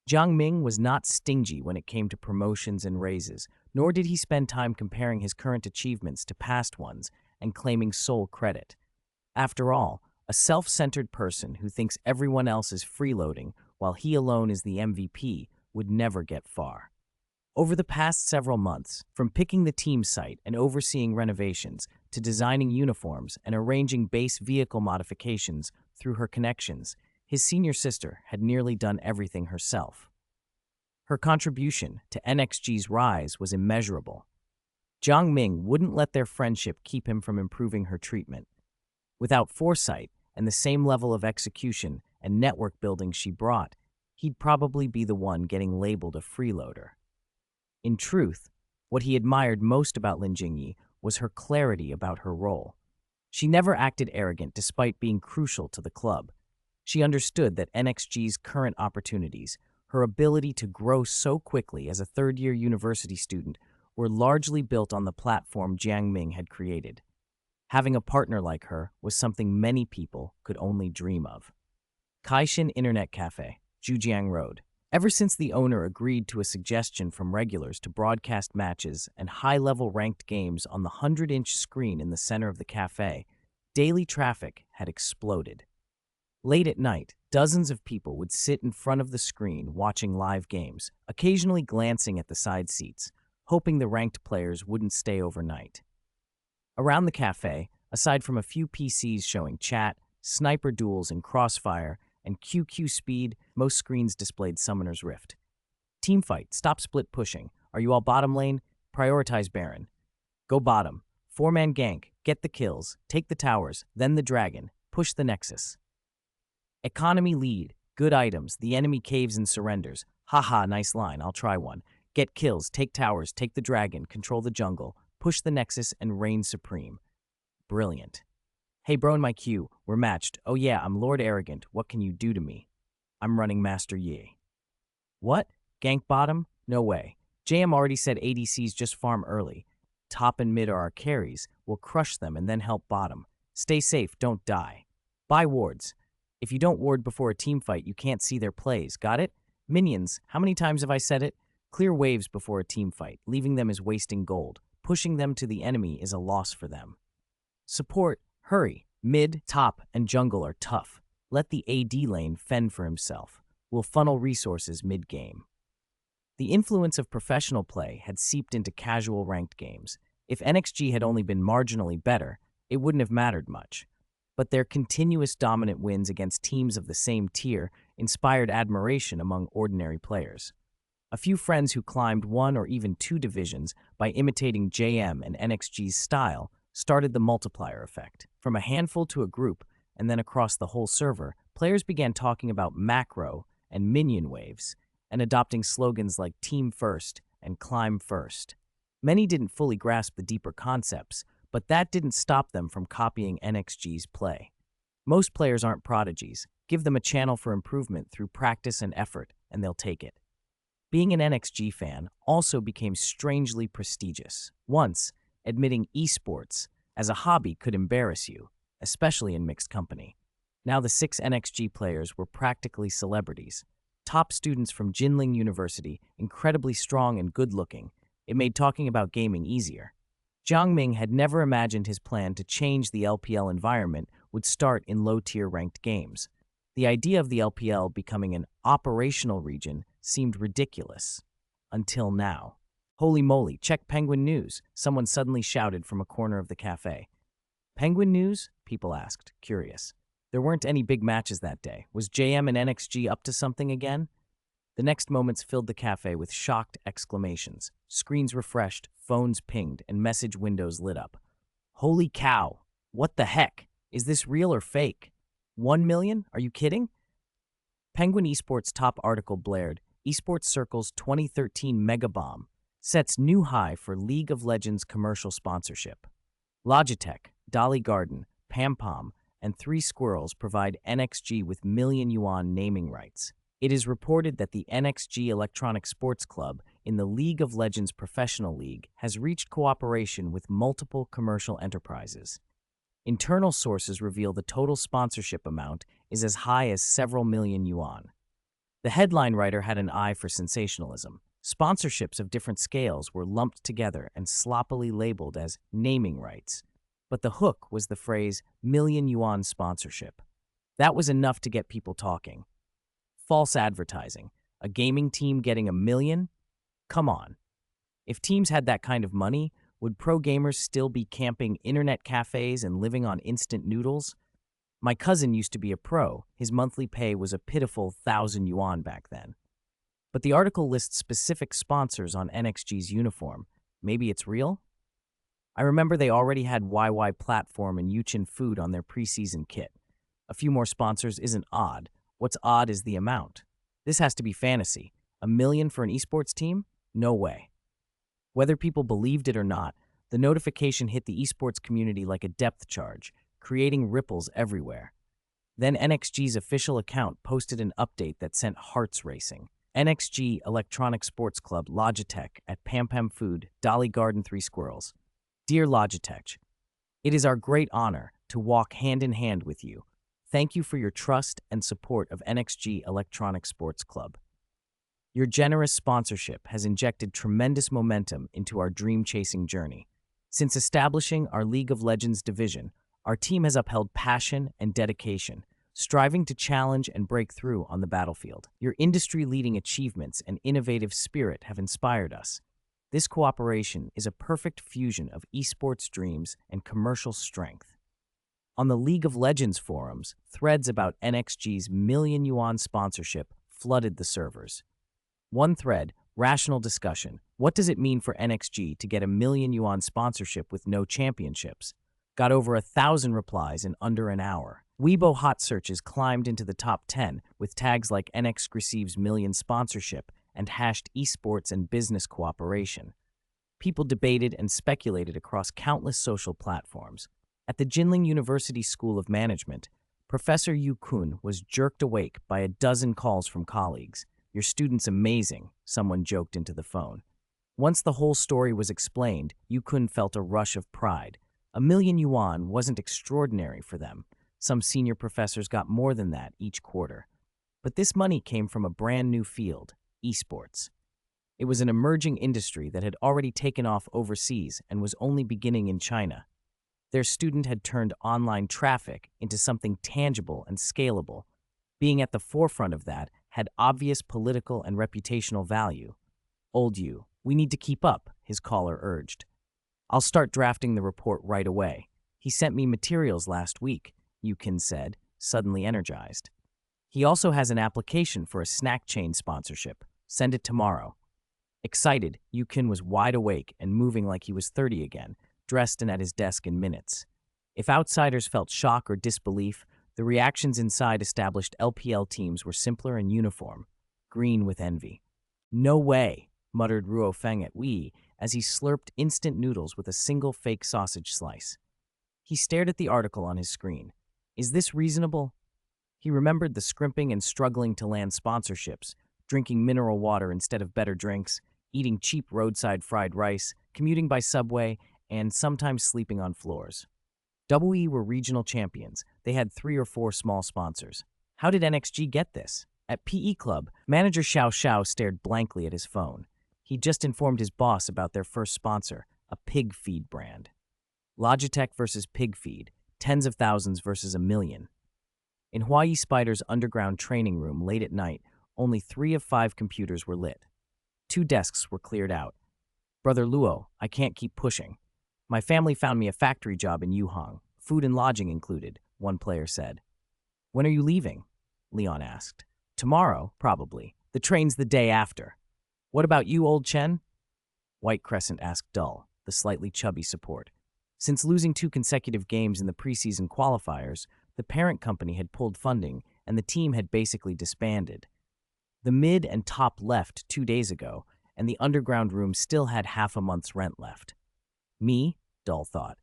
Jiang Ming was not stingy when it came to promotions and raises, nor did he spend time comparing his current achievements to past ones and claiming sole credit. After all, a self-centered person who thinks everyone else is freeloading while he alone is the MVP would never get far. Over the past several months, from picking the team site and overseeing renovations to designing uniforms and arranging base vehicle modifications through her connections, His senior sister had nearly done everything herself. Her contribution to NXG's rise was immeasurable. Jiang Ming wouldn't let their friendship keep him from improving her treatment. Without foresight and the same level of execution and network building she brought, he'd probably be the one getting labeled a freeloader. In truth, what he admired most about Lin Jingyi was her clarity about her role. She never acted arrogant despite being crucial to the club. She understood that NXG's current opportunities, her ability to grow so quickly as a third-year university student, were largely built on the platform Jiang Ming had created. Having a partner like her was something many people could only dream of. Kaixin Internet Cafe, Zhujiang Road. Ever since the owner agreed to a suggestion from regulars to broadcast matches and high-level ranked games on the 100-inch screen in the center of the cafe, daily traffic had exploded. Late at night, dozens of people would sit in front of the screen watching live games, occasionally glancing at the side seats, hoping the ranked players wouldn't stay overnight. Around the cafe, aside from a few PCs showing chat, sniper duels in Crossfire, and QQ speed, most screens displayed Summoner's Rift. Teamfight, stop split pushing. Are you all bottom lane? Prioritize Baron. Go bottom. 4-man gank, get the kills, take the towers, then the dragon, push the Nexus. Economy lead, good items, the enemy caves and surrenders. Haha, nice line, I'll try one. Get kills, take towers, take the dragon, control the jungle, push the Nexus, and reign supreme. Brilliant. Hey bro, in my queue, we're matched. Oh yeah, I'm Lord Arrogant, what can you do to me? I'm running Master Yi. What? Gank bottom? No way. JM already said ADCs just farm early. Top and mid are our carries, we'll crush them and then help bottom. Stay safe, don't die. Buy wards. If you don't ward before a team fight, you can't see their plays, got it? Minions, how many times have I said it? Clear waves before a team fight, leaving them is wasting gold. Pushing them to the enemy is a loss for them. Support, hurry. Mid, top, and jungle are tough. Let the AD lane fend for himself. We'll funnel resources mid-game. The influence of professional play had seeped into casual ranked games. If NXG had only been marginally better, it wouldn't have mattered much. But their continuous dominant wins against teams of the same tier inspired admiration among ordinary players. A few friends who climbed 1 or even 2 divisions by imitating JM and NXG's style started the multiplier effect. From a handful to a group, and then across the whole server, players began talking about macro and minion waves, and adopting slogans like Team First and Climb First. Many didn't fully grasp the deeper concepts, but that didn't stop them from copying NXG's play. Most players aren't prodigies. Give them a channel for improvement through practice and effort, and they'll take it. Being an NXG fan also became strangely prestigious. Once, admitting esports as a hobby could embarrass you, especially in mixed company. Now the 6 NXG players were practically celebrities. Top students from Jinling University, incredibly strong and good-looking. It made talking about gaming easier. Jiang Ming had never imagined his plan to change the LPL environment would start in low-tier ranked games. The idea of the LPL becoming an operational region seemed ridiculous. Until now. Holy moly, check Penguin News, someone suddenly shouted from a corner of the cafe. Penguin News? People asked, curious. There weren't any big matches that day. Was JM and NXG up to something again? The next moments filled the cafe with shocked exclamations. Screens refreshed, phones pinged, and message windows lit up. Holy cow! What the heck? Is this real or fake? 1 million? Are you kidding? Penguin Esports top article blared. Esports Circle's 2013 Mega Bomb sets new high for League of Legends commercial sponsorship. Logitech, Dolly Garden, Pampom, and 3 Squirrels provide NXG with million yuan naming rights. It is reported that the NXG Electronic Sports Club in the League of Legends Professional League has reached cooperation with multiple commercial enterprises. Internal sources reveal the total sponsorship amount is as high as several million yuan. The headline writer had an eye for sensationalism. Sponsorships of different scales were lumped together and sloppily labeled as naming rights. But the hook was the phrase million yuan sponsorship. That was enough to get people talking. False advertising. A gaming team getting $1 million? Come on. If teams had that kind of money, would pro gamers still be camping internet cafes and living on instant noodles? My cousin used to be a pro. His monthly pay was a pitiful 1,000 yuan back then. But the article lists specific sponsors on NXG's uniform. Maybe it's real? I remember they already had YY Platform and Yuchin Food on their preseason kit. A few more sponsors isn't odd. What's odd is the amount. This has to be fantasy. 1 million for an esports team? No way. Whether people believed it or not, the notification hit the esports community like a depth charge, creating ripples everywhere. Then NXG's official account posted an update that sent hearts racing. NXG Electronic Sports Club Logitech at Pam Pam Food, Dolly Garden 3 Squirrels. Dear Logitech, it is our great honor to walk hand in hand with you. Thank you for your trust and support of NXG Electronic Sports Club. Your generous sponsorship has injected tremendous momentum into our dream-chasing journey. Since establishing our League of Legends division, our team has upheld passion and dedication, striving to challenge and break through on the battlefield. Your industry-leading achievements and innovative spirit have inspired us. This cooperation is a perfect fusion of esports dreams and commercial strength. On the League of Legends forums, threads about NXG's 1 million yuan sponsorship flooded the servers. One thread, rational discussion, what does it mean for NXG to get 1 million yuan sponsorship with no championships? Got over 1,000 replies in under an hour. Weibo hot searches climbed into the top 10 with tags like NX receives million sponsorship and hashed esports and business cooperation. People debated and speculated across countless social platforms. At the Jinling University School of Management, Professor Yu Kun was jerked awake by a dozen calls from colleagues. Your student's amazing, someone joked into the phone. Once the whole story was explained, Yu Kun felt a rush of pride. 1 million yuan wasn't extraordinary for them. Some senior professors got more than that each quarter. But this money came from a brand new field, esports. It was an emerging industry that had already taken off overseas and was only beginning in China. Their student had turned online traffic into something tangible and scalable. Being at the forefront of that had obvious political and reputational value. Old you, we need to keep up, his caller urged. I'll start drafting the report right away. He sent me materials last week, Yukin said, suddenly energized. He also has an application for a snack chain sponsorship. Send it tomorrow. Excited, Yukin was wide awake and moving like he was 30 again, dressed and at his desk in minutes. If outsiders felt shock or disbelief, the reactions inside established LPL teams were simpler and uniform, green with envy. No way, muttered Ruo Feng at Wei as he slurped instant noodles with a single fake sausage slice. He stared at the article on his screen. Is this reasonable? He remembered the scrimping and struggling to land sponsorships, drinking mineral water instead of better drinks, eating cheap roadside fried rice, commuting by subway, and sometimes sleeping on floors. WE were regional champions. They had 3 or 4 small sponsors. How did NXG get this? At PE Club, manager Xiao Xiao stared blankly at his phone. He'd just informed his boss about their first sponsor, a pig feed brand. Logitech versus pig feed, tens of thousands versus 1 million. In Huayi Spider's underground training room late at night, only 3 of 5 computers were lit. 2 desks were cleared out. Brother Luo, I can't keep pushing. My family found me a factory job in Yuhang, food and lodging included, one player said. When are you leaving? Leon asked. Tomorrow, probably. The train's the day after. What about you, old Chen? White Crescent asked Dull, the slightly chubby support. Since losing 2 consecutive games in the preseason qualifiers, the parent company had pulled funding and the team had basically disbanded. The mid and top left 2 days ago, and the underground room still had half a month's rent left. Me? Dull thought.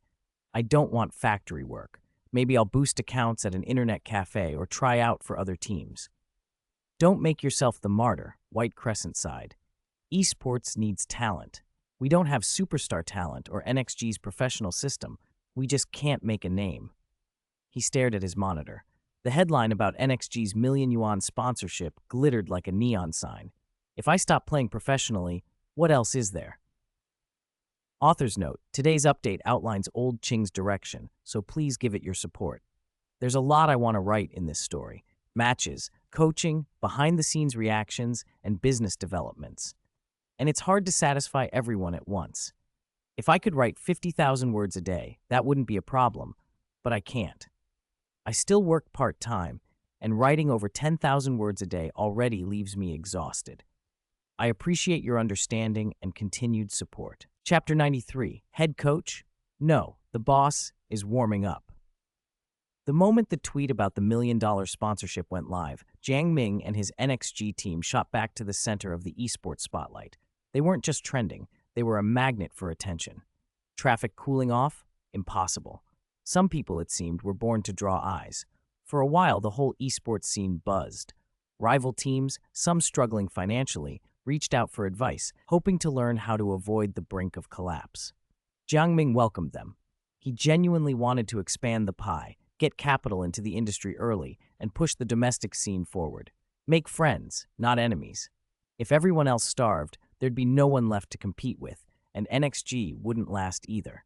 I don't want factory work. Maybe I'll boost accounts at an internet cafe or try out for other teams. Don't make yourself the martyr, White Crescent sighed. Esports needs talent. We don't have superstar talent or NXG's professional system. We just can't make a name. He stared at his monitor. The headline about NXG's 1 million yuan sponsorship glittered like a neon sign. If I stop playing professionally, what else is there? Author's note, today's update outlines Old Qing's direction, so please give it your support. There's a lot I want to write in this story. Matches, coaching, behind-the-scenes reactions, and business developments. And it's hard to satisfy everyone at once. If I could write 50,000 words a day, that wouldn't be a problem, but I can't. I still work part-time, and writing over 10,000 words a day already leaves me exhausted. I appreciate your understanding and continued support. Chapter 93, Head Coach? No, the boss is warming up. The moment the tweet about the $1 million sponsorship went live, Jiang Ming and his NXG team shot back to the center of the esports spotlight. They weren't just trending, they were a magnet for attention. Traffic cooling off? Impossible. Some people, it seemed, were born to draw eyes. For a while, the whole esports scene buzzed. Rival teams, some struggling financially, reached out for advice, hoping to learn how to avoid the brink of collapse. Jiang Ming welcomed them. He genuinely wanted to expand the pie, get capital into the industry early, and push the domestic scene forward. Make friends, not enemies. If everyone else starved, there'd be no one left to compete with, and NXG wouldn't last either.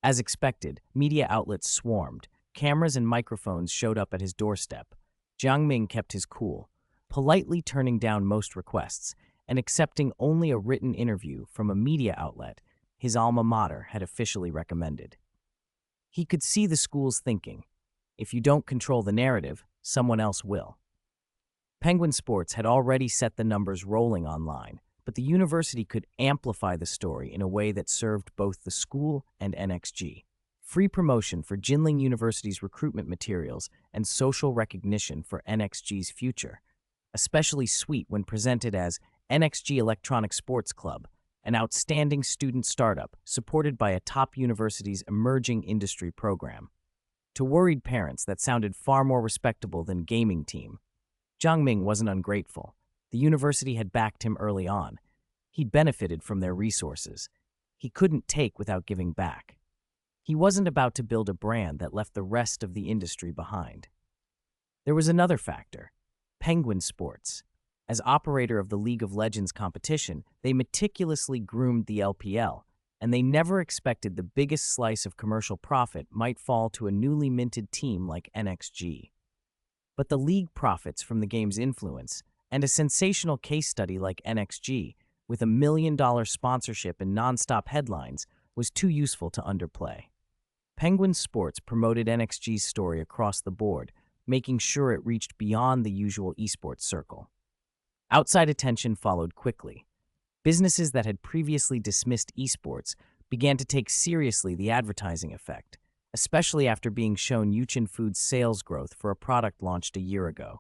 As expected, media outlets swarmed. Cameras and microphones showed up at his doorstep. Jiang Ming kept his cool, politely turning down most requests and accepting only a written interview from a media outlet his alma mater had officially recommended. He could see the school's thinking. If you don't control the narrative, someone else will. Penguin Sports had already set the numbers rolling online, but the university could amplify the story in a way that served both the school and NXG. Free promotion for Jinling University's recruitment materials and social recognition for NXG's future. Especially sweet when presented as NXG Electronic Sports Club, an outstanding student startup supported by a top university's emerging industry program. To worried parents, that sounded far more respectable than gaming team. Jiang Ming wasn't ungrateful. The university had backed him early on. He'd benefited from their resources. He couldn't take without giving back. He wasn't about to build a brand that left the rest of the industry behind. There was another factor: Penguin Sports. As operator of the League of Legends competition, they meticulously groomed the LPL, and they never expected the biggest slice of commercial profit might fall to a newly minted team like NXG. But the league profits from the game's influence, and a sensational case study like NXG, with $1 million sponsorship and non-stop headlines, was too useful to underplay. Penguin Sports promoted NXG's story across the board, making sure it reached beyond the usual esports circle. Outside attention followed quickly. Businesses that had previously dismissed esports began to take seriously the advertising effect, especially after being shown Yuchin Foods' sales growth for a product launched a year ago.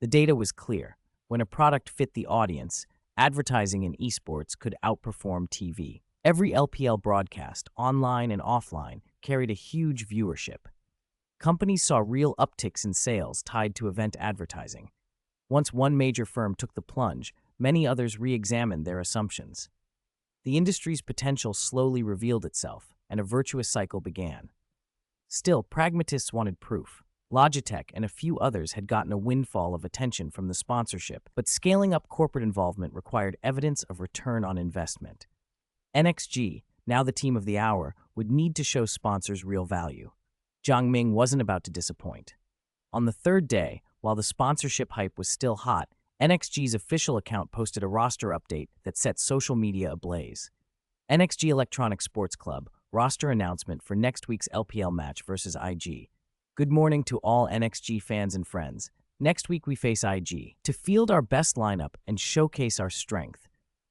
The data was clear. When a product fit the audience, advertising in esports could outperform TV. Every LPL broadcast, online and offline, carried a huge viewership. Companies saw real upticks in sales tied to event advertising. Once one major firm took the plunge, many others re-examined their assumptions. The industry's potential slowly revealed itself, and a virtuous cycle began. Still, pragmatists wanted proof. Logitech and a few others had gotten a windfall of attention from the sponsorship, but scaling up corporate involvement required evidence of return on investment. NXG, now the team of the hour, would need to show sponsors real value. Jiang Ming wasn't about to disappoint. On the third day, while the sponsorship hype was still hot, NXG's official account posted a roster update that set social media ablaze. NXG Electronic Sports Club, roster announcement for next week's LPL match versus IG. Good morning to all NXG fans and friends. Next week we face IG. To field our best lineup and showcase our strength,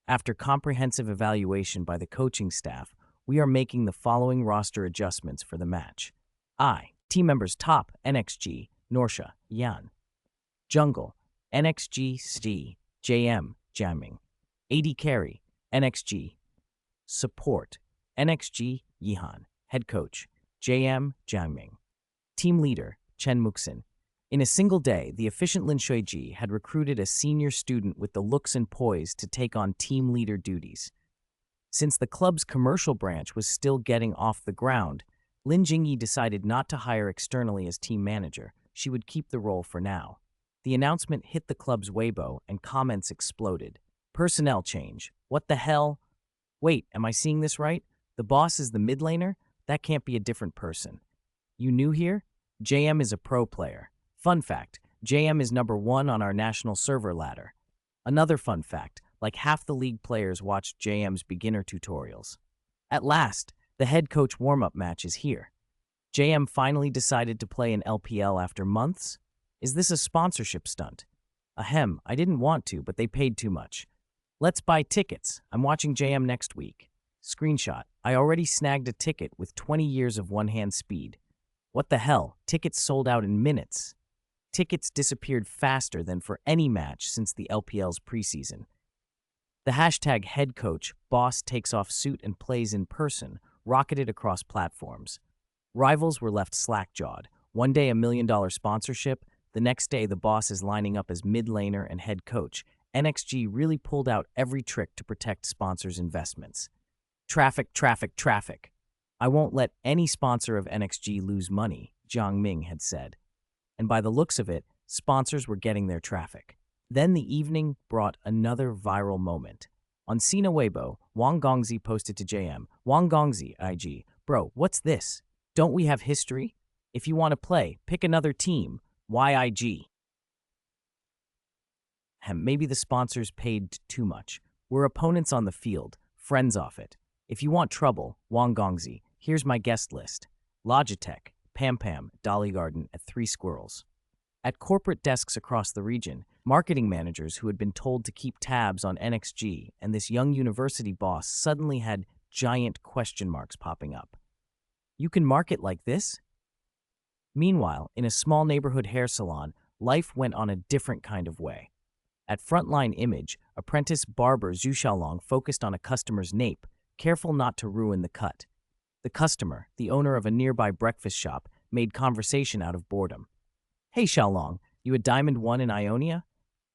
after comprehensive evaluation by the coaching staff, we are making the following roster adjustments for the match. Team members: Top, NXG, Norsha, Yan. Jungle, NXG, Sti, JM, Jamming. AD Carry, NXG. Support, NXG, Yihan. Head Coach, JM, Jiangming. Team Leader, Chen Muxin. In a single day, the efficient Lin Shuiji had recruited a senior student with the looks and poise to take on team leader duties. Since the club's commercial branch was still getting off the ground, Lin Jingyi decided not to hire externally as team manager. She would keep the role for now. The announcement hit the club's Weibo and comments exploded. Personnel change. What the hell? Wait, am I seeing this right? The boss is the mid laner? That can't be a different person. You new here? JM is a pro player. Fun fact, JM is #1 on our national server ladder. Another fun fact, like half the league players watched JM's beginner tutorials. At last, the head coach warm-up match is here. JM finally decided to play in LPL after months? Is this a sponsorship stunt? Ahem, I didn't want to, but they paid too much. Let's buy tickets. I'm watching JM next week. Screenshot. I already snagged a ticket with 20 years of one-hand speed. What the hell? Tickets sold out in minutes. Tickets disappeared faster than for any match since the LPL's preseason. The hashtag head coach, boss takes off suit and plays in person, rocketed across platforms. Rivals were left slack-jawed. One day $1 million sponsorship, the next day the boss is lining up as mid-laner and head coach. NXG really pulled out every trick to protect sponsors' investments. Traffic, traffic, traffic. I won't let any sponsor of NXG lose money, Jiang Ming had said. And by the looks of it, sponsors were getting their traffic. Then the evening brought another viral moment. On Sina Weibo, Wang Gongzi posted to JM, Wang Gongzi, IG, bro, what's this? Don't we have history? If you want to play, pick another team. YIG. Maybe the sponsors paid too much. We're opponents on the field, friends off it. If you want trouble, Wang Gongzi, here's my guest list. Logitech, Pam Pam, Dolly Garden at 3 Squirrels. At corporate desks across the region, marketing managers who had been told to keep tabs on NXG and this young university boss suddenly had giant question marks popping up. You can market like this? Meanwhile, in a small neighborhood hair salon, life went on a different kind of way. At Frontline Image, apprentice barber Zhu Xiaolong focused on a customer's nape, careful not to ruin the cut. The customer, the owner of a nearby breakfast shop, made conversation out of boredom. Hey Xiaolong, you a Diamond 1 in Ionia?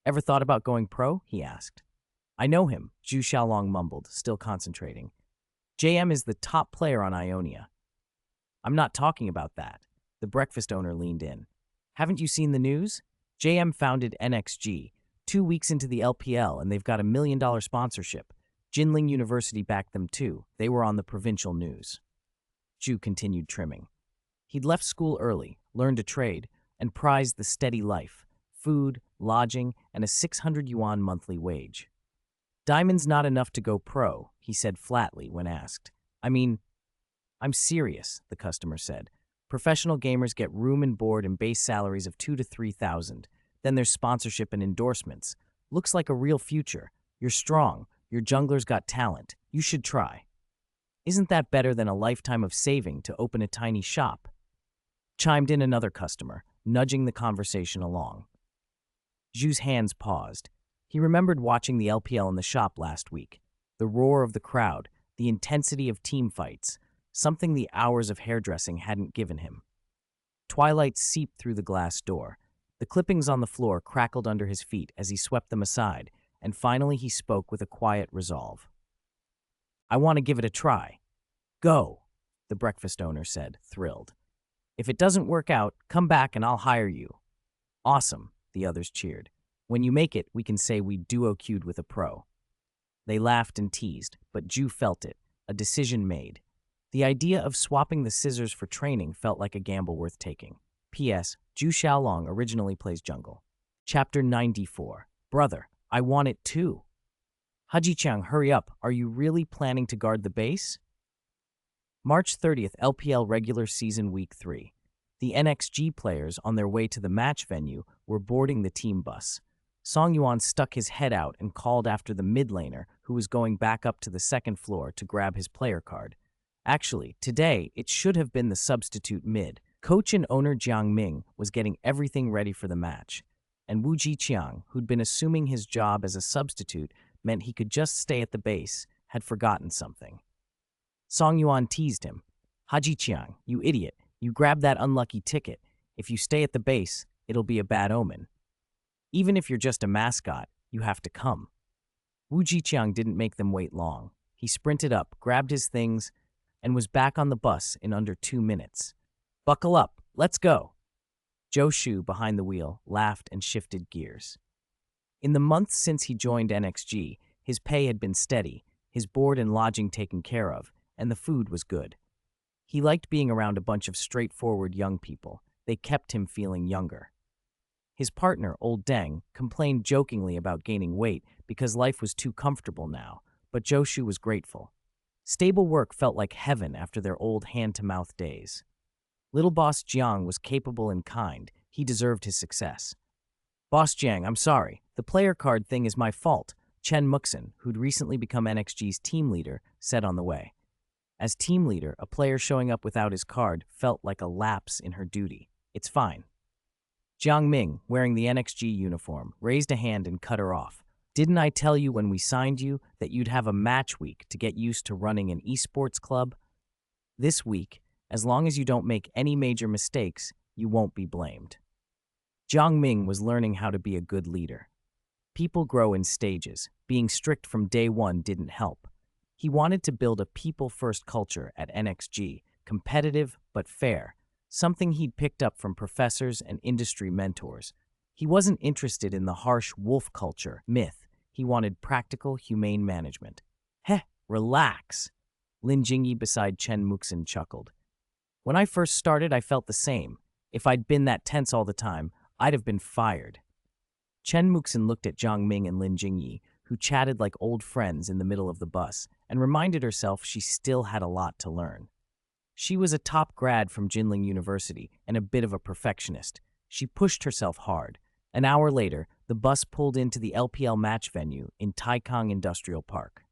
Ever thought about going pro? He asked. I know him, Zhu Xiaolong mumbled, still concentrating. JM is the top player on Ionia. I'm not talking about that. The breakfast owner leaned in. Haven't you seen the news? JM founded NXG, 2 weeks into the LPL, and they've got $1 million sponsorship. Jinling University backed them too. They were on the provincial news. Zhu continued trimming. He'd left school early, learned a trade, and prized the steady life, food, lodging, and a 600 yuan monthly wage. Diamond's not enough to go pro, he said flatly when asked. I mean, I'm serious, the customer said. Professional gamers get room and board and base salaries of 2,000 to 3,000. Then there's sponsorship and endorsements. Looks like a real future. You're strong. Your jungler's got talent. You should try. Isn't that better than a lifetime of saving to open a tiny shop? Chimed in another customer, nudging the conversation along. Zhu's hands paused. He remembered watching the LPL in the shop last week. The roar of the crowd, the intensity of team fights, something the hours of hairdressing hadn't given him. Twilight seeped through the glass door. The clippings on the floor crackled under his feet as he swept them aside, and finally he spoke with a quiet resolve. I want to give it a try. Go, the breakfast owner said, thrilled. If it doesn't work out, come back and I'll hire you. Awesome, the others cheered. When you make it, we can say we duo-queued with a pro. They laughed and teased, but Zhu felt it, a decision made. The idea of swapping the scissors for training felt like a gamble worth taking. P.S. Zhu Xiaolong originally plays jungle. Chapter 94. Brother, I want it too. Haji Chang, hurry up. Are you really planning to guard the base? March 30th, LPL Regular Season Week 3. The NXG players on their way to the match venue were boarding the team bus. Song Yuan stuck his head out and called after the mid laner, who was going back up to the second floor to grab his player card. Actually, today, it should have been the substitute mid. Coach and owner Jiang Ming was getting everything ready for the match, and Wu Jiqiang, who'd been assuming his job as a substitute meant he could just stay at the base, had forgotten something. Song Yuan teased him. Haji Qiang, you idiot, you grabbed that unlucky ticket. If you stay at the base, it'll be a bad omen. Even if you're just a mascot, you have to come. Wu Jiqiang didn't make them wait long. He sprinted up, grabbed his things, and was back on the bus in under 2 minutes. Buckle up, let's go. Zhou Shu, behind the wheel, laughed and shifted gears. In the months since he joined NXG, his pay had been steady, his board and lodging taken care of, and the food was good. He liked being around a bunch of straightforward young people. They kept him feeling younger. His partner, Old Deng, complained jokingly about gaining weight because life was too comfortable now, but Zhou Shu was grateful. Stable work felt like heaven after their old hand-to-mouth days. Little Boss Jiang was capable and kind. He deserved his success. Boss Jiang, I'm sorry. The player card thing is my fault, Chen Muxin, who'd recently become NXG's team leader, said on the way. As team leader, a player showing up without his card felt like a lapse in her duty. It's fine. Jiang Ming, wearing the NXG uniform, raised a hand and cut her off. Didn't I tell you when we signed you that you'd have a match week to get used to running an esports club? This week, as long as you don't make any major mistakes, you won't be blamed. Jiang Ming was learning how to be a good leader. People grow in stages. Being strict from day one didn't help. He wanted to build a people-first culture at NXG, competitive but fair, something he'd picked up from professors and industry mentors. He wasn't interested in the harsh wolf culture myth. He wanted practical, humane management. Heh, relax. Lin Jingyi beside Chen Muxin chuckled. When I first started, I felt the same. If I'd been that tense all the time, I'd have been fired. Chen Muxin looked at Jiang Ming and Lin Jingyi, who chatted like old friends in the middle of the bus, and reminded herself she still had a lot to learn. She was a top grad from Jinling University and a bit of a perfectionist. She pushed herself hard. An hour later, the bus pulled into the LPL match venue in Taikang Industrial Park.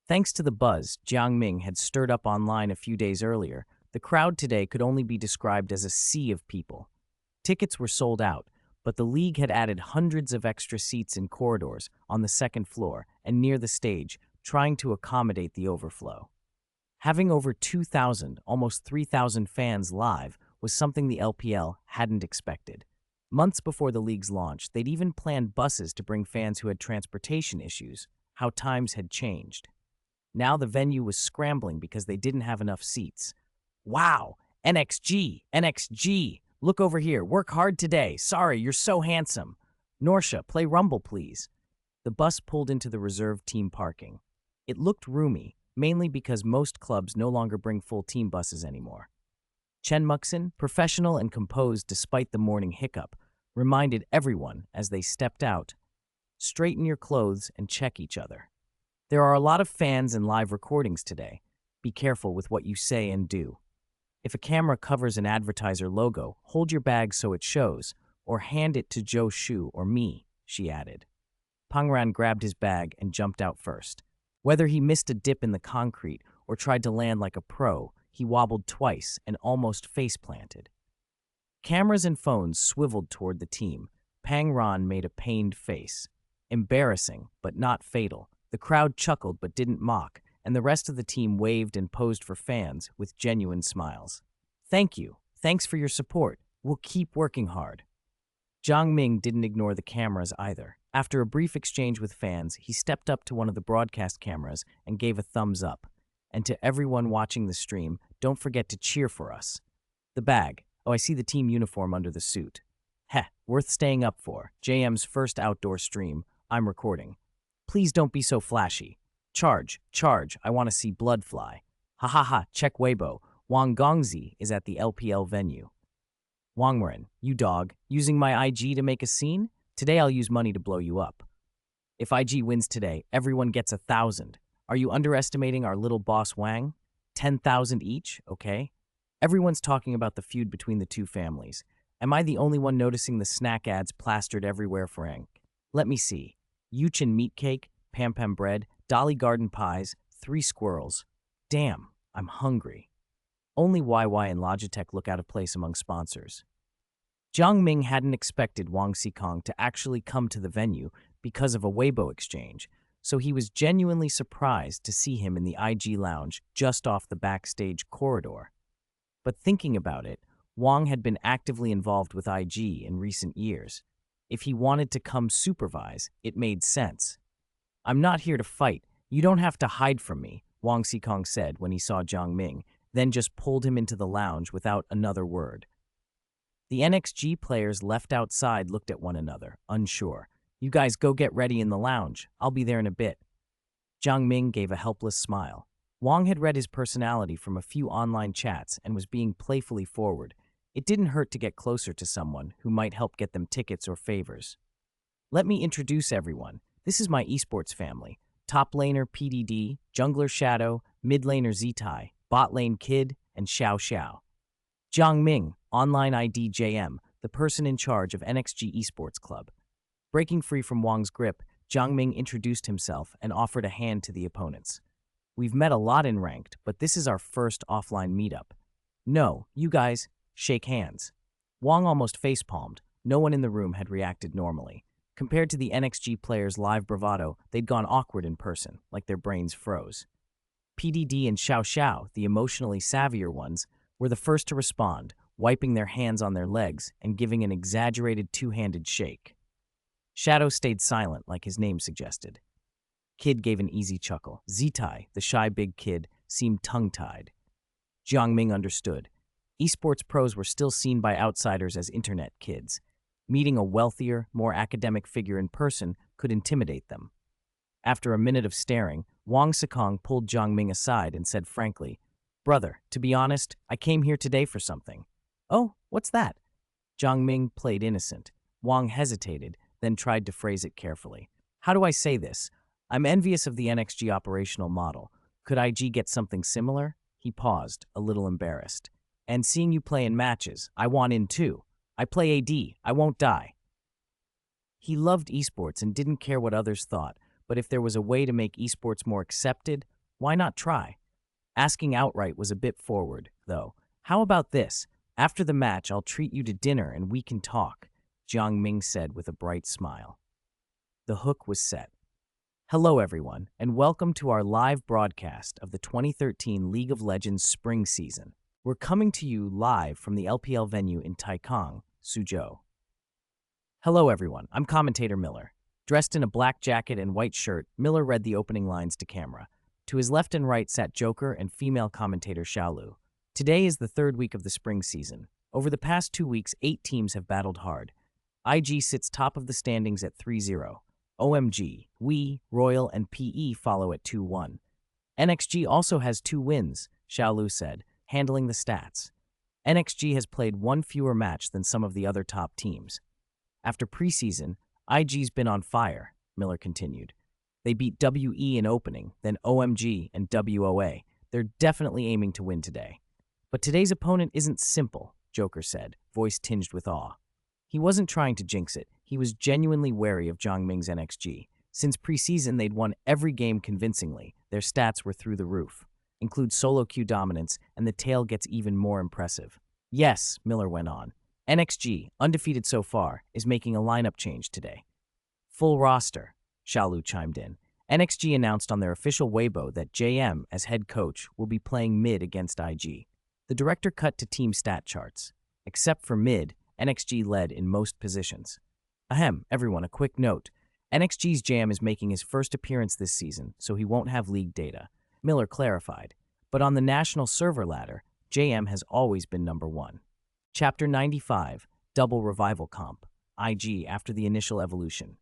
Thanks to the buzz Jiang Ming had stirred up online a few days earlier, the crowd today could only be described as a sea of people. Tickets were sold out, but the league had added hundreds of extra seats in corridors on the second floor and near the stage, trying to accommodate the overflow. Having over 2,000, almost 3,000 fans live was something the LPL hadn't expected. Months before the league's launch, they'd even planned buses to bring fans who had transportation issues. How times had changed. Now the venue was scrambling because they didn't have enough seats. Wow! NXG! NXG! Look over here. Work hard today. Sorry, you're so handsome. Norsha, play Rumble, please. The bus pulled into the reserved team parking. It looked roomy, mainly because most clubs no longer bring full team buses anymore. Chen Muxin, professional and composed despite the morning hiccup, reminded everyone as they stepped out, straighten your clothes and check each other. There are a lot of fans and live recordings today. Be careful with what you say and do. If a camera covers an advertiser logo, hold your bag so it shows, or hand it to Zhou Shu or me, she added. Pangran grabbed his bag and jumped out first. Whether he missed a dip in the concrete or tried to land like a pro, he wobbled twice and almost face-planted. Cameras and phones swiveled toward the team. Pang Ran made a pained face. Embarrassing, but not fatal. The crowd chuckled but didn't mock, and the rest of the team waved and posed for fans with genuine smiles. Thank you. Thanks for your support. We'll keep working hard. Jiang Ming didn't ignore the cameras either. After a brief exchange with fans, he stepped up to one of the broadcast cameras and gave a thumbs up. And to everyone watching the stream, don't forget to cheer for us. The bag. Oh, I see the team uniform under the suit. Heh, worth staying up for. JM's first outdoor stream. I'm recording. Please don't be so flashy. Charge, I want to see blood fly. Ha ha ha, check Weibo. Wang Gongzi is at the LPL venue. Wangren, you dog, using my IG to make a scene? Today I'll use money to blow you up. If IG wins today, everyone gets 1,000. Are you underestimating our little boss Wang? 10,000 each, okay? Everyone's talking about the feud between the two families. Am I the only one noticing the snack ads plastered everywhere for Ang? Let me see. Yuchin meat cake, Pam Pam bread, Dolly garden pies, 3 squirrels. Damn, I'm hungry. Only YY and Logitech look out of place among sponsors. Jiang Ming hadn't expected Wang Xikong to actually come to the venue because of a Weibo exchange, so he was genuinely surprised to see him in the IG lounge just off the backstage corridor. But thinking about it, Wang had been actively involved with IG in recent years. If he wanted to come supervise, it made sense. I'm not here to fight. You don't have to hide from me, Wang Xikong said when he saw Jiang Ming, then just pulled him into the lounge without another word. The NXG players left outside looked at one another, unsure. You guys go get ready in the lounge. I'll be there in a bit. Jiang Ming gave a helpless smile. Wang had read his personality from a few online chats and was being playfully forward. It didn't hurt to get closer to someone who might help get them tickets or favors. Let me introduce everyone. This is my esports family. Top laner PDD, jungler Shadow, mid laner Zitai, bot lane Kid, and Xiao Xiao. Jiang Ming, online ID JM, the person in charge of NXG Esports Club. Breaking free from Wang's grip, Jiang Ming introduced himself and offered a hand to the opponents. We've met a lot in ranked, but this is our first offline meetup. No, you guys, shake hands. Wang almost facepalmed. No one in the room had reacted normally. Compared to the NXG players' live bravado, they'd gone awkward in person, like their brains froze. PDD and Xiao Xiao, the emotionally savvier ones, were the first to respond, wiping their hands on their legs and giving an exaggerated two-handed shake. Shadow stayed silent, like his name suggested. Kid gave an easy chuckle. Zitai, the shy big kid, seemed tongue-tied. Jiang Ming understood. Esports pros were still seen by outsiders as internet kids. Meeting a wealthier, more academic figure in person could intimidate them. After a minute of staring, Wang Sikong pulled Jiang Ming aside and said frankly, "Brother, to be honest, I came here today for something." "Oh, what's that?" Jiang Ming played innocent. Wang hesitated, then tried to phrase it carefully. "How do I say this? I'm envious of the NXG operational model. Could IG get something similar?" He paused, a little embarrassed. "And seeing you play in matches, I want in too. I play AD, I won't die." He loved esports and didn't care what others thought, but if there was a way to make esports more accepted, why not try? Asking outright was a bit forward, though. "How about this? After the match, I'll treat you to dinner and we can talk," Jiang Ming said with a bright smile. The hook was set. Hello everyone, and welcome to our live broadcast of the 2013 League of Legends Spring Season. We're coming to you live from the LPL venue in Taikang, Suzhou. Hello everyone, I'm commentator Miller. Dressed in a black jacket and white shirt, Miller read the opening lines to camera. To his left and right sat Joker and female commentator Xiaolu. Today is the third week of the spring season. Over the past 2 weeks, 8 teams have battled hard. IG sits top of the standings at 3-0. OMG, We, Royal, and PE follow at 2-1. NXG also has 2 wins, Xiaolu said, handling the stats. NXG has played 1 fewer match than some of the other top teams. After preseason, IG's been on fire, Miller continued. They beat WE in opening, then OMG and WOA. They're definitely aiming to win today. But today's opponent isn't simple, Joker said, voice tinged with awe. He wasn't trying to jinx it. He was genuinely wary of Jiang Ming's NXG. Since preseason, they'd won every game convincingly. Their stats were through the roof. Include solo queue dominance, and the tail gets even more impressive. Yes, Miller went on. NXG, undefeated so far, is making a lineup change today. Full roster, Xiaolu chimed in. NXG announced on their official Weibo that JM, as head coach, will be playing mid against IG. The director cut to team stat charts. Except for mid, NXG led in most positions. Ahem, everyone, a quick note. NXG's JM is making his first appearance this season, so he won't have league data. Miller clarified. But on the national server ladder, JM has always been number 1. Chapter 95, Double Revival Comp, IG after the initial evolution.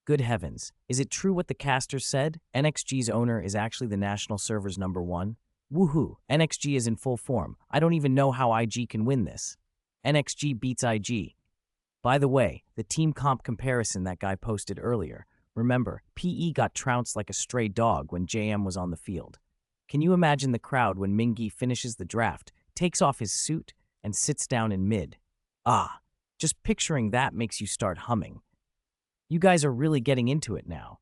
Good heavens, is it true what the casters said? NXG's owner is actually the national server's number 1? Woohoo, NXG is in full form. I don't even know how IG can win this. NXG beats IG. By the way, the team comp comparison that guy posted earlier. Remember, PE got trounced like a stray dog when JM was on the field. Can you imagine the crowd when Mingi finishes the draft, takes off his suit, and sits down in mid? Ah, just picturing that makes you start humming. You guys are really getting into it now.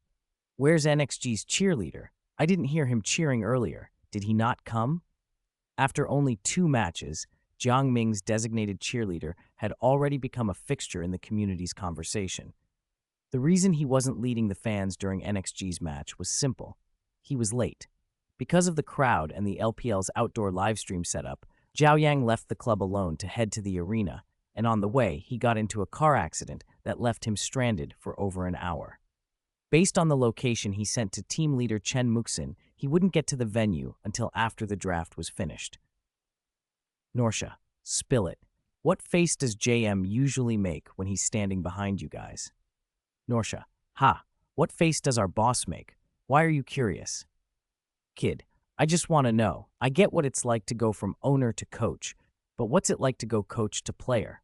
Where's NXG's cheerleader? I didn't hear him cheering earlier. Did he not come? After only 2 matches, Jiang Ming's designated cheerleader had already become a fixture in the community's conversation. The reason he wasn't leading the fans during NXG's match was simple. He was late. Because of the crowd and the LPL's outdoor livestream setup, Zhao Yang left the club alone to head to the arena, and on the way, he got into a car accident that left him stranded for over an hour. Based on the location he sent to team leader Chen Muxin, he wouldn't get to the venue until after the draft was finished. Norsha, spill it. What face does JM usually make when he's standing behind you guys? Norsha, ha, what face does our boss make? Why are you curious? Kid, I just want to know. I get what it's like to go from owner to coach, but what's it like to go coach to player?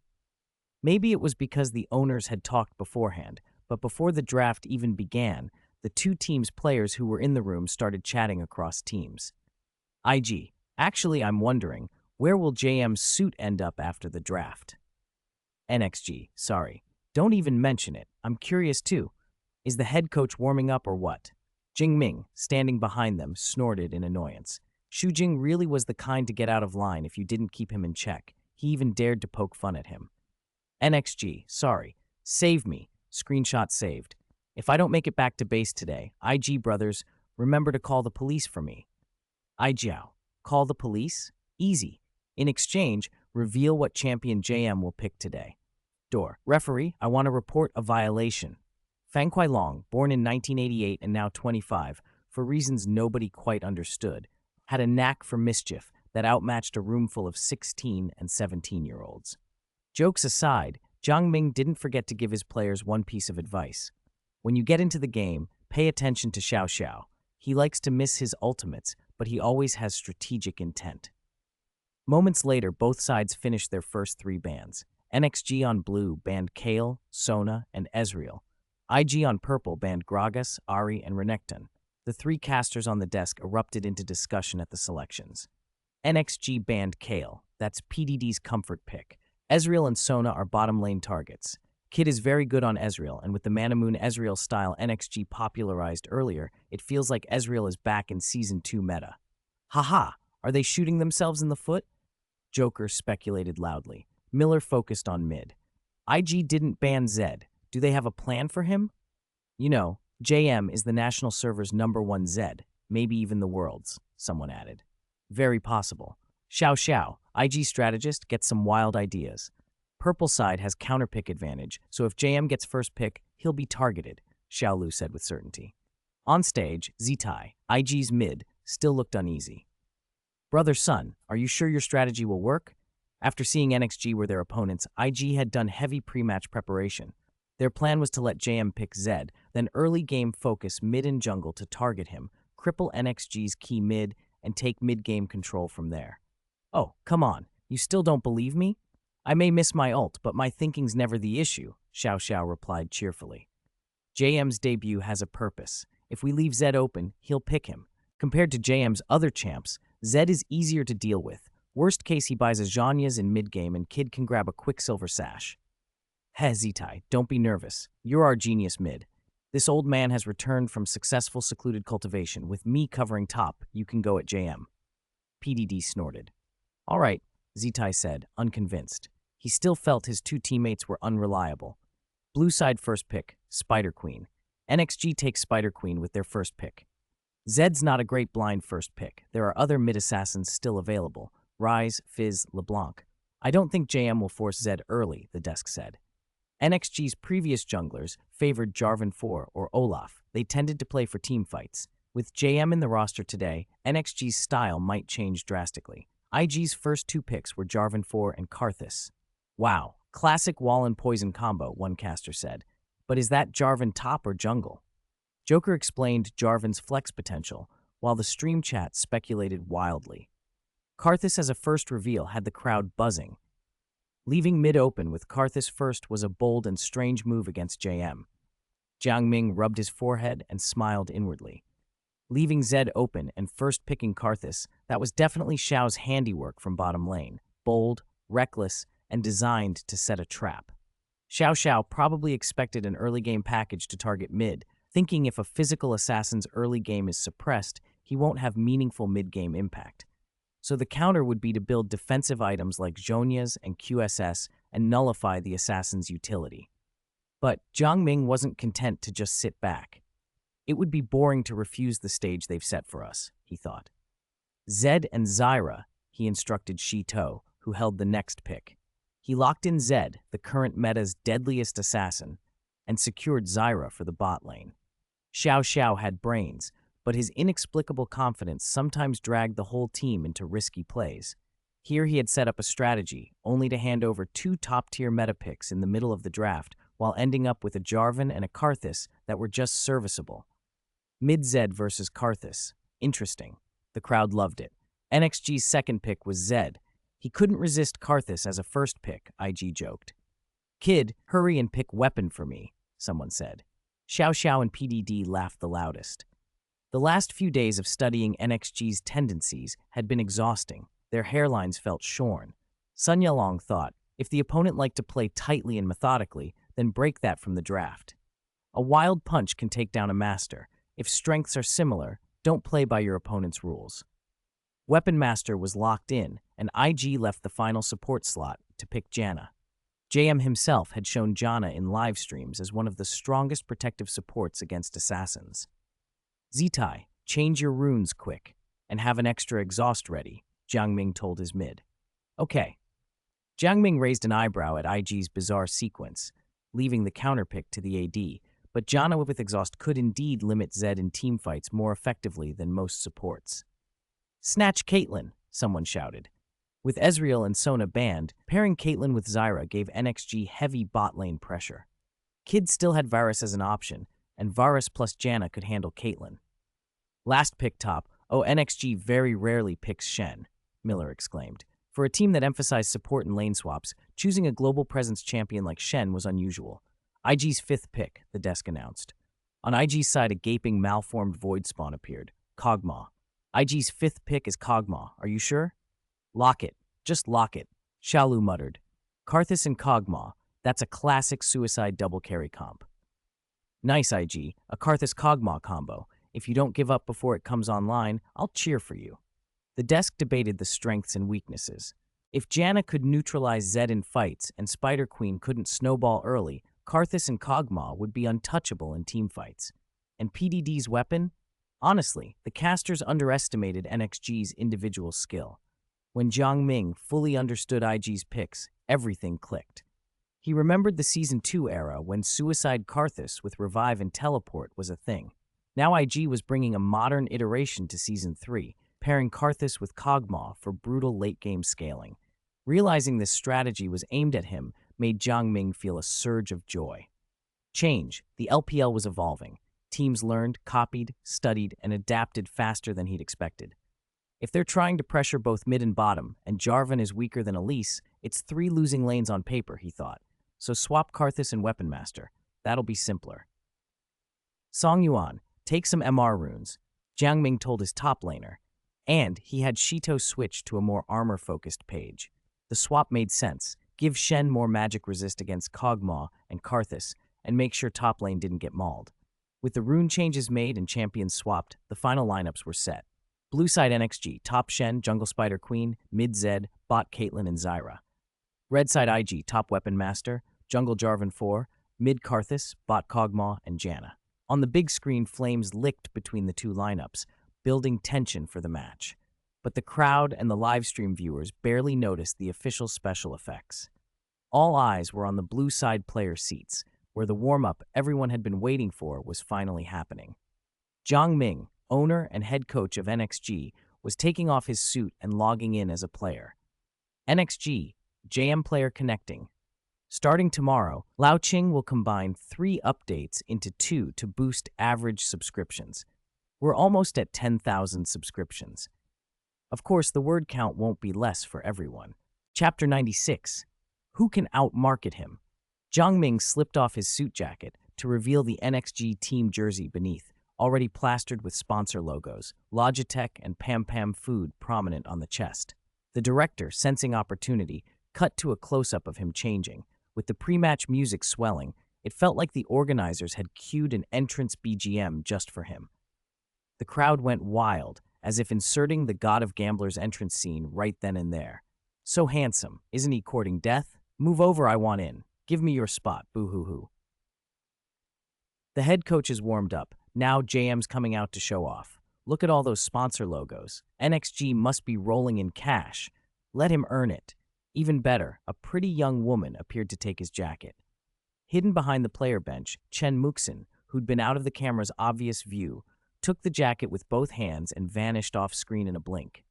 Maybe it was because the owners had talked beforehand, but before the draft even began, the 2 teams' players who were in the room started chatting across teams. IG, actually I'm wondering, Where will JM's suit end up after the draft? NXG, sorry. Don't even mention it. I'm curious too. Is the head coach warming up or what? Jingming, standing behind them, snorted in annoyance. Jing really was the kind to get out of line if you didn't keep him in check. He even dared to poke fun at him. NXG, sorry. Save me. Screenshot saved. If I don't make it back to base today, IG brothers, remember to call the police for me. Ijiao, call the police? Easy. In exchange, reveal what champion JM will pick today. Door, referee, I want to report a violation. Fang Kuailong, born in 1988 and now 25, for reasons nobody quite understood, had a knack for mischief that outmatched a room full of 16 and 17-year-olds. Jokes aside, Jiang Ming didn't forget to give his players one piece of advice. When you get into the game, pay attention to Xiao Xiao. He likes to miss his ultimates, but he always has strategic intent. Moments later, both sides finished their first 3 bans. NXG on blue banned Caedrel, Sona, and Ezreal. IG on purple banned Gragas, Ari, and Renekton. The 3 casters on the desk erupted into discussion at the selections. NXG banned Caedrel. That's PDD's comfort pick. Ezreal and Sona are bottom lane targets. Kid is very good on Ezreal, and with the Manamoon Ezreal style NXG popularized earlier, it feels like Ezreal is back in Season 2 meta. Haha, are they shooting themselves in the foot? Joker speculated loudly. Miller focused on mid. IG didn't ban Zed. Do they have a plan for him? You know, JM is the national server's #1 Zed, maybe even the world's, someone added. Very possible. Xiao Xiao, IG strategist, gets some wild ideas. Purple side has counterpick advantage, so if JM gets first pick, he'll be targeted, Xiaolu said with certainty. On stage, Zitai, IG's mid, still looked uneasy. Brother Sun, are you sure your strategy will work? After seeing NXG were their opponents, IG had done heavy pre-match preparation. Their plan was to let JM pick Zed, then early game focus mid and jungle to target him, cripple NXG's key mid, and take mid-game control from there. Oh, come on, you still don't believe me? I may miss my ult, but my thinking's never the issue, Xiao Xiao replied cheerfully. JM's debut has a purpose. If we leave Zed open, he'll pick him. Compared to JM's other champs, Zed is easier to deal with. Worst case, he buys a Zhonya's in mid-game and Kid can grab a Quicksilver Sash. Heh, Zitai, don't be nervous. You're our genius mid. This old man has returned from successful secluded cultivation. With me covering top, you can go at JM. PDD snorted. All right, Zitai said, unconvinced. He still felt his 2 teammates were unreliable. Blue side first pick, Spider Queen. NXG takes Spider Queen with their first pick. Zed's not a great blind first pick. There are other mid-assassins still available. Ryze, Fizz, LeBlanc. I don't think JM will force Zed early, the desk said. NXG's previous junglers favored Jarvan 4 or Olaf. They tended to play for team fights. With JM in the roster today, NXG's style might change drastically. IG's first 2 picks were Jarvan 4 and Karthus. Wow, classic wall and poison combo, one caster said. But is that Jarvan top or jungle? Joker explained Jarvan's flex potential, while the stream chat speculated wildly. Karthus as a first reveal had the crowd buzzing. Leaving mid open with Karthus first was a bold and strange move against JM. Jiang Ming rubbed his forehead and smiled inwardly. Leaving Zed open and first picking Karthus, that was definitely Xiao's handiwork from bottom lane. Bold, reckless, and designed to set a trap. Xiao Xiao probably expected an early game package to target mid, thinking if a physical assassin's early game is suppressed, he won't have meaningful mid-game impact. So the counter would be to build defensive items like Zhonya's and QSS and nullify the assassin's utility. But Jiang Ming wasn't content to just sit back. It would be boring to refuse the stage they've set for us, he thought. Zed and Zyra, he instructed Shi To, who held the next pick. He locked in Zed, the current meta's deadliest assassin, and secured Zyra for the bot lane. Xiao Xiao had brains, but his inexplicable confidence sometimes dragged the whole team into risky plays. Here he had set up a strategy, only to hand over 2 top-tier meta picks in the middle of the draft, while ending up with a Jarvan and a Karthus that were just serviceable. Mid-Zed versus Karthus. Interesting. The crowd loved it. NXG's second pick was Zed. He couldn't resist Karthus as a first pick, IG joked. Kid, hurry and pick weapon for me, someone said. Xiao Xiao and PDD laughed the loudest. The last few days of studying NXG's tendencies had been exhausting. Their hairlines felt shorn. Sun Yalong thought, if the opponent liked to play tightly and methodically, then break that from the draft. A wild punch can take down a master. If strengths are similar, don't play by your opponent's rules. Weapon Master was locked in, and IG left the final support slot to pick Janna. JM himself had shown Janna in live streams as one of the strongest protective supports against assassins. Zitai, change your runes quick, and have an extra exhaust ready, Jiang Ming told his mid. Okay. Jiang Ming raised an eyebrow at IG's bizarre sequence, leaving the counterpick to the AD, but Janna with exhaust could indeed limit Zed in teamfights more effectively than most supports. Snatch Caitlyn, someone shouted. With Ezreal and Sona banned, pairing Caitlyn with Zyra gave NXG heavy bot lane pressure. Kid still had Varus as an option, and Varus plus Janna could handle Caitlyn. Last pick top, NXG very rarely picks Shen, Miller exclaimed. For a team that emphasized support and lane swaps, choosing a global presence champion like Shen was unusual. IG's 5th pick, the desk announced. On IG's side, a gaping, malformed void spawn appeared. Kog'Maw. IG's 5th pick is Kog'Maw. Are you sure? Lock it. Just lock it, Xiaolu muttered. Karthus and Kog'Maw. That's a classic suicide double carry comp. Nice, IG. A Karthus Kog'Maw combo. If you don't give up before it comes online, I'll cheer for you. The desk debated the strengths and weaknesses. If Janna could neutralize Zed in fights and Spider Queen couldn't snowball early, Karthus and Kog'Maw would be untouchable in teamfights. And PDD's weapon? Honestly, the casters underestimated NXG's individual skill. When Jiang Ming fully understood IG's picks, everything clicked. He remembered the Season 2 era when Suicide Karthus with Revive and Teleport was a thing. Now IG was bringing a modern iteration to Season 3, pairing Karthus with Kog'Maw for brutal late-game scaling. Realizing this strategy was aimed at him made Jiang Ming feel a surge of joy. Change. The LPL was evolving. Teams learned, copied, studied, and adapted faster than he'd expected. If they're trying to pressure both mid and bottom, and Jarvan is weaker than Elise, it's 3 losing lanes on paper, he thought. So swap Karthus and Weapon Master. That'll be simpler. Song Yuan, take some MR runes, Jiang Ming told his top laner. And he had Shito switch to a more armor-focused page. The swap made sense. Give Shen more magic resist against Kog'Maw and Karthus, and make sure top lane didn't get mauled. With the rune changes made and champions swapped, the final lineups were set. Blue side NXG, top Shen, jungle Spider Queen, mid Zed, bot Caitlyn and Zyra. Red side IG, top Weapon Master, jungle Jarvan 4, mid Karthus, bot Kog'Maw and Janna. On the big screen, flames licked between the two lineups, building tension for the match. But the crowd and the livestream viewers barely noticed the official special effects. All eyes were on the blue side player seats, where the warm-up everyone had been waiting for was finally happening. Jiang Ming, owner and head coach of NXG, was taking off his suit and logging in as a player. NXG, JM player connecting. Starting tomorrow, Lao Qing will combine 3 updates into 2 to boost average subscriptions. We're almost at 10,000 subscriptions. Of course, the word count won't be less for everyone. Chapter 96. Who can outmarket him? Jiang Ming slipped off his suit jacket to reveal the NXG team jersey beneath, already plastered with sponsor logos, Logitech and Pam Pam Food prominent on the chest. The director, sensing opportunity, cut to a close-up of him changing. With the pre-match music swelling, it felt like the organizers had cued an entrance BGM just for him. The crowd went wild, as if inserting the God of Gamblers entrance scene right then and there. So handsome, isn't he courting death? Move over, I want in. Give me your spot, boo-hoo-hoo. The head coach is warmed up. Now JM's coming out to show off. Look at all those sponsor logos. NXG must be rolling in cash. Let him earn it. Even better, a pretty young woman appeared to take his jacket. Hidden behind the player bench, Chen Muxin, who'd been out of the camera's obvious view, took the jacket with both hands and vanished off screen in a blink.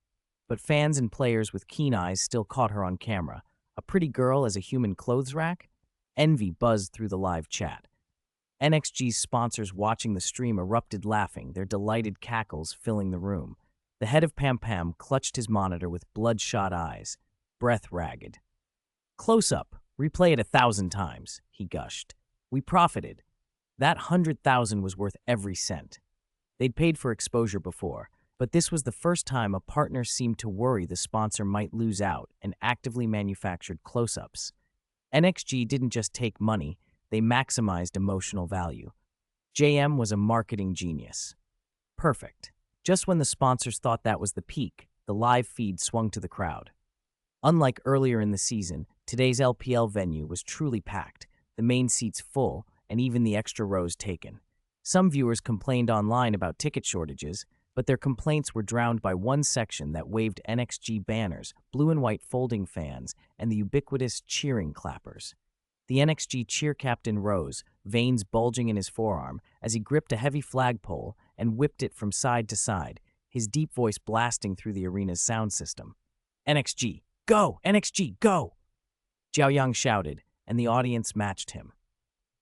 But fans and players with keen eyes still caught her on camera. A pretty girl as a human clothes rack? Envy buzzed through the live chat. NXG's sponsors watching the stream erupted laughing, their delighted cackles filling the room. The head of Pam Pam clutched his monitor with bloodshot eyes, breath ragged. Close up, replay it 1,000 times, he gushed. We profited. That 100,000 was worth every cent. They'd paid for exposure before, But this was the first time a partner seemed to worry the sponsor might lose out and actively manufactured close-ups. NXG didn't just take money, they maximized emotional value. JM was a marketing genius. Perfect. Just when the sponsors thought that was the peak, the live feed swung to the crowd. Unlike earlier in the season, today's LPL venue was truly packed, the main seats full, and even the extra rows taken. Some viewers complained online about ticket shortages, but their complaints were drowned by one section that waved NXG banners, blue and white folding fans, and the ubiquitous cheering clappers. The NXG cheer captain rose, veins bulging in his forearm, as he gripped a heavy flagpole and whipped it from side to side, his deep voice blasting through the arena's sound system. NXG, go! NXG, go! Jiaoyang shouted, and the audience matched him.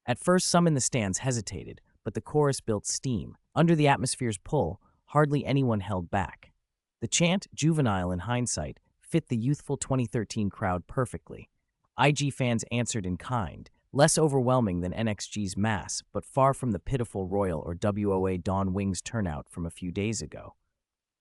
At first, some in the stands hesitated, but the chorus built steam. Under the atmosphere's pull, hardly anyone held back. The chant, juvenile in hindsight, fit the youthful 2013 crowd perfectly. IG fans answered in kind, less overwhelming than NXG's mass, but far from the pitiful Royal or WOA Dawn Wings turnout from a few days ago.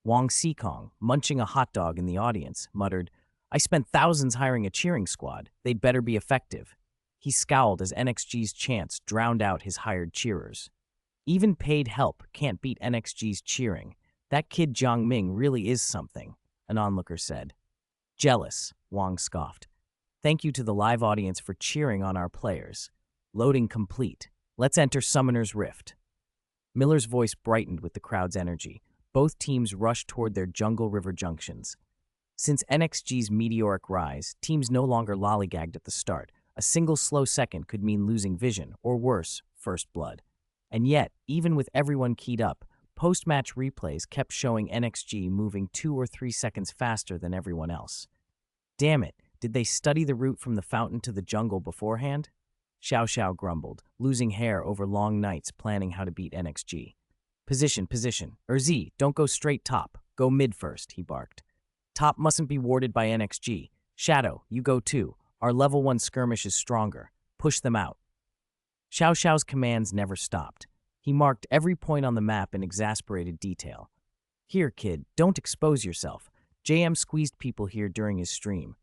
Wang Xikong, munching a hot dog in the audience, muttered, "I spent thousands hiring a cheering squad. They'd better be effective." He scowled as NXG's chants drowned out his hired cheerers. Even paid help can't beat NXG's cheering. That kid Jiang Ming really is something, an onlooker said. Jealous, Wang scoffed. Thank you to the live audience for cheering on our players. Loading complete. Let's enter Summoner's Rift. Miller's voice brightened with the crowd's energy. Both teams rushed toward their Jungle River junctions. Since NXG's meteoric rise, teams no longer lollygagged at the start. A single slow second could mean losing vision, or worse, first blood. And yet, even with everyone keyed up, post-match replays kept showing NXG moving 2 or 3 seconds faster than everyone else. Damn it, did they study the route from the fountain to the jungle beforehand? Xiao Xiao grumbled, losing hair over long nights planning how to beat NXG. Position. Z, don't go straight top. Go mid first, he barked. Top mustn't be warded by NXG. Shadow, you go too. Our level 1 skirmish is stronger. Push them out. Xiao Xiao's commands never stopped. He marked every point on the map in exasperated detail. Here, kid, don't expose yourself. JM squeezed people here during his stream.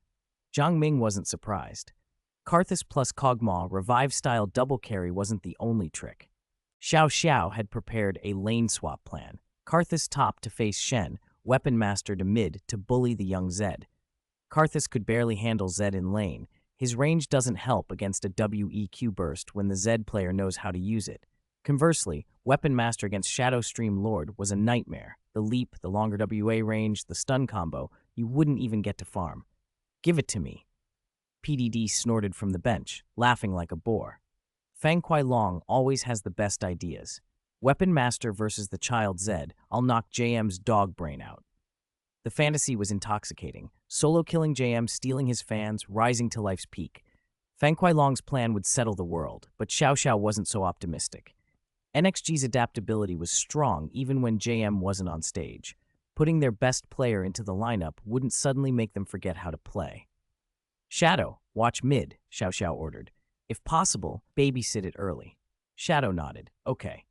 Jiang Ming wasn't surprised. Karthus plus Kog'Maw revive-style double carry wasn't the only trick. Xiao Xiao had prepared a lane swap plan. Karthus top to face Shen, Weapon Master to mid to bully the young Zed. Karthus could barely handle Zed in lane. His range doesn't help against a WEQ burst when the Zed player knows how to use it. Conversely, Weapon Master against Shadow Stream Lord was a nightmare. The leap, the longer WA range, the stun combo, you wouldn't even get to farm. Give it to me. PDD snorted from the bench, laughing like a boar. Fang Kuai-Long always has the best ideas. Weapon Master versus the child Zed, I'll knock JM's dog brain out. The fantasy was intoxicating. Solo killing JM, stealing his fans, rising to life's peak. Fang Kuai-Long's plan would settle the world, but Xiao Xiao wasn't so optimistic. NXG's adaptability was strong even when JM wasn't on stage. Putting their best player into the lineup wouldn't suddenly make them forget how to play. Shadow, watch mid, Xiao Xiao ordered. If possible, babysit it early. Shadow nodded. Okay.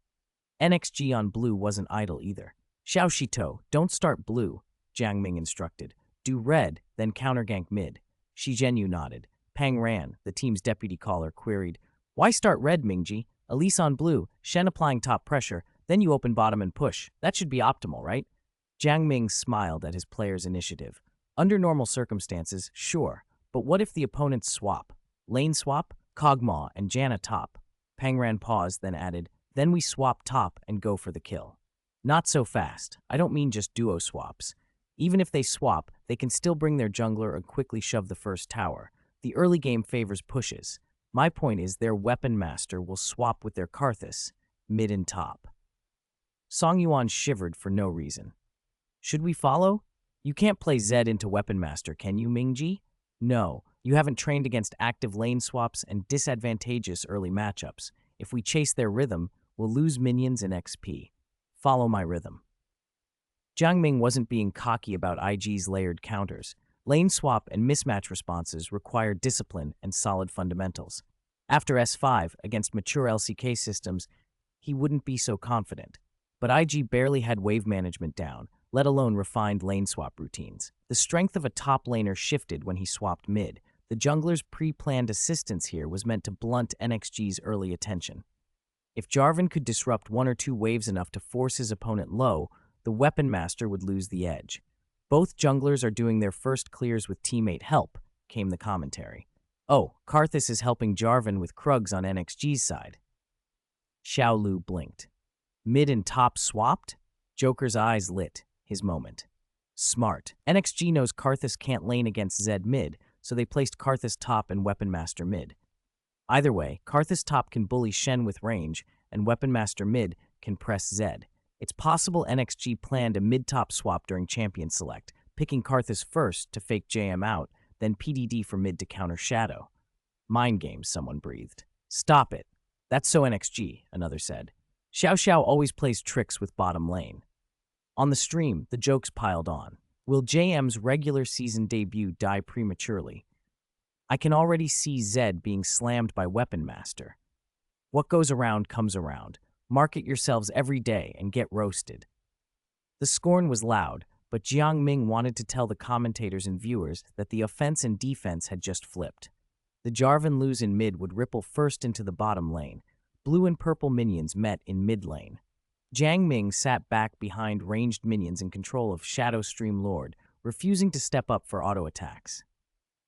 NXG on blue wasn't idle either. Xiao Shito, don't start blue, Jiang Ming instructed. Do red, then counter-gank mid. Shi Zhenyu nodded. Pang Ran, the team's deputy caller, queried, Why start red, Mingji? Elise on blue, Shen applying top pressure, then you open bottom and push. That should be optimal, right? Jiang Ming smiled at his player's initiative. Under normal circumstances, sure, but what if the opponents swap? Lane swap, Kog'Maw and Janna top. Pang Ran paused, then added, Then we swap top and go for the kill. Not so fast. I don't mean just duo swaps. Even if they swap, they can still bring their jungler and quickly shove the first tower. The early game favors pushes. My point is their Weapon Master will swap with their Karthus, mid and top. Song Yuan shivered for no reason. Should we follow? You can't play Zed into Weapon Master, can you, Mingji? No, you haven't trained against active lane swaps and disadvantageous early matchups. If we chase their rhythm, we'll lose minions and XP. Follow my rhythm. Jiang Ming wasn't being cocky about IG's layered counters. Lane swap and mismatch responses require discipline and solid fundamentals. After S5, against mature LCK systems, he wouldn't be so confident. But IG barely had wave management down. let alone refined lane swap routines. The strength of a top laner shifted when he swapped mid. The jungler's pre-planned assistance here was meant to blunt NXG's early attention. If Jarvan could disrupt one or two waves enough to force his opponent low, the Weapon Master would lose the edge. Both junglers are doing their first clears with teammate help, came the commentary. Oh, Karthus is helping Jarvan with Krugs on NXG's side. Xiao Lu blinked. Mid and top swapped? Joker's eyes lit, his moment. Smart. NXG knows Karthus can't lane against Zed mid, so they placed Karthus top and Weapon Master mid. Either way, Karthus top can bully Shen with range, and Weapon Master mid can press Zed. It's possible NXG planned a mid-top swap during Champion Select, picking Karthus first to fake JM out, then PDD for mid to counter Shadow. Mind games, someone breathed. Stop it. That's so NXG, another said. Xiao Xiao always plays tricks with bottom lane. On the stream, the jokes piled on. Will JM's regular season debut die prematurely? I can already see Zed being slammed by Weapon Master. What goes around comes around. Market yourselves every day and get roasted. The scorn was loud, but Jiang Ming wanted to tell the commentators and viewers that the offense and defense had just flipped. The Jarvan lose in mid would ripple first into the bottom lane. Blue and purple minions met in mid lane. Jiang Ming sat back behind ranged minions in control of Shadow Stream Lord, refusing to step up for auto attacks.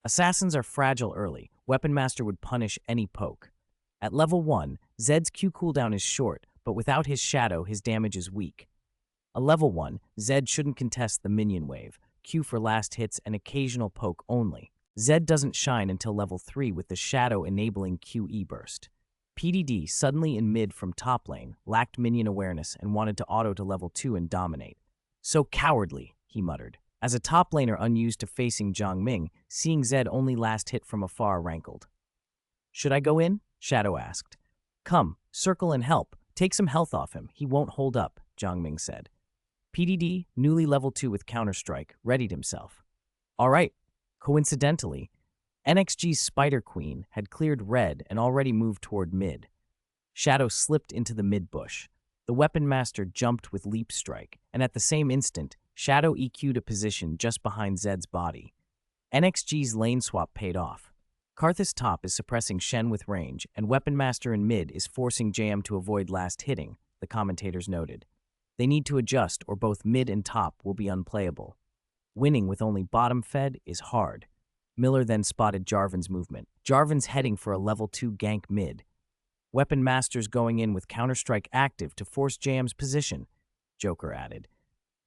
Assassins are fragile early. Weapon Master would punish any poke. At level 1, Zed's Q cooldown is short, but without his Shadow, his damage is weak. A level 1, Zed shouldn't contest the minion wave, Q for last hits and occasional poke only. Zed doesn't shine until level 3 with the Shadow enabling QE burst. PDD, suddenly in mid from top lane, lacked minion awareness and wanted to auto to level 2 and dominate. So cowardly, he muttered. As a top laner unused to facing Jiang Ming, seeing Zed only last hit from afar rankled. Should I go in? Shadow asked. Come, circle and help. Take some health off him. He won't hold up, Jiang Ming said. PDD, newly level 2 with Counter-Strike, readied himself. All right. Coincidentally, NXG's Spider Queen had cleared red and already moved toward mid. Shadow slipped into the mid bush. The Weapon Master jumped with Leap Strike, and at the same instant, Shadow EQ'd a position just behind Zed's body. NXG's lane swap paid off. Karthus top is suppressing Shen with range, and Weapon Master in mid is forcing JM to avoid last hitting, the commentators noted. They need to adjust or both mid and top will be unplayable. Winning with only bottom fed is hard. Miller then spotted Jarvan's movement. Jarvan's heading for a level 2 gank mid. Weapon Master's going in with Counter-Strike active to force JM's position, Joker added.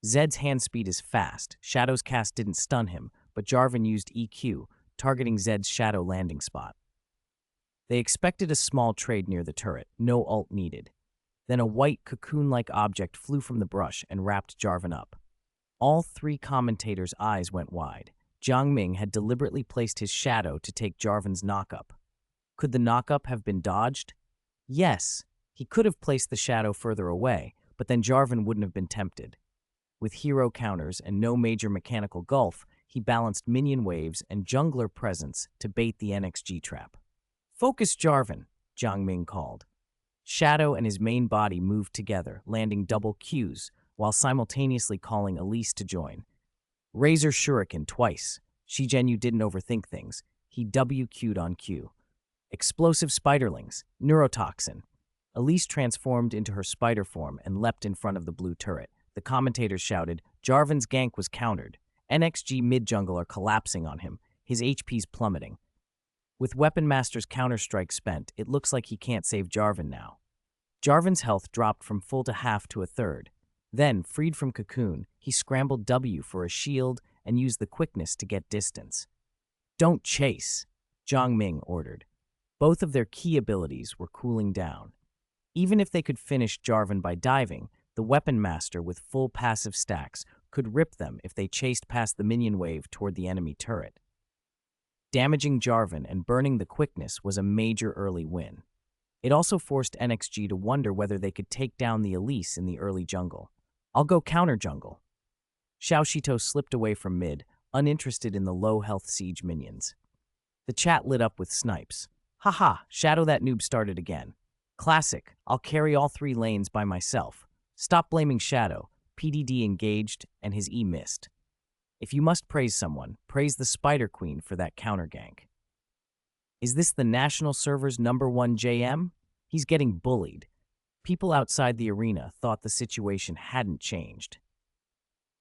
Zed's hand speed is fast. Shadow's cast didn't stun him, but Jarvan used EQ, targeting Zed's Shadow landing spot. They expected a small trade near the turret, no ult needed. Then a white cocoon-like object flew from the brush and wrapped Jarvan up. All three commentators' eyes went wide. Jiang Ming had deliberately placed his Shadow to take Jarvan's knockup. Could the knockup have been dodged? Yes, he could have placed the Shadow further away, but then Jarvan wouldn't have been tempted. With hero counters and no major mechanical gulf, he balanced minion waves and jungler presence to bait the NXG trap. Focus Jarvan, Jiang Ming called. Shadow and his main body moved together, landing double Qs, while simultaneously calling Elise to join. Razor Shuriken twice. Shigenyu didn't overthink things. He WQ'd on Q. Explosive Spiderlings, Neurotoxin. Elise transformed into her spider form and leapt in front of the blue turret. The commentators shouted, Jarvan's gank was countered. NXG mid-jungle are collapsing on him. His HP's plummeting. With Weapon Master's Counter-Strike spent, it looks like he can't save Jarvan now. Jarvan's health dropped from full to half to a third. Then, freed from Cocoon, he scrambled W for a shield and used the quickness to get distance. Don't chase, Jiang Ming ordered. Both of their key abilities were cooling down. Even if they could finish Jarvan by diving, the Weapon Master with full passive stacks could rip them if they chased past the minion wave toward the enemy turret. Damaging Jarvan and burning the quickness was a major early win. It also forced NXG to wonder whether they could take down the Elise in the early jungle. I'll go counter jungle. Xiao Shito slipped away from mid, uninterested in the low-health siege minions. The chat lit up with snipes. Haha, Shadow that noob started again. Classic, I'll carry all three lanes by myself. Stop blaming Shadow. PDD engaged, and his E missed. If you must praise someone, praise the Spider Queen for that counter gank. Is this the national server's #1 JM? He's getting bullied. People outside the arena thought the situation hadn't changed.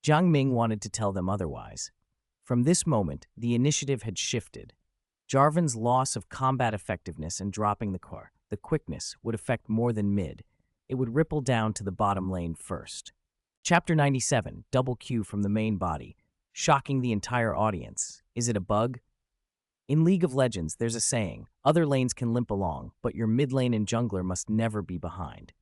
Jiang Ming wanted to tell them otherwise. From this moment, the initiative had shifted. Jarvan's loss of combat effectiveness and dropping the quickness, would affect more than mid. It would ripple down to the bottom lane first. Chapter 97, double Q from the main body, shocking the entire audience. Is it a bug? In League of Legends, there's a saying, other lanes can limp along, but your mid lane and jungler must never be behind.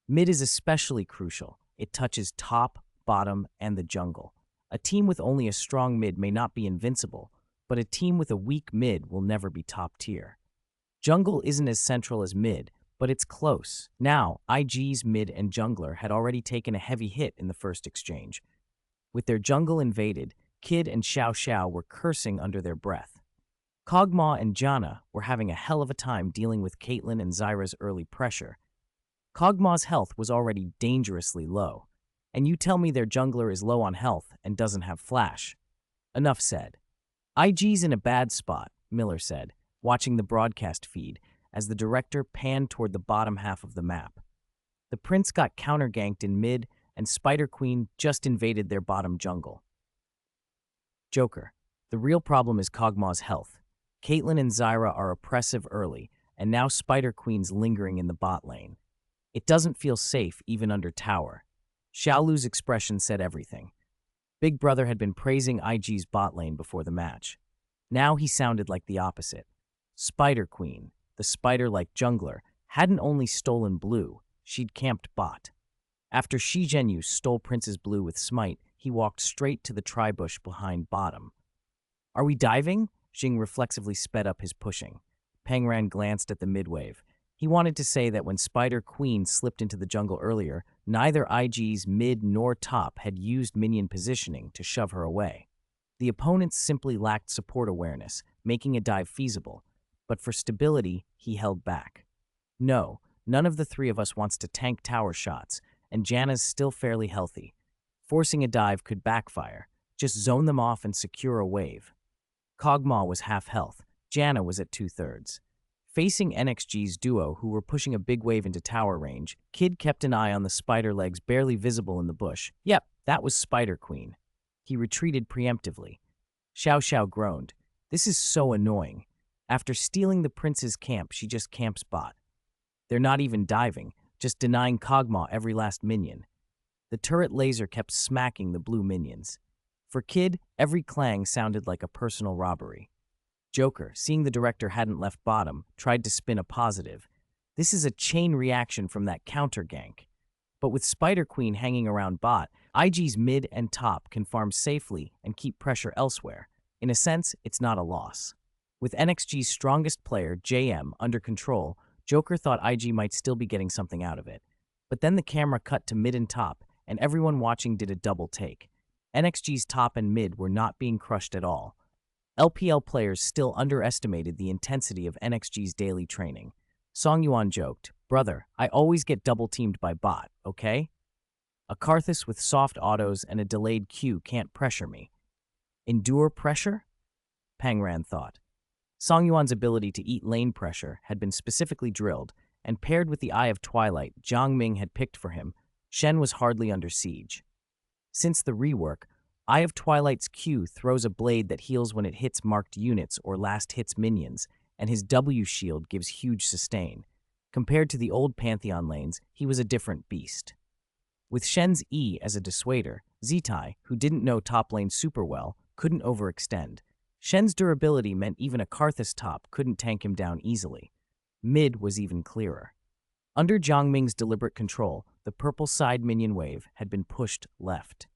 Mid is especially crucial. It touches top, bottom, and the jungle. A team with only a strong mid may not be invincible, but a team with a weak mid will never be top tier. Jungle isn't as central as mid, but it's close. Now, IG's mid and jungler had already taken a heavy hit in the first exchange. With their jungle invaded, Kid and Xiao Xiao were cursing under their breath. Kog'Maw and Janna were having a hell of a time dealing with Caitlyn and Zyra's early pressure. Kog'Maw's health was already dangerously low, and you tell me their jungler is low on health and doesn't have flash. Enough said. IG's in a bad spot, Miller said, watching the broadcast feed as the director panned toward the bottom half of the map. The prince got counter-ganked in mid, and Spider Queen just invaded their bottom jungle. Joker, the real problem is Kog'Maw's health. Caitlyn and Zyra are oppressive early, and now Spider Queen's lingering in the bot lane. It doesn't feel safe even under tower. Xiaolu's expression said everything. Big Brother had been praising IG's bot lane before the match. Now he sounded like the opposite. Spider Queen, the spider-like jungler, hadn't only stolen blue, she'd camped bot. After Shi Zhenyu stole Prince's blue with Smite, he walked straight to the tri-bush behind bottom. Are we diving? Jing reflexively sped up his pushing. Pangran glanced at the midwave. He wanted to say that when Spider Queen slipped into the jungle earlier, neither IG's mid nor top had used minion positioning to shove her away. The opponents simply lacked support awareness, making a dive feasible, but for stability, he held back. No, none of the three of us wants to tank tower shots, and Janna's still fairly healthy. Forcing a dive could backfire. Just zone them off and secure a wave. Kog'Maw was half health. Janna was at 2/3. Facing NXG's duo, who were pushing a big wave into tower range, Kid kept an eye on the spider legs barely visible in the bush. Yep, that was Spider Queen. He retreated preemptively. Xiao Xiao groaned. This is so annoying. After stealing the prince's camp, she just camps bot. They're not even diving, just denying Kog'Maw every last minion. The turret laser kept smacking the blue minions. For Kid, every clang sounded like a personal robbery. Joker, seeing the director hadn't left bottom, tried to spin a positive. This is a chain reaction from that counter gank. But with Spider Queen hanging around bot, IG's mid and top can farm safely and keep pressure elsewhere. In a sense, it's not a loss. With NXG's strongest player, JM, under control, Joker thought IG might still be getting something out of it. But then the camera cut to mid and top, and everyone watching did a double take. NXG's top and mid were not being crushed at all. LPL players still underestimated the intensity of NXG's daily training. Song Yuan joked, "Brother, I always get double-teamed by bot, okay? A Karthus with soft autos and a delayed Q can't pressure me." Endure pressure? Pangran thought. Song Yuan's ability to eat lane pressure had been specifically drilled, and paired with the Eye of Twilight Jiang Ming had picked for him, Shen was hardly under siege. Since the rework, Eye of Twilight's Q throws a blade that heals when it hits marked units or last hits minions, and his W shield gives huge sustain. Compared to the old Pantheon lanes, he was a different beast. With Shen's E as a dissuader, Zitai, who didn't know top lane super well, couldn't overextend. Shen's durability meant even a Karthus top couldn't tank him down easily. Mid was even clearer. Under Jiang Ming's deliberate control, the purple side minion wave had been pushed left.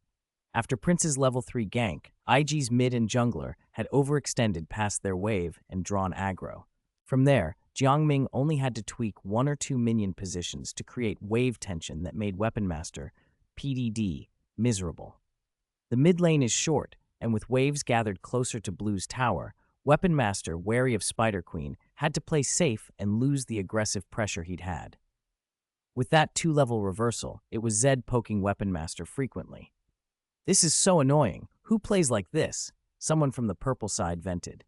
After Prince's level 3 gank, IG's mid and jungler had overextended past their wave and drawn aggro. From there, Jiang Ming only had to tweak 1 or 2 minion positions to create wave tension that made Weapon Master, PDD, miserable. The mid lane is short, and with waves gathered closer to Blue's tower, Weapon Master, wary of Spider Queen, had to play safe and lose the aggressive pressure he'd had. With that two-level reversal, it was Zed poking Weapon Master frequently. "This is so annoying. Who plays like this?" Someone from the purple side vented.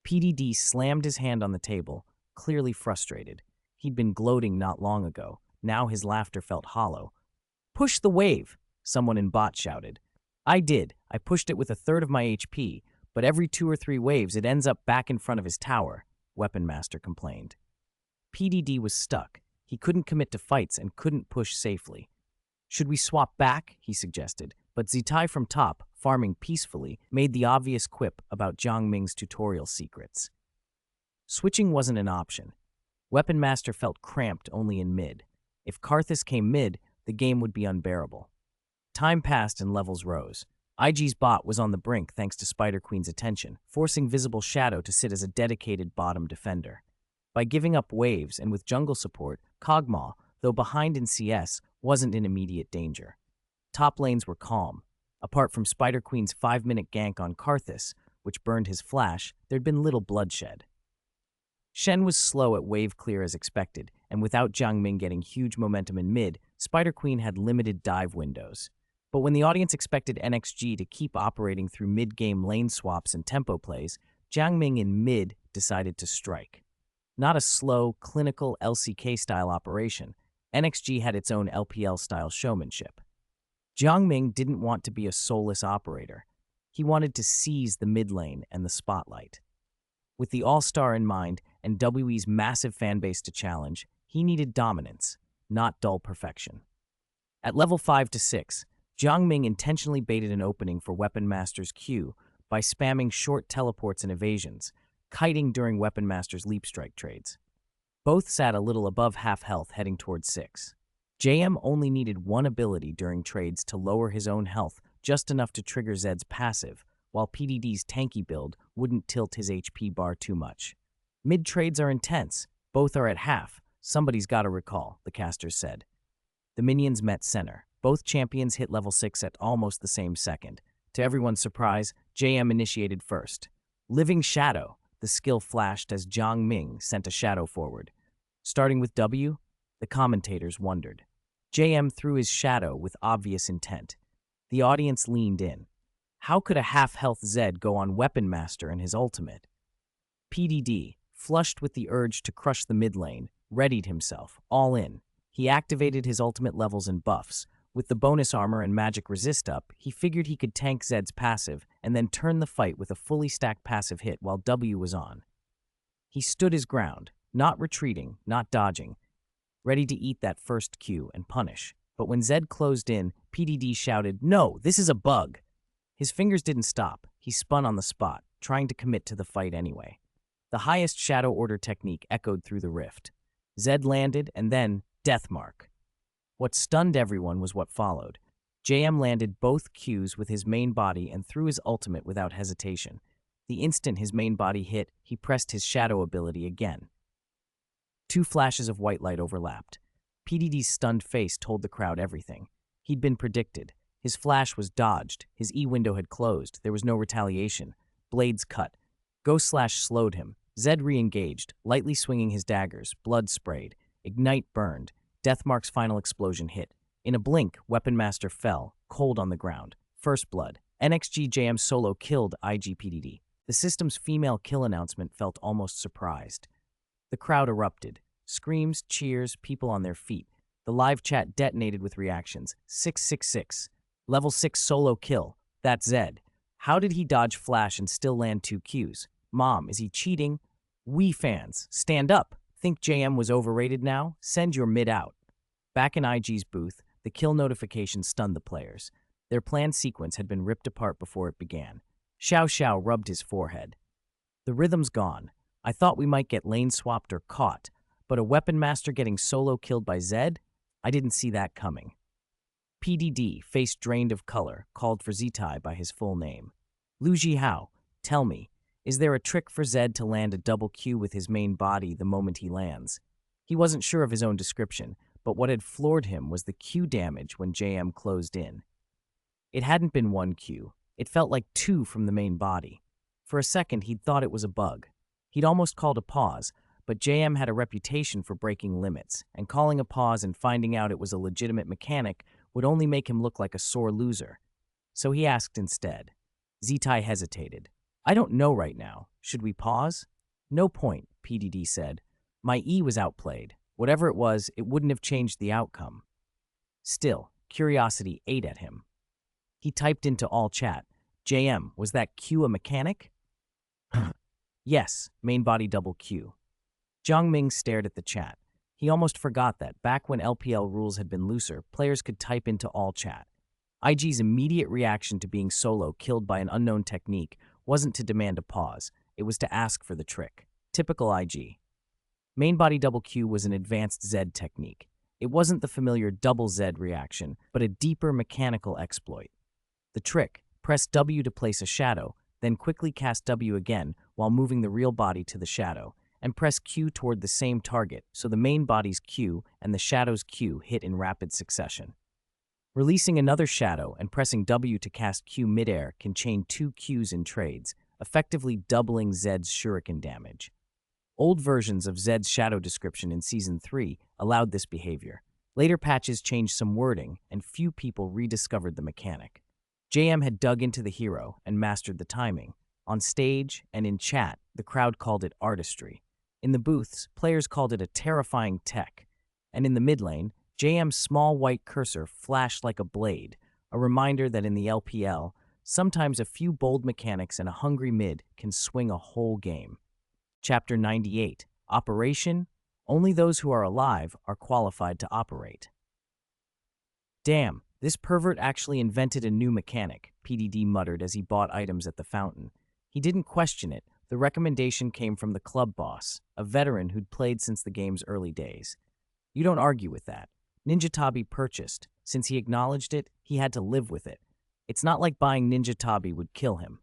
PDD slammed his hand on the table, clearly frustrated. He'd been gloating not long ago. Now his laughter felt hollow. "Push the wave," someone in bot shouted. "I did. I pushed it with a third of my HP, but every 2 or 3 waves it ends up back in front of his tower," Weapon Master complained. PDD was stuck. He couldn't commit to fights and couldn't push safely. "Should we swap back?" he suggested, but Zitai from top, farming peacefully, made the obvious quip about Jiang Ming's tutorial secrets. Switching wasn't an option. Weapon Master felt cramped only in mid. If Karthus came mid, the game would be unbearable. Time passed and levels rose. IG's bot was on the brink thanks to Spider Queen's attention, forcing Visible Shadow to sit as a dedicated bottom defender. By giving up waves and with jungle support, Kog'Maw, though behind in CS, wasn't in immediate danger. Top lanes were calm. Apart from Spider Queen's 5-minute gank on Karthus, which burned his flash, there'd been little bloodshed. Shen was slow at wave clear as expected, and without Jiang Ming getting huge momentum in mid, Spider Queen had limited dive windows. But when the audience expected NXG to keep operating through mid-game lane swaps and tempo plays, Jiang Ming in mid decided to strike. Not a slow, clinical LCK-style operation, NXG had its own LPL-style showmanship. Jiang Ming didn't want to be a soulless operator. He wanted to seize the mid lane and the spotlight. With the All-Star in mind and WE's massive fanbase to challenge, he needed dominance, not dull perfection. At level 5 to 6, Jiang Ming intentionally baited an opening for Weapon Master's Q by spamming short teleports and evasions, kiting during Weapon Master's leap strike trades. Both sat a little above half health heading towards 6. JM only needed one ability during trades to lower his own health, just enough to trigger Zed's passive, while PDD's tanky build wouldn't tilt his HP bar too much. Mid-trades are intense. Both are at half. Somebody's got to recall, the casters said. The minions met center. Both champions hit level 6 at almost the same second. To everyone's surprise, JM initiated first. Living Shadow, the skill flashed as Jiang Ming sent a shadow forward. Starting with W, the commentators wondered. JM threw his shadow with obvious intent. The audience leaned in. How could a half-health Zed go on Weapon Master and his ultimate? PDD, flushed with the urge to crush the mid lane, readied himself, all in. He activated his ultimate levels and buffs. With the bonus armor and magic resist up, he figured he could tank Zed's passive and then turn the fight with a fully stacked passive hit while W was on. He stood his ground, not retreating, not dodging, ready to eat that first Q and punish. But when Zed closed in, PDD shouted, "No, this is a bug!" His fingers didn't stop. He spun on the spot, trying to commit to the fight anyway. The highest Shadow Order technique echoed through the rift. Zed landed, and then, Deathmark. What stunned everyone was what followed. JM landed both Qs with his main body and threw his ultimate without hesitation. The instant his main body hit, he pressed his shadow ability again. 2 flashes of white light overlapped. PDD's stunned face told the crowd everything. He'd been predicted. His flash was dodged. His E window had closed. There was no retaliation. Blades cut. Ghost Slash slowed him. Zed re-engaged, lightly swinging his daggers. Blood sprayed. Ignite burned. Deathmark's final explosion hit. In a blink, Weapon Master fell, cold on the ground. First blood. NXG JM solo killed IGPDD. The system's female kill announcement felt almost surprised. The crowd erupted. Screams, cheers, people on their feet. The live chat detonated with reactions. 666. Level 6 solo kill. That's Zed. How did he dodge flash and still land 2 Qs? Mom, is he cheating? We fans, stand up. Think JM was overrated now? Send your mid out. Back in IG's booth, the kill notification stunned the players. Their planned sequence had been ripped apart before it began. Xiao Xiao rubbed his forehead. The rhythm's gone. I thought we might get lane swapped or caught, but a Weapon Master getting solo killed by Zed? I didn't see that coming. PDD, face drained of color, called for Zitai by his full name. Lu Jihao, tell me, is there a trick for Zed to land a double Q with his main body the moment he lands? He wasn't sure of his own description, but what had floored him was the Q damage when JM closed in. It hadn't been 1 Q. It felt like 2 from the main body. For a second, he'd thought it was a bug. He'd almost called a pause, but JM had a reputation for breaking limits, and calling a pause and finding out it was a legitimate mechanic would only make him look like a sore loser. So he asked instead. Zitai hesitated. I don't know right now. Should we pause? No point, PDD said. My E was outplayed. Whatever it was, it wouldn't have changed the outcome. Still, curiosity ate at him. He typed into all chat, JM, was that Q a mechanic? Yes, main body double Q. Jiangming stared at the chat. He almost forgot that, back when LPL rules had been looser, players could type into all chat. IG's immediate reaction to being solo killed by an unknown technique wasn't to demand a pause, it was to ask for the trick. Typical IG. Main body double Q was an advanced Z technique. It wasn't the familiar double Z reaction, but a deeper mechanical exploit. The trick, press W to place a shadow, then quickly cast W again while moving the real body to the shadow, and press Q toward the same target so the main body's Q and the shadow's Q hit in rapid succession. Releasing another shadow and pressing W to cast Q midair can chain 2 Qs in trades, effectively doubling Zed's shuriken damage. Old versions of Zed's shadow description in Season 3 allowed this behavior. Later patches changed some wording, and few people rediscovered the mechanic. JM had dug into the hero and mastered the timing. On stage and in chat, the crowd called it artistry. In the booths, players called it a terrifying tech. And in the mid lane, JM's small white cursor flashed like a blade, a reminder that in the LPL, sometimes a few bold mechanics and a hungry mid can swing a whole game. Chapter 98, Operation, only those who are alive are qualified to operate. Damn, this pervert actually invented a new mechanic, PDD muttered as he bought items at the fountain. He didn't question it, the recommendation came from the club boss, a veteran who'd played since the game's early days. You don't argue with that. Ninja Tabi purchased. Since he acknowledged it, he had to live with it. It's not like buying Ninja Tabi would kill him.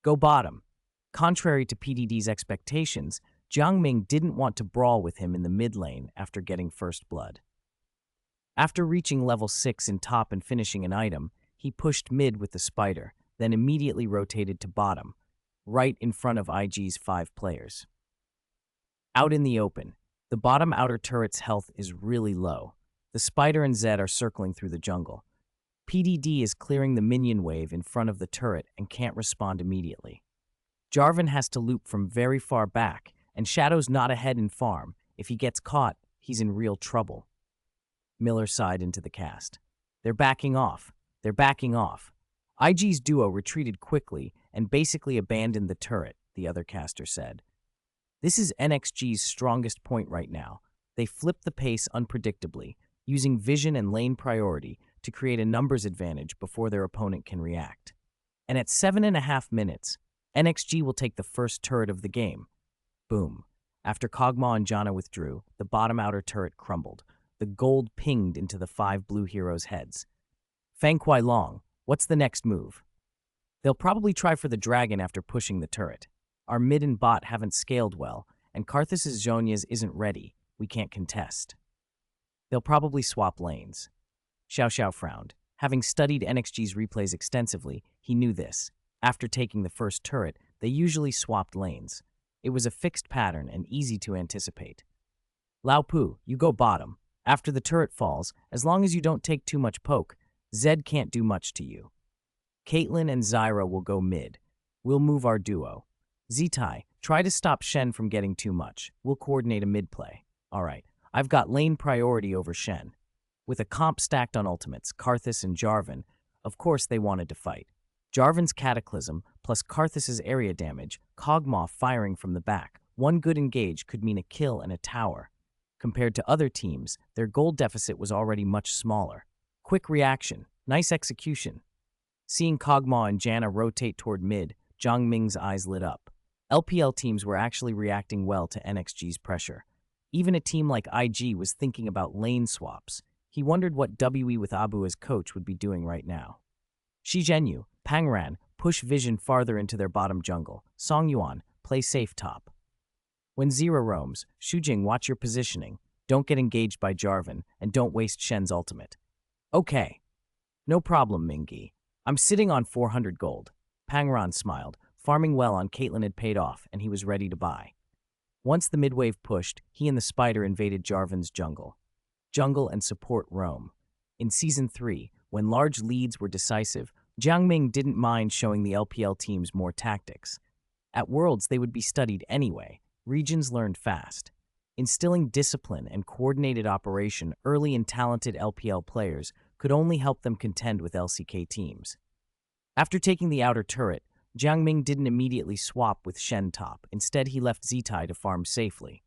Go bottom. Contrary to PDD's expectations, Jiangming didn't want to brawl with him in the mid lane after getting first blood. After reaching level 6 in top and finishing an item, he pushed mid with the spider, then immediately rotated to bottom, right in front of IG's 5 players. Out in the open, the bottom outer turret's health is really low. The spider and Zed are circling through the jungle. PDD is clearing the minion wave in front of the turret and can't respond immediately. Jarvan has to loop from very far back, and Shadow's not ahead in farm. If he gets caught, he's in real trouble. Miller sighed into the cast. They're backing off. They're backing off. IG's duo retreated quickly and basically abandoned the turret, the other caster said. This is NXG's strongest point right now. They flip the pace unpredictably, using vision and lane priority to create a numbers advantage before their opponent can react. And at 7.5 minutes, NXG will take the first turret of the game. Boom. After Kog'Maw and Janna withdrew, the bottom outer turret crumbled. The gold pinged into the 5 blue heroes' heads. Fang Kuai Long, what's the next move? They'll probably try for the dragon after pushing the turret. Our mid and bot haven't scaled well, and Karthus' Zhonya's isn't ready. We can't contest. They'll probably swap lanes. Xiao Xiao frowned. Having studied NXG's replays extensively, he knew this. After taking the first turret, they usually swapped lanes. It was a fixed pattern and easy to anticipate. Lao Pu, you go bottom. After the turret falls, as long as you don't take too much poke, Zed can't do much to you. Caitlyn and Zyra will go mid. We'll move our duo. Zitai, try to stop Shen from getting too much. We'll coordinate a mid play. Alright, I've got lane priority over Shen. With a comp stacked on ultimates, Karthus and Jarvan, of course they wanted to fight. Jarvan's Cataclysm plus Karthus' area damage, Kog'Maw firing from the back. One good engage could mean a kill and a tower. Compared to other teams, their gold deficit was already much smaller. Quick reaction, nice execution. Seeing Kog'Maw and Janna rotate toward mid, Zhang Ming's eyes lit up. LPL teams were actually reacting well to NXG's pressure. Even a team like IG was thinking about lane swaps. He wondered what WE with Abu as coach would be doing right now. Shi Zhenyu, Pangran, push vision farther into their bottom jungle. Song Yuan, play safe top. When Zira roams, Shujing, watch your positioning. Don't get engaged by Jarvan, and don't waste Shen's ultimate. Okay. No problem, Mingi. I'm sitting on 400 gold. Pangran smiled. Farming well on Caitlyn had paid off, and he was ready to buy. Once the midwave pushed, he and the spider invaded Jarvan's jungle. Jungle and support roam. In Season 3, when large leads were decisive, Jiangming didn't mind showing the LPL teams more tactics. At Worlds, they would be studied anyway. Regions learned fast. Instilling discipline and coordinated operation early in talented LPL players could only help them contend with LCK teams. After taking the outer turret, Jiangming didn't immediately swap with Shen top. Instead, he left Zitai to farm safely.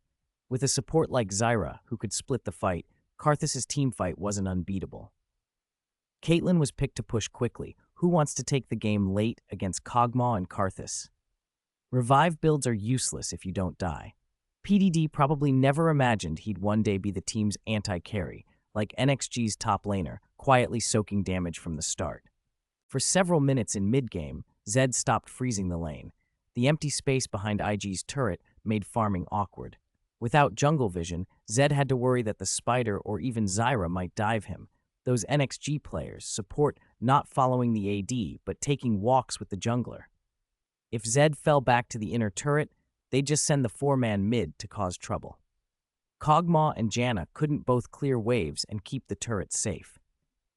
With a support like Zyra, who could split the fight, Karthus' teamfight wasn't unbeatable. Caitlyn was picked to push quickly. Who wants to take the game late against Kog'Maw and Karthus? Revive builds are useless if you don't die. PDD probably never imagined he'd one day be the team's anti-carry, like NXG's top laner, quietly soaking damage from the start. For several minutes in mid-game, Zed stopped freezing the lane. The empty space behind IG's turret made farming awkward. Without jungle vision, Zed had to worry that the spider or even Zyra might dive him. Those NXG players support not following the AD, but taking walks with the jungler. If Zed fell back to the inner turret, they'd just send the four-man mid to cause trouble. Kog'Maw and Janna couldn't both clear waves and keep the turrets safe.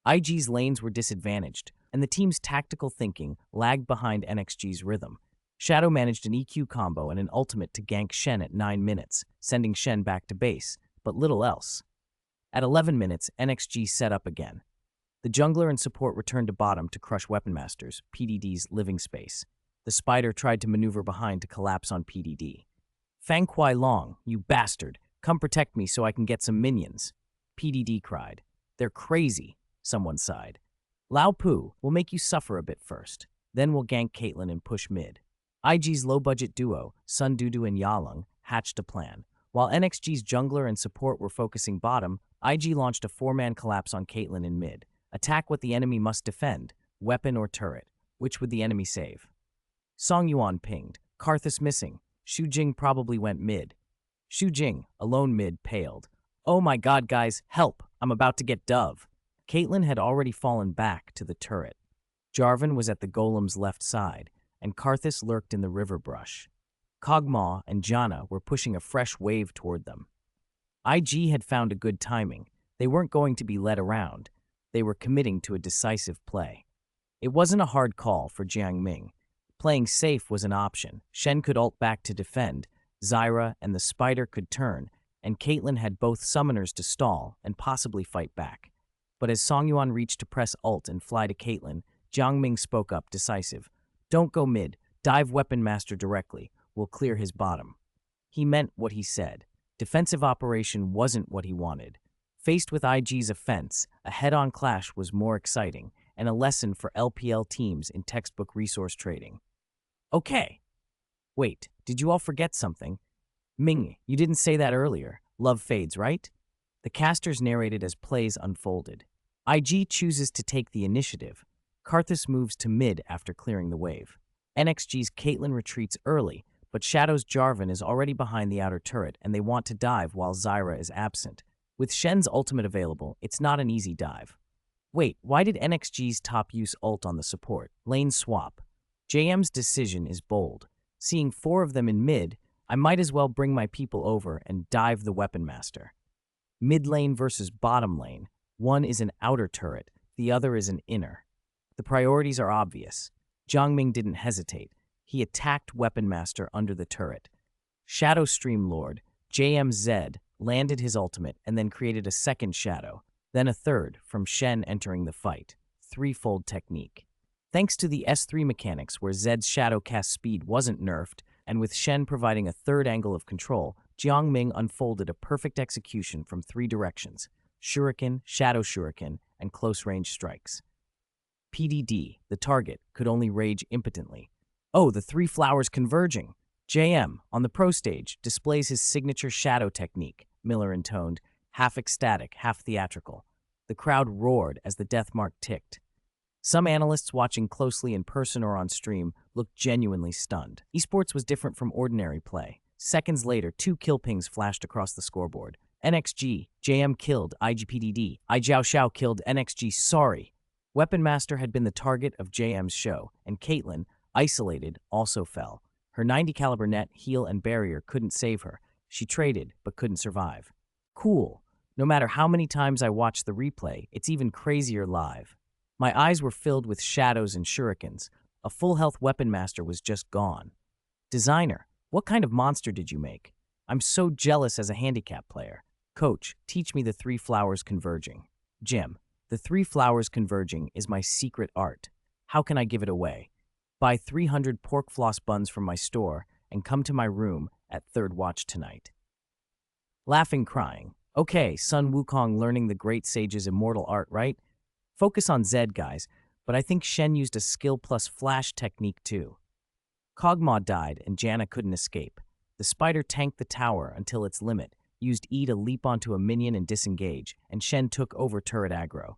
IG's lanes were disadvantaged, and the team's tactical thinking lagged behind NXG's rhythm. Shadow managed an EQ combo and an ultimate to gank Shen at 9 minutes, sending Shen back to base, but little else. At 11 minutes, NXG set up again. The jungler and support returned to bottom to crush Weapon Masters, PDD's living space. The spider tried to maneuver behind to collapse on PDD. Fang Kuai Long, you bastard, come protect me so I can get some minions, PDD cried. They're crazy, someone sighed. Lao Pu, we'll make you suffer a bit first. Then we'll gank Caitlyn and push mid. IG's low-budget duo, Sun Dudu and Yalung, hatched a plan. While NXG's jungler and support were focusing bottom, IG launched a four-man collapse on Caitlyn in mid. Attack what the enemy must defend, weapon or turret. Which would the enemy save? Song Yuan pinged. Karthus missing. Xu Jing probably went mid. Xu Jing, alone mid, paled. Oh my god, guys, help! I'm about to get dove. Caitlyn had already fallen back to the turret. Jarvan was at the golem's left side, and Karthus lurked in the river brush. Kog'Maw and Janna were pushing a fresh wave toward them. IG had found a good timing. They weren't going to be led around. They were committing to a decisive play. It wasn't a hard call for Jiangming. Playing safe was an option. Shen could ult back to defend, Zyra and the spider could turn, and Caitlyn had both summoners to stall and possibly fight back. But as Songyuan reached to press ult and fly to Caitlyn, Jiangming spoke up decisive. Don't go mid, dive Weapon Master directly, we'll clear his bottom. He meant what he said. Defensive operation wasn't what he wanted. Faced with IG's offense, a head-on clash was more exciting, and a lesson for LPL teams in textbook resource trading. Okay. Wait, did you all forget something? Ming, you didn't say that earlier. Love fades, right? The casters narrated as plays unfolded. IG chooses to take the initiative. Karthus moves to mid after clearing the wave. NXG's Caitlyn retreats early, but Shadow's Jarvan is already behind the outer turret and they want to dive while Zyra is absent. With Shen's ultimate available, it's not an easy dive. Wait, why did NXG's top use ult on the support? Lane swap. JM's decision is bold. Seeing 4 of them in mid, I might as well bring my people over and dive the Weapon Master. Mid lane versus bottom lane. One is an outer turret, the other is an inner. The priorities are obvious. Jiangming didn't hesitate. He attacked Weapon Master under the turret. Shadow Stream Lord, JMZ, landed his ultimate and then created a second shadow, then a third from Shen entering the fight. Threefold technique. Thanks to the S3 mechanics where Zed's shadow cast speed wasn't nerfed, and with Shen providing a third angle of control, Jiangming unfolded a perfect execution from 3 directions: Shuriken, Shadow Shuriken, and close-range strikes. PDD, the target, could only rage impotently. Oh, the 3 flowers converging! JM, on the pro stage, displays his signature shadow technique, Miller intoned, half ecstatic, half theatrical. The crowd roared as the death mark ticked. Some analysts watching closely in person or on stream looked genuinely stunned. Esports was different from ordinary play. Seconds later, 2 kill pings flashed across the scoreboard. NXG, JM killed IGPDD, Ijiao Xiao killed NXG, sorry. Weapon Master had been the target of JM's show, and Caitlyn, isolated, also fell. Her 90 caliber net, heal, and barrier couldn't save her, She traded, but couldn't survive. Cool. No matter how many times I watch the replay, it's even crazier live. My eyes were filled with shadows and shurikens. A full health weapon master was just gone. Designer, what kind of monster did you make? I'm so jealous as a handicap player. Coach, teach me the three flowers converging. Jim, the three flowers converging is my secret art. How can I give it away? Buy 300 pork floss buns from my store and come to my room at third watch tonight. Laughing, crying. Okay, Sun Wukong learning the great sage's immortal art, right? Focus on Zed, guys, but I think Shen used a skill plus flash technique too. Kog'Maw died and Janna couldn't escape. The spider tanked the tower until its limit, used E to leap onto a minion and disengage, and Shen took over turret aggro.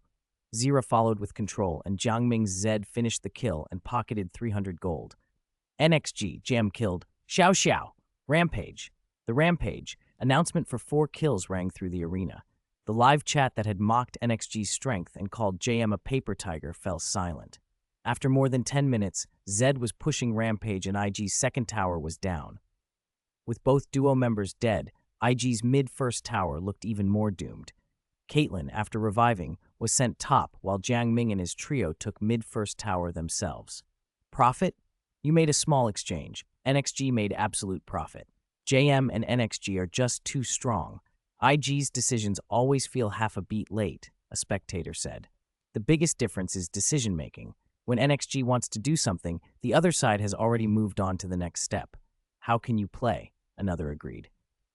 Zira followed with control, and Jiang Ming's Zed finished the kill and pocketed 300 gold. NXG, Jam killed. Xiao Xiao. Rampage. The Rampage. Announcement for 4 kills rang through the arena. The live chat that had mocked NXG's strength and called JM a paper tiger fell silent. After more than 10 minutes, Zed was pushing Rampage and IG's second tower was down. With both duo members dead, IG's mid-first tower looked even more doomed. Caitlyn, after reviving, was sent top while Jiang Ming and his trio took mid-first tower themselves. Profit? You made a small exchange. NXG made absolute profit. JM and NXG are just too strong. IG's decisions always feel half a beat late, a spectator said. The biggest difference is decision-making. When NXG wants to do something, the other side has already moved on to the next step. How can you play? Another agreed.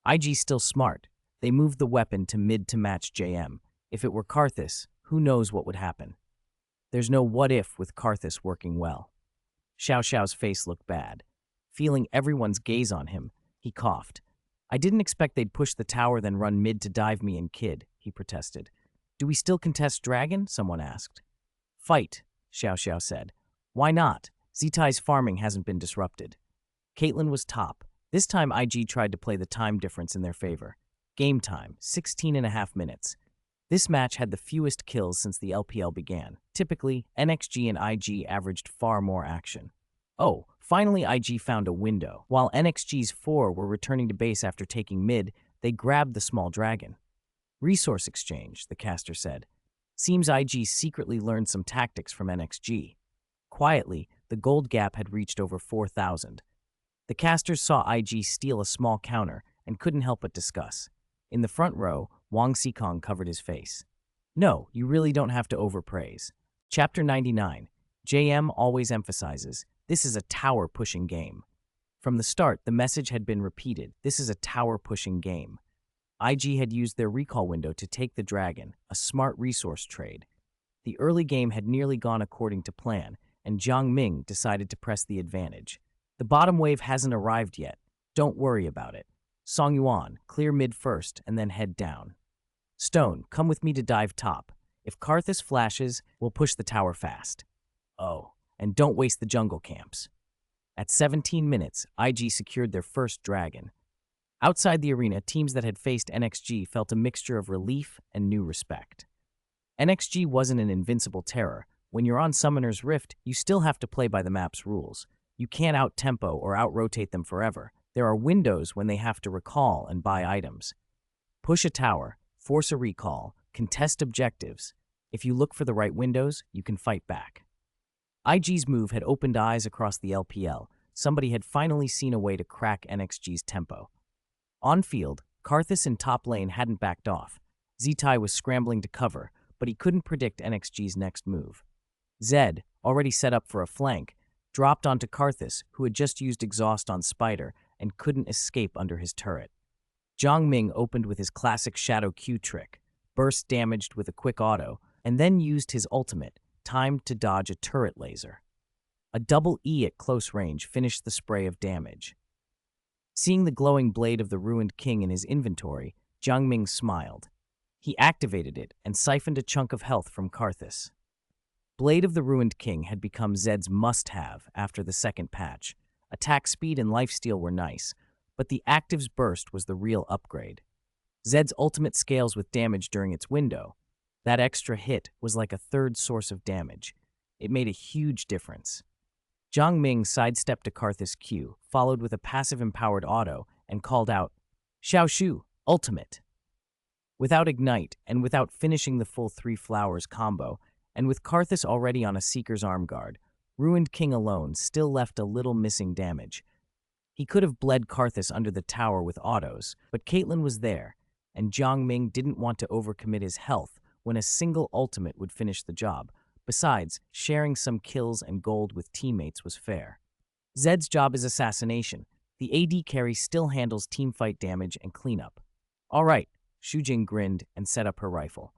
IG's still smart. They moved the weapon to mid to match JM. If it were Karthus, who knows what would happen? There's no what if with Karthus working well. Xiao Xiao's face looked bad. Feeling everyone's gaze on him, he coughed. I didn't expect they'd push the tower then run mid to dive me and kid, he protested. Do we still contest Dragon? Someone asked. Fight, Xiao Xiao said. Why not? Zitai's farming hasn't been disrupted. Caitlyn was top. This time IG tried to play the time difference in their favor. Game time, 16.5 minutes. This match had the fewest kills since the LPL began. Typically, NXG and IG averaged far more action. Oh, finally IG found a window. While NXG's 4 were returning to base after taking mid, they grabbed the small dragon. Resource exchange, the caster said. Seems IG secretly learned some tactics from NXG. Quietly, the gold gap had reached over 4,000. The casters saw IG steal a small counter and couldn't help but discuss. In the front row, Wang Xikong covered his face. No, you really don't have to overpraise. Chapter 99. JM always emphasizes, this is a tower-pushing game. From the start, the message had been repeated, this is a tower-pushing game. IG had used their recall window to take the dragon, a smart resource trade. The early game had nearly gone according to plan, and Jiang Ming decided to press the advantage. The bottom wave hasn't arrived yet. Don't worry about it. Song Yuan, clear mid first and then head down. Stone, come with me to dive top. If Karthus flashes, we'll push the tower fast. Oh, and don't waste the jungle camps. At 17 minutes, IG secured their first dragon. Outside the arena, teams that had faced NXG felt a mixture of relief and new respect. NXG wasn't an invincible terror. When you're on Summoner's Rift, you still have to play by the map's rules. You can't out-tempo or out-rotate them forever. There are windows when they have to recall and buy items. Push a tower, force a recall, contest objectives. If you look for the right windows, you can fight back. IG's move had opened eyes across the LPL. Somebody had finally seen a way to crack NXG's tempo. On field, Karthus in top lane hadn't backed off. Zitai was scrambling to cover, but he couldn't predict NXG's next move. Zed, already set up for a flank, dropped onto Karthus, who had just used exhaust on Spider and couldn't escape under his turret. Jiang Ming opened with his classic Shadow Q trick, burst damaged with a quick auto, and then used his ultimate, timed to dodge a turret laser. A double E at close range finished the spray of damage. Seeing the glowing blade of the Ruined King in his inventory, Jiang Ming smiled. He activated it and siphoned a chunk of health from Karthus. Blade of the Ruined King had become Zed's must-have after the second patch. Attack speed and lifesteal were nice, but the active's burst was the real upgrade. Zed's ultimate scales with damage during its window. That extra hit was like a third source of damage. It made a huge difference. Jiang Ming sidestepped to Karthus Q, followed with a passive empowered auto, and called out, Xiao Shu, ultimate. Without Ignite, and without finishing the full 3 flowers combo, and with Karthus already on a Seeker's Arm Guard, Ruined King alone still left a little missing damage. He could have bled Karthus under the tower with autos, but Caitlyn was there, and Jiang Ming didn't want to overcommit his health when a single ultimate would finish the job. Besides, sharing some kills and gold with teammates was fair. Zed's job is assassination. The AD carry still handles teamfight damage and cleanup. All right, Shujing grinned and set up her rifle.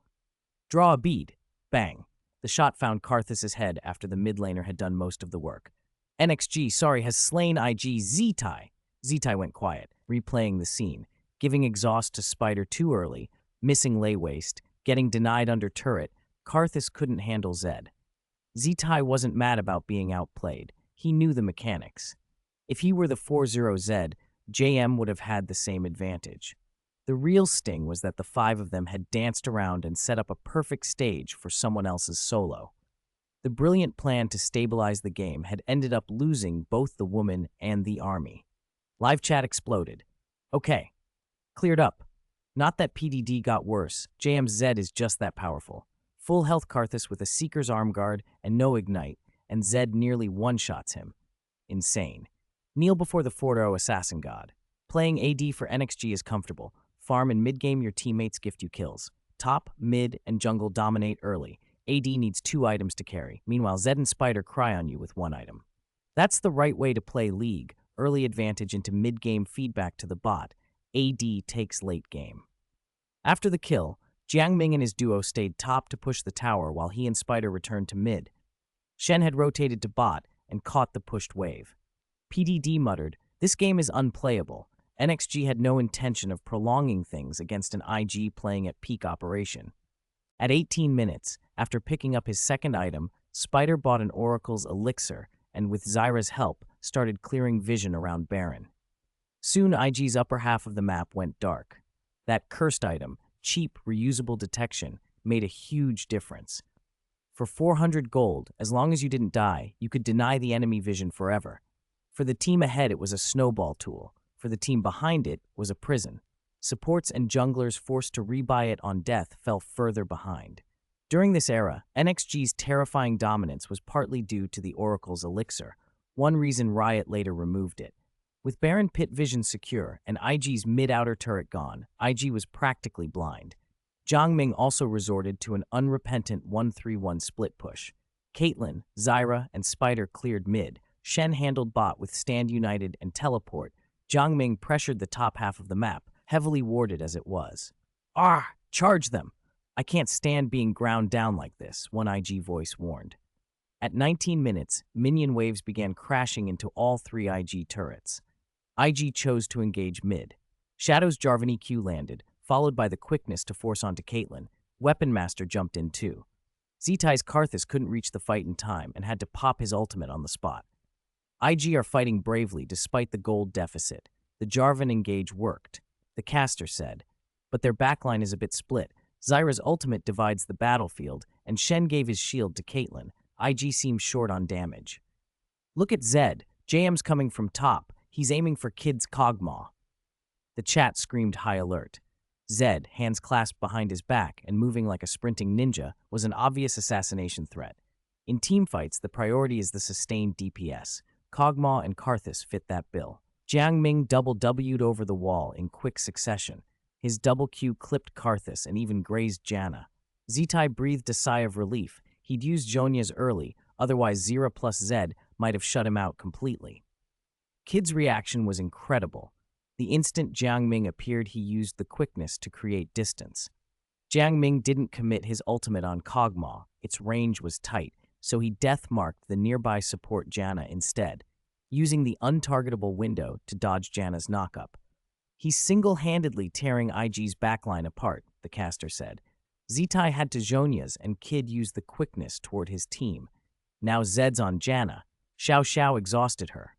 Draw a bead. Bang. The shot found Karthus' head after the mid laner had done most of the work. NXG, has slain IG Zetai. Zetai went quiet, replaying the scene, giving exhaust to Spider too early, missing lay waste, getting denied under turret. Karthus couldn't handle Zed. Zetai wasn't mad about being outplayed. He knew the mechanics. If he were the 4-0 Zed, JM would have had the same advantage. The real sting was that the 5 of them had danced around and set up a perfect stage for someone else's solo. The brilliant plan to stabilize the game had ended up losing both the woman and the army. Live chat exploded. Okay, cleared up. Not that PDD got worse, JM's Zed is just that powerful. Full health Karthus with a Seeker's Arm Guard and no Ignite, and Zed nearly one-shots him. Insane. Kneel before the 4-0 Assassin God. Playing AD for NXG is comfortable. Farm and mid-game your teammates gift you kills. Top, mid, and jungle dominate early. AD needs 2 items to carry. Meanwhile, Zed and Spider cry on you with 1 item. That's the right way to play League. Early advantage into mid-game feedback to the bot. AD takes late game. After the kill, Jiang Ming and his duo stayed top to push the tower while he and Spider returned to mid. Shen had rotated to bot and caught the pushed wave. PDD muttered, "This game is unplayable." NXG had no intention of prolonging things against an IG playing at peak operation. At 18 minutes, after picking up his second item, Spider bought an Oracle's Elixir and with Zyra's help, started clearing vision around Baron. Soon IG's upper half of the map went dark. That cursed item, cheap, reusable detection, made a huge difference. For 400 gold, as long as you didn't die, you could deny the enemy vision forever. For the team ahead, it was a snowball tool. For the team behind it was a prison. Supports and junglers forced to rebuy it on death fell further behind. During this era, NXG's terrifying dominance was partly due to the Oracle's Elixir, one reason Riot later removed it. With Baron pit vision secure and IG's mid-outer turret gone, IG was practically blind. Jiang Ming also resorted to an unrepentant 1-3-1 split push. Caitlyn, Zyra, and Spider cleared mid. Shen handled bot with Stand United and Teleport. Jiang Ming pressured the top half of the map, heavily warded as it was. Charge them! I can't stand being ground down like this, one IG voice warned. At 19 minutes, minion waves began crashing into all 3 IG turrets. IG chose to engage mid. Shadow's Jarvan EQ landed, followed by the quickness to force onto Caitlyn. Weapon Master jumped in too. Zetai's Karthus couldn't reach the fight in time and had to pop his ultimate on the spot. IG are fighting bravely despite the gold deficit. The Jarvan engage worked, the caster said, but their backline is a bit split. Zyra's ultimate divides the battlefield, and Shen gave his shield to Caitlyn. IG seems short on damage. Look at Zed. JM's coming from top. He's aiming for Kid's Kog'Maw. The chat screamed high alert. Zed, hands clasped behind his back and moving like a sprinting ninja, was an obvious assassination threat. In teamfights, the priority is the sustained DPS. Kog'Maw and Karthus fit that bill. Jiang Ming double W'd over the wall in quick succession. His double Q clipped Karthus and even grazed Janna. Zetai breathed a sigh of relief. He'd used Zhonya's early, otherwise Zyra plus Zed might have shut him out completely. Kid's reaction was incredible. The instant Jiang Ming appeared, he used the quickness to create distance. Jiang Ming didn't commit his ultimate on Kog'Maw. Its range was tight, so he death-marked the nearby support Janna instead, using the untargetable window to dodge Janna's knockup. He's single-handedly tearing IG's backline apart, the caster said. Zetai had to Zhonya's and Kid used the quickness toward his team. Now Zed's on Janna. Xiao exhausted her.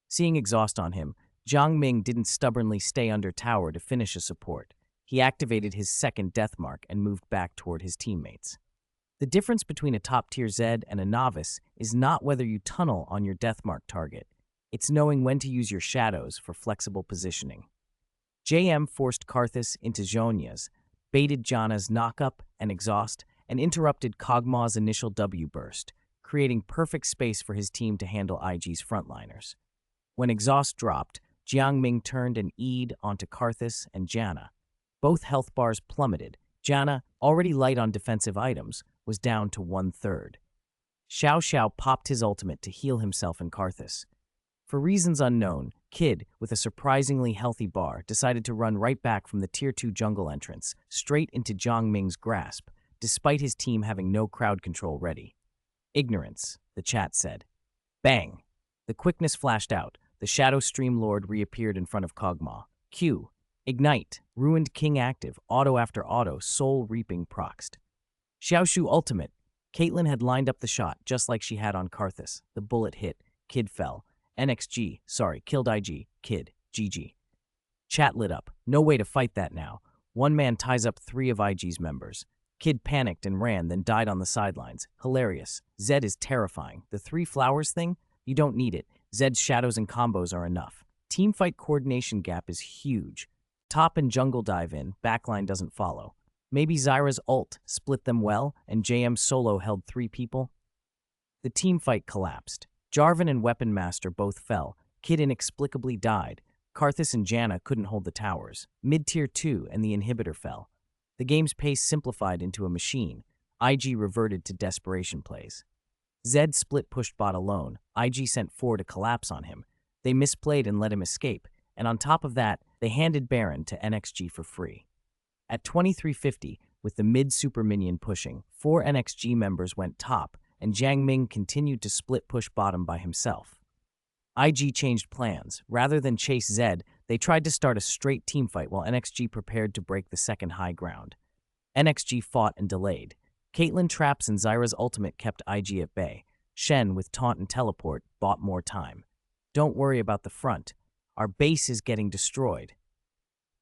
Seeing exhaust on him, Jiang Ming didn't stubbornly stay under tower to finish a support. He activated his second death mark and moved back toward his teammates. The difference between a top-tier Zed and a novice is not whether you tunnel on your deathmark target. It's knowing when to use your shadows for flexible positioning. JM forced Karthus into Zhonya's, baited Janna's knock-up and exhaust, and interrupted Kog'Maw's initial W burst, creating perfect space for his team to handle IG's frontliners. When exhaust dropped, Jiangming turned and E'd onto Karthus and Janna. Both health bars plummeted. Janna, already light on defensive items, was down to 1/3. Xiao Xiao popped his ultimate to heal himself and Karthus. For reasons unknown, Kid, with a surprisingly healthy bar, decided to run right back from the Tier 2 jungle entrance, straight into Jiangming's grasp, despite his team having no crowd control ready. Ignorance, the chat said. Bang! The quickness flashed out. The Shadow Stream Lord reappeared in front of Kog'Maw. Q. Ignite. Ruined King active. Auto after auto. Soul reaping proxed. Xiaoshu ultimate. Caitlyn had lined up the shot, just like she had on Karthus. The bullet hit. Kid fell. Killed IG. Kid. GG. Chat lit up. No way to fight that now. One man ties up 3 of IG's members. Kid panicked and ran, then died on the sidelines. Hilarious. Zed is terrifying. The 3 flowers thing? You don't need it. Zed's shadows and combos are enough. Teamfight coordination gap is huge. Top and jungle dive in, backline doesn't follow. Maybe Zyra's ult split them well, and JM solo held 3 people? The teamfight collapsed. Jarvan and Weapon Master both fell. Kid inexplicably died. Karthus and Janna couldn't hold the towers. Mid-tier 2 and the inhibitor fell. The game's pace simplified into a machine. IG reverted to desperation plays. Zed split-pushed bot alone. IG sent 4 to collapse on him. They misplayed and let him escape, and on top of that, they handed Baron to NXG for free. At 2350, with the mid-super minion pushing, 4 NXG members went top, and Jiang Ming continued to split-push bottom by himself. IG changed plans. Rather than chase Zed, they tried to start a straight teamfight while NXG prepared to break the second high ground. NXG fought and delayed. Caitlyn traps and Zyra's ultimate kept IG at bay. Shen, with taunt and teleport, bought more time. Don't worry about the front. Our base is getting destroyed.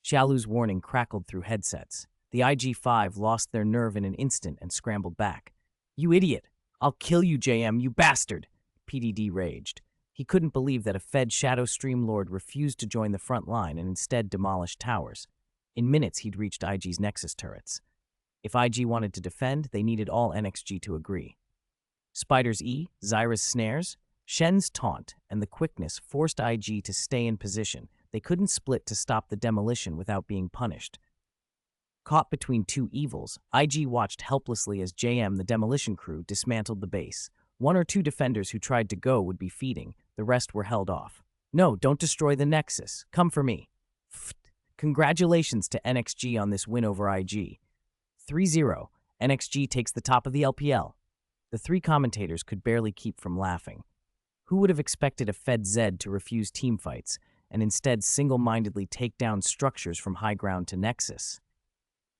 Xiaolu's warning crackled through headsets. The IG-5 lost their nerve in an instant and scrambled back. You idiot! I'll kill you, JM, you bastard! PDD raged. He couldn't believe that a fed Shadow Stream Lord refused to join the front line and instead demolished towers. In minutes, he'd reached IG's Nexus turrets. If IG wanted to defend, they needed all NXG to agree. Spider's E, Zyra's snares, Shen's taunt, and the quickness forced IG to stay in position. They couldn't split to stop the demolition without being punished. Caught between 2 evils, IG watched helplessly as JM, the demolition crew, dismantled the base. 1 or 2 defenders who tried to go would be feeding. The rest were held off. No, don't destroy the Nexus. Come for me. Congratulations to NXG on this win over IG. 3-0. NXG takes the top of the LPL. The 3 commentators could barely keep from laughing. Who would have expected a fed Zed to refuse teamfights and instead single-mindedly take down structures from high ground to Nexus?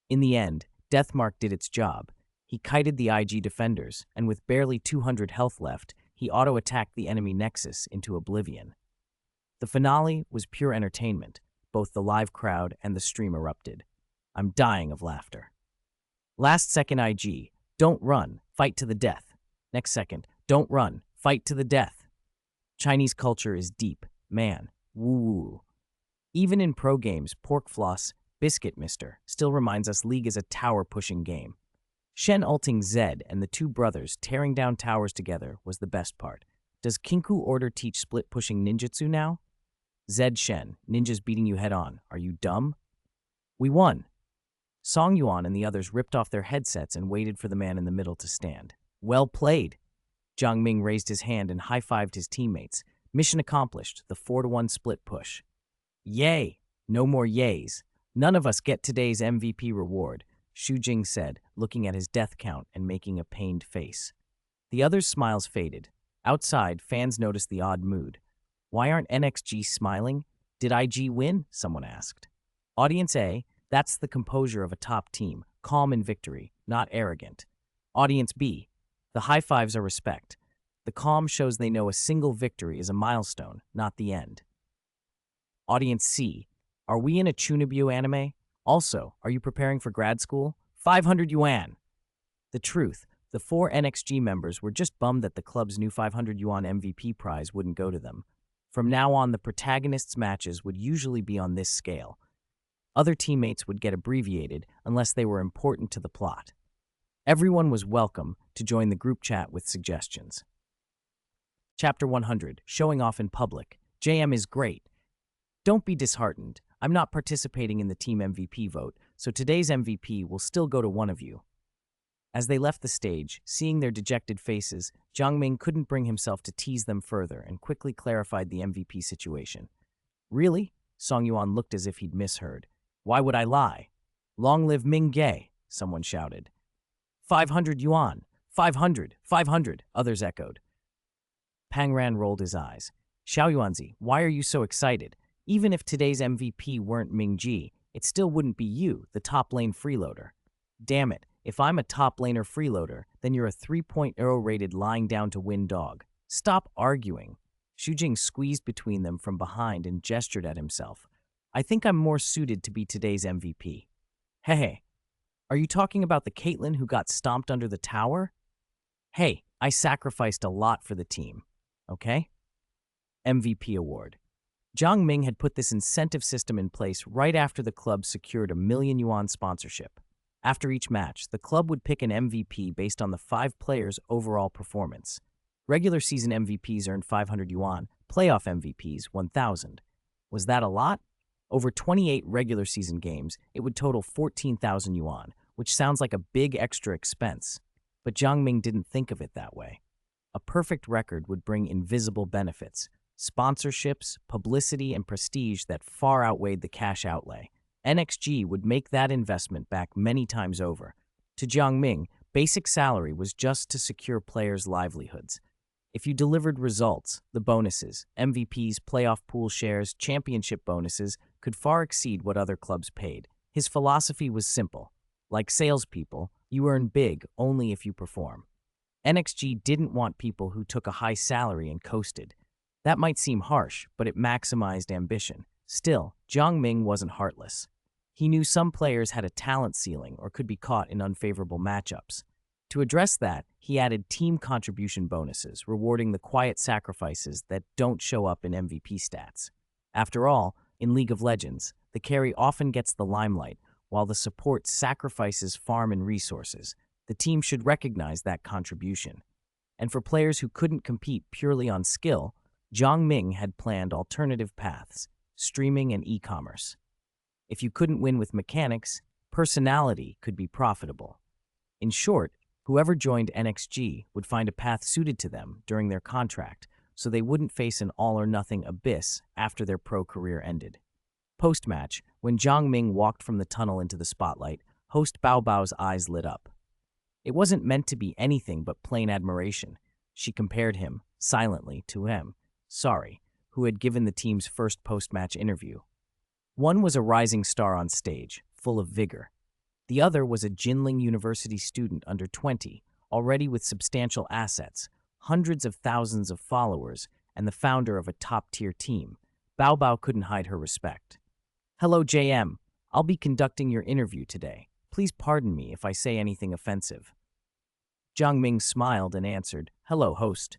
In the end, Deathmark did its job. He kited the IG defenders, and with barely 200 health left, he auto-attacked the enemy Nexus into oblivion. The finale was pure entertainment. Both the live crowd and the stream erupted. I'm dying of laughter. Last second IG, don't run, fight to the death. Next second, don't run, fight to the death. Chinese culture is deep, man, woo-woo. Even in pro games, Pork Floss, Biscuit Mister, still reminds us League is a tower-pushing game. Shen ulting Zed and the 2 brothers tearing down towers together was the best part. Does Kinku Order teach split-pushing ninjutsu now? Zed Shen, ninjas beating you head-on. Are you dumb? We won. Song Yuan and the others ripped off their headsets and waited for the man in the middle to stand. Well played. Jiang Ming raised his hand and high-fived his teammates. Mission accomplished, the 4-1 split push. Yay! No more yays. None of us get today's MVP reward, Xu Jing said, looking at his death count and making a pained face. The others' smiles faded. Outside, fans noticed the odd mood. Why aren't NXG smiling? Did IG win? Someone asked. Audience A, that's the composure of a top team, calm in victory, not arrogant. Audience B, the high fives are respect. The calm shows they know a single victory is a milestone, not the end. Audience C, are we in a Chunibyo anime? Also, are you preparing for grad school? 500 yuan! The truth, the 4 NXG members were just bummed that the club's new 500 yuan MVP prize wouldn't go to them. From now on, the protagonists' matches would usually be on this scale. Other teammates would get abbreviated unless they were important to the plot. Everyone was welcome to join the group chat with suggestions. Chapter 100, Showing Off in Public. JM is great. Don't be disheartened. I'm not participating in the team MVP vote, so today's MVP will still go to one of you. As they left the stage, seeing their dejected faces, Jiangming couldn't bring himself to tease them further and quickly clarified the MVP situation. Really? Song Yuan looked as if he'd misheard. Why would I lie? Long live Ming Ge, someone shouted. 500 yuan, 500, 500, others echoed. Pang Ran rolled his eyes. Xiao Yuanzi, why are you so excited? Even if today's MVP weren't Ming Ji, it still wouldn't be you, the top lane freeloader. Damn it, if I'm a top laner freeloader, then you're a 3.0 rated lying down to win dog. Stop arguing. Xu Jing squeezed between them from behind and gestured at himself. I think I'm more suited to be today's MVP. Hey, are you talking about the Caitlyn who got stomped under the tower? Hey, I sacrificed a lot for the team. Okay? MVP award. Jiang Ming had put this incentive system in place right after the club secured a $1 million yuan sponsorship. After each match, the club would pick an MVP based on the 5 players' overall performance. Regular season MVPs earned 500 yuan, playoff MVPs 1,000. Was that a lot? Over 28 regular season games, it would total 14,000 yuan, which sounds like a big extra expense. But Jiang Ming didn't think of it that way. A perfect record would bring invisible benefits, sponsorships, publicity, and prestige that far outweighed the cash outlay. NXG would make that investment back many times over. To Jiang Ming, basic salary was just to secure players' livelihoods. If you delivered results, the bonuses, MVPs, playoff pool shares, championship bonuses could far exceed what other clubs paid. His philosophy was simple. Like salespeople, you earn big only if you perform. NXG didn't want people who took a high salary and coasted. That might seem harsh, but it maximized ambition. Still, Jiang Ming wasn't heartless. He knew some players had a talent ceiling or could be caught in unfavorable matchups. To address that, he added team contribution bonuses, rewarding the quiet sacrifices that don't show up in MVP stats. After all, in League of Legends, the carry often gets the limelight, while the support sacrifices farm and resources. The team should recognize that contribution. And for players who couldn't compete purely on skill, Jiang Ming had planned alternative paths, streaming and e-commerce. If you couldn't win with mechanics, personality could be profitable. In short, whoever joined NXG would find a path suited to them during their contract, so they wouldn't face an all-or-nothing abyss after their pro career ended. Post-match, when Jiang Ming walked from the tunnel into the spotlight, host Bao Bao's eyes lit up. It wasn't meant to be anything but plain admiration. She compared him, silently, to him, who had given the team's first post-match interview. One was a rising star on stage, full of vigor. The other was a Jinling University student under 20, already with substantial assets, hundreds of thousands of followers, and the founder of a top-tier team. Bao Bao couldn't hide her respect. Hello, JM. I'll be conducting your interview today. Please pardon me if I say anything offensive. Jiang Ming smiled and answered, Hello, host.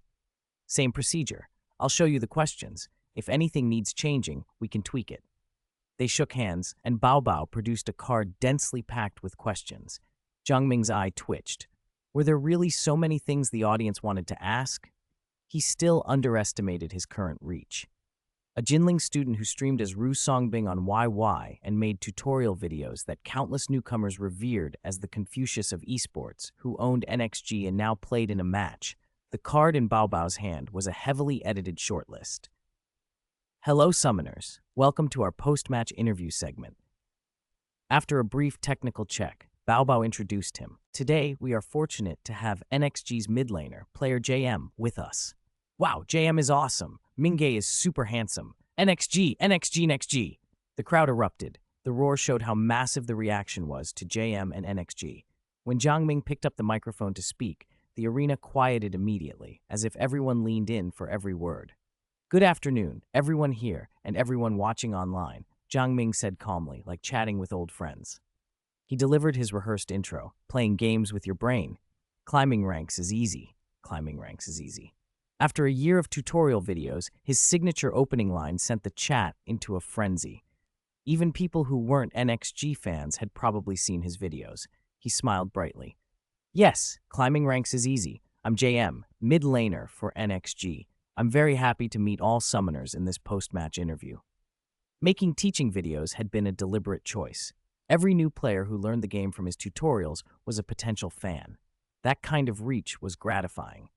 Same procedure. I'll show you the questions. If anything needs changing, we can tweak it. They shook hands, and Bao Bao produced a card densely packed with questions. Jiang Ming's eye twitched. Were there really so many things the audience wanted to ask? He still underestimated his current reach. A Jinling student who streamed as Ru Songbing on YY and made tutorial videos that countless newcomers revered as the Confucius of Esports, who owned NXG and now played in a match. The card in Bao Bao's hand was a heavily edited shortlist. Hello, summoners. Welcome to our post-match interview segment. After a brief technical check, Bao Bao introduced him. Today, we are fortunate to have NXG's mid laner, player JM, with us. Wow, JM is awesome. Mingay is super handsome. NXG, NXG, NXG. The crowd erupted. The roar showed how massive the reaction was to JM and NXG. When Jiang Ming picked up the microphone to speak, the arena quieted immediately, as if everyone leaned in for every word. Good afternoon, everyone here and everyone watching online, Jiang Ming said calmly, like chatting with old friends. He delivered his rehearsed intro, playing games with your brain. Climbing ranks is easy. Climbing ranks is easy. After a year of tutorial videos, his signature opening line sent the chat into a frenzy. Even people who weren't NXG fans had probably seen his videos. He smiled brightly. Yes, climbing ranks is easy. I'm JM, mid laner for NXG. I'm very happy to meet all summoners in this post-match interview. Making teaching videos had been a deliberate choice. Every new player who learned the game from his tutorials was a potential fan. That kind of reach was gratifying.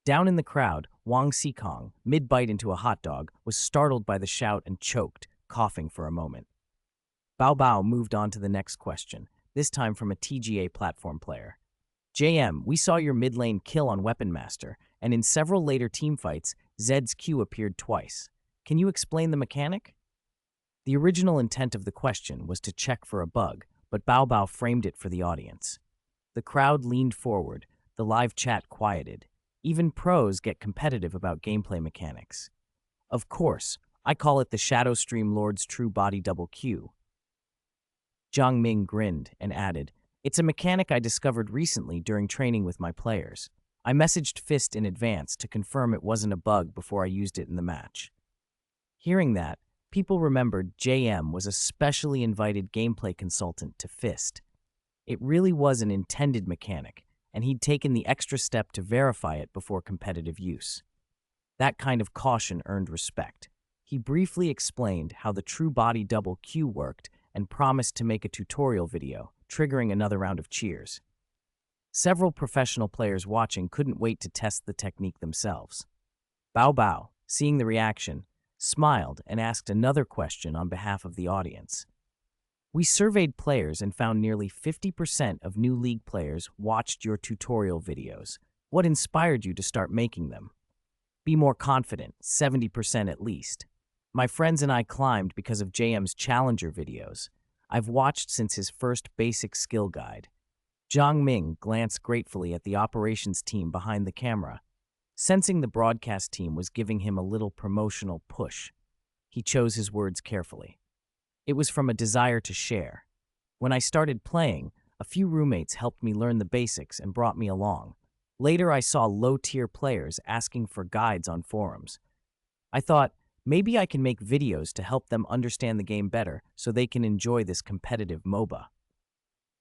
Down in the crowd, Wang Xikong, mid-bite into a hot dog, was startled by the shout and choked, coughing for a moment. Bao Bao moved on to the next question, this time from a TGA platform player. JM, we saw your mid lane kill on Weapon Master, and in several later teamfights, Zed's Q appeared twice. Can you explain the mechanic? The original intent of the question was to check for a bug, but Bao Bao framed it for the audience. The crowd leaned forward, the live chat quieted. Even pros get competitive about gameplay mechanics. Of course, I call it the Shadow Stream Lord's True Body Double Q. Jiang Ming grinned and added, it's a mechanic I discovered recently during training with my players. I messaged Fist in advance to confirm it wasn't a bug before I used it in the match. Hearing that, people remembered JM was a specially invited gameplay consultant to Fist. It really was an intended mechanic, and he'd taken the extra step to verify it before competitive use. That kind of caution earned respect. He briefly explained how the True Body Double Q worked and promised to make a tutorial video, triggering another round of cheers. Several professional players watching couldn't wait to test the technique themselves. Bao Bao, seeing the reaction, smiled and asked another question on behalf of the audience. We surveyed players and found nearly 50% of new league players watched your tutorial videos. What inspired you to start making them? Be more confident, 70% at least. My friends and I climbed because of JM's Challenger videos. I've watched since his first basic skill guide. Jiang Ming glanced gratefully at the operations team behind the camera, sensing the broadcast team was giving him a little promotional push. He chose his words carefully. It was from a desire to share. When I started playing, a few roommates helped me learn the basics and brought me along. Later, I saw low-tier players asking for guides on forums. I thought, maybe I can make videos to help them understand the game better so they can enjoy this competitive MOBA.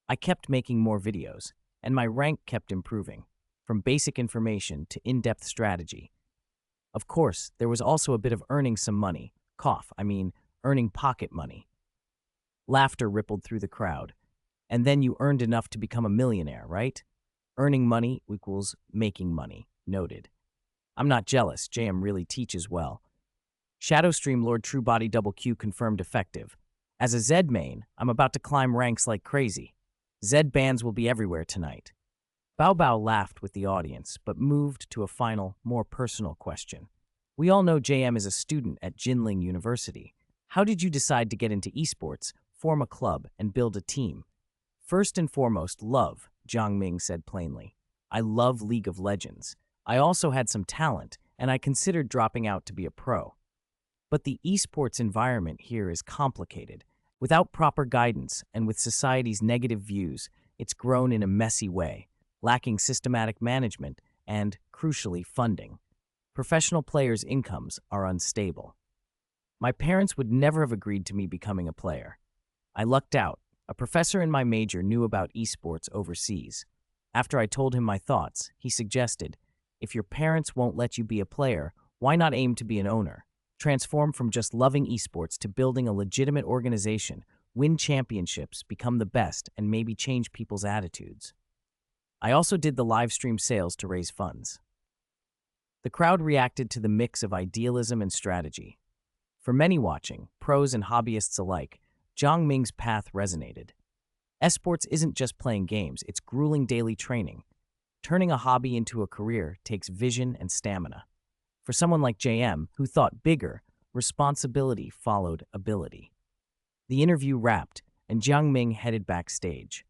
I kept making more videos, and my rank kept improving, from basic information to in-depth strategy. Of course, there was also a bit of earning some money. Earning pocket money. Laughter rippled through the crowd. And then you earned enough to become a millionaire, right? Earning money equals making money, noted. I'm not jealous, JM really teaches well. Shadowstream Lord True Body Double Q confirmed effective. As a Zed main, I'm about to climb ranks like crazy. Zed bans will be everywhere tonight. Bao Bao laughed with the audience, but moved to a final, more personal question. We all know JM is a student at Jinling University. How did you decide to get into esports, form a club, and build a team? First and foremost, love, Jiang Ming said plainly. I love League of Legends. I also had some talent, and I considered dropping out to be a pro. But the esports environment here is complicated. Without proper guidance and with society's negative views, it's grown in a messy way, lacking systematic management and, crucially, funding. Professional players' incomes are unstable. My parents would never have agreed to me becoming a player. I lucked out. A professor in my major knew about esports overseas. After I told him my thoughts, he suggested, if your parents won't let you be a player, why not aim to be an owner? Transform from just loving esports to building a legitimate organization, win championships, become the best, and maybe change people's attitudes. I also did the live stream sales to raise funds. The crowd reacted to the mix of idealism and strategy. For many watching, pros and hobbyists alike, Jiang Ming's path resonated. Esports isn't just playing games, it's grueling daily training. Turning a hobby into a career takes vision and stamina. For someone like JM, who thought bigger, responsibility followed ability. The interview wrapped, and Jiang Ming headed backstage.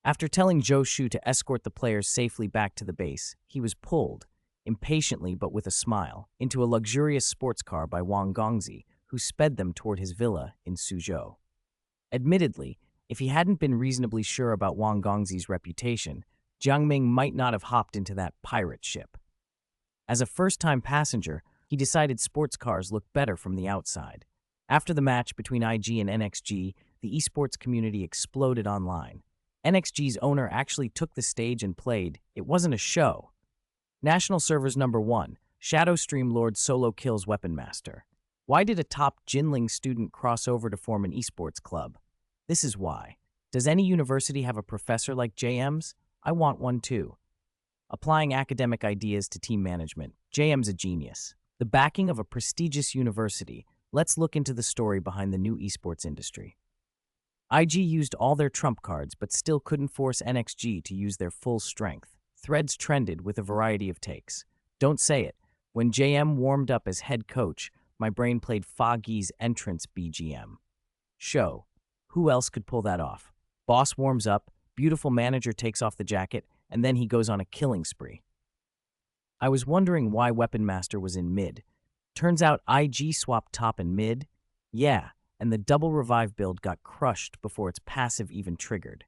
After telling Zhou Shu to escort the players safely back to the base, he was pulled, impatiently but with a smile, into a luxurious sports car by Wang Gongzi, who sped them toward his villa in Suzhou. Admittedly, if he hadn't been reasonably sure about Wang Gongzi's reputation, Jiang Ming might not have hopped into that pirate ship. As a first-time passenger, he decided sports cars looked better from the outside. After the match between IG and NXG, the esports community exploded online. NXG's owner actually took the stage and played. It wasn't a show. National servers number 1, Shadow Stream Lord solo kills Weapon Master. Why did a top Jinling student cross over to form an esports club? This is why. Does any university have a professor like JM's? I want one too. Applying academic ideas to team management. JM's a genius. The backing of a prestigious university. Let's look into the story behind the new esports industry. IG used all their trump cards but still couldn't force NXG to use their full strength. Threads trended with a variety of takes. Don't say it. When JM warmed up as head coach, my brain played Foggy's entrance BGM. Show. Who else could pull that off? Boss warms up, beautiful manager takes off the jacket, and then he goes on a killing spree. I was wondering why Weapon Master was in mid. Turns out IG swapped top and mid. Yeah, and the double revive build got crushed before its passive even triggered.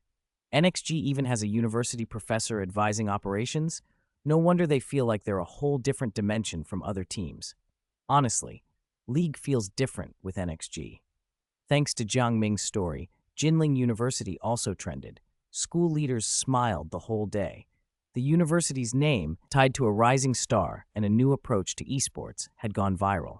NXG even has a university professor advising operations. No wonder they feel like they're a whole different dimension from other teams. Honestly, League feels different with NXG. Thanks to Jiang Ming's story, Jinling University also trended. School leaders smiled the whole day. The university's name, tied to a rising star and a new approach to esports, had gone viral.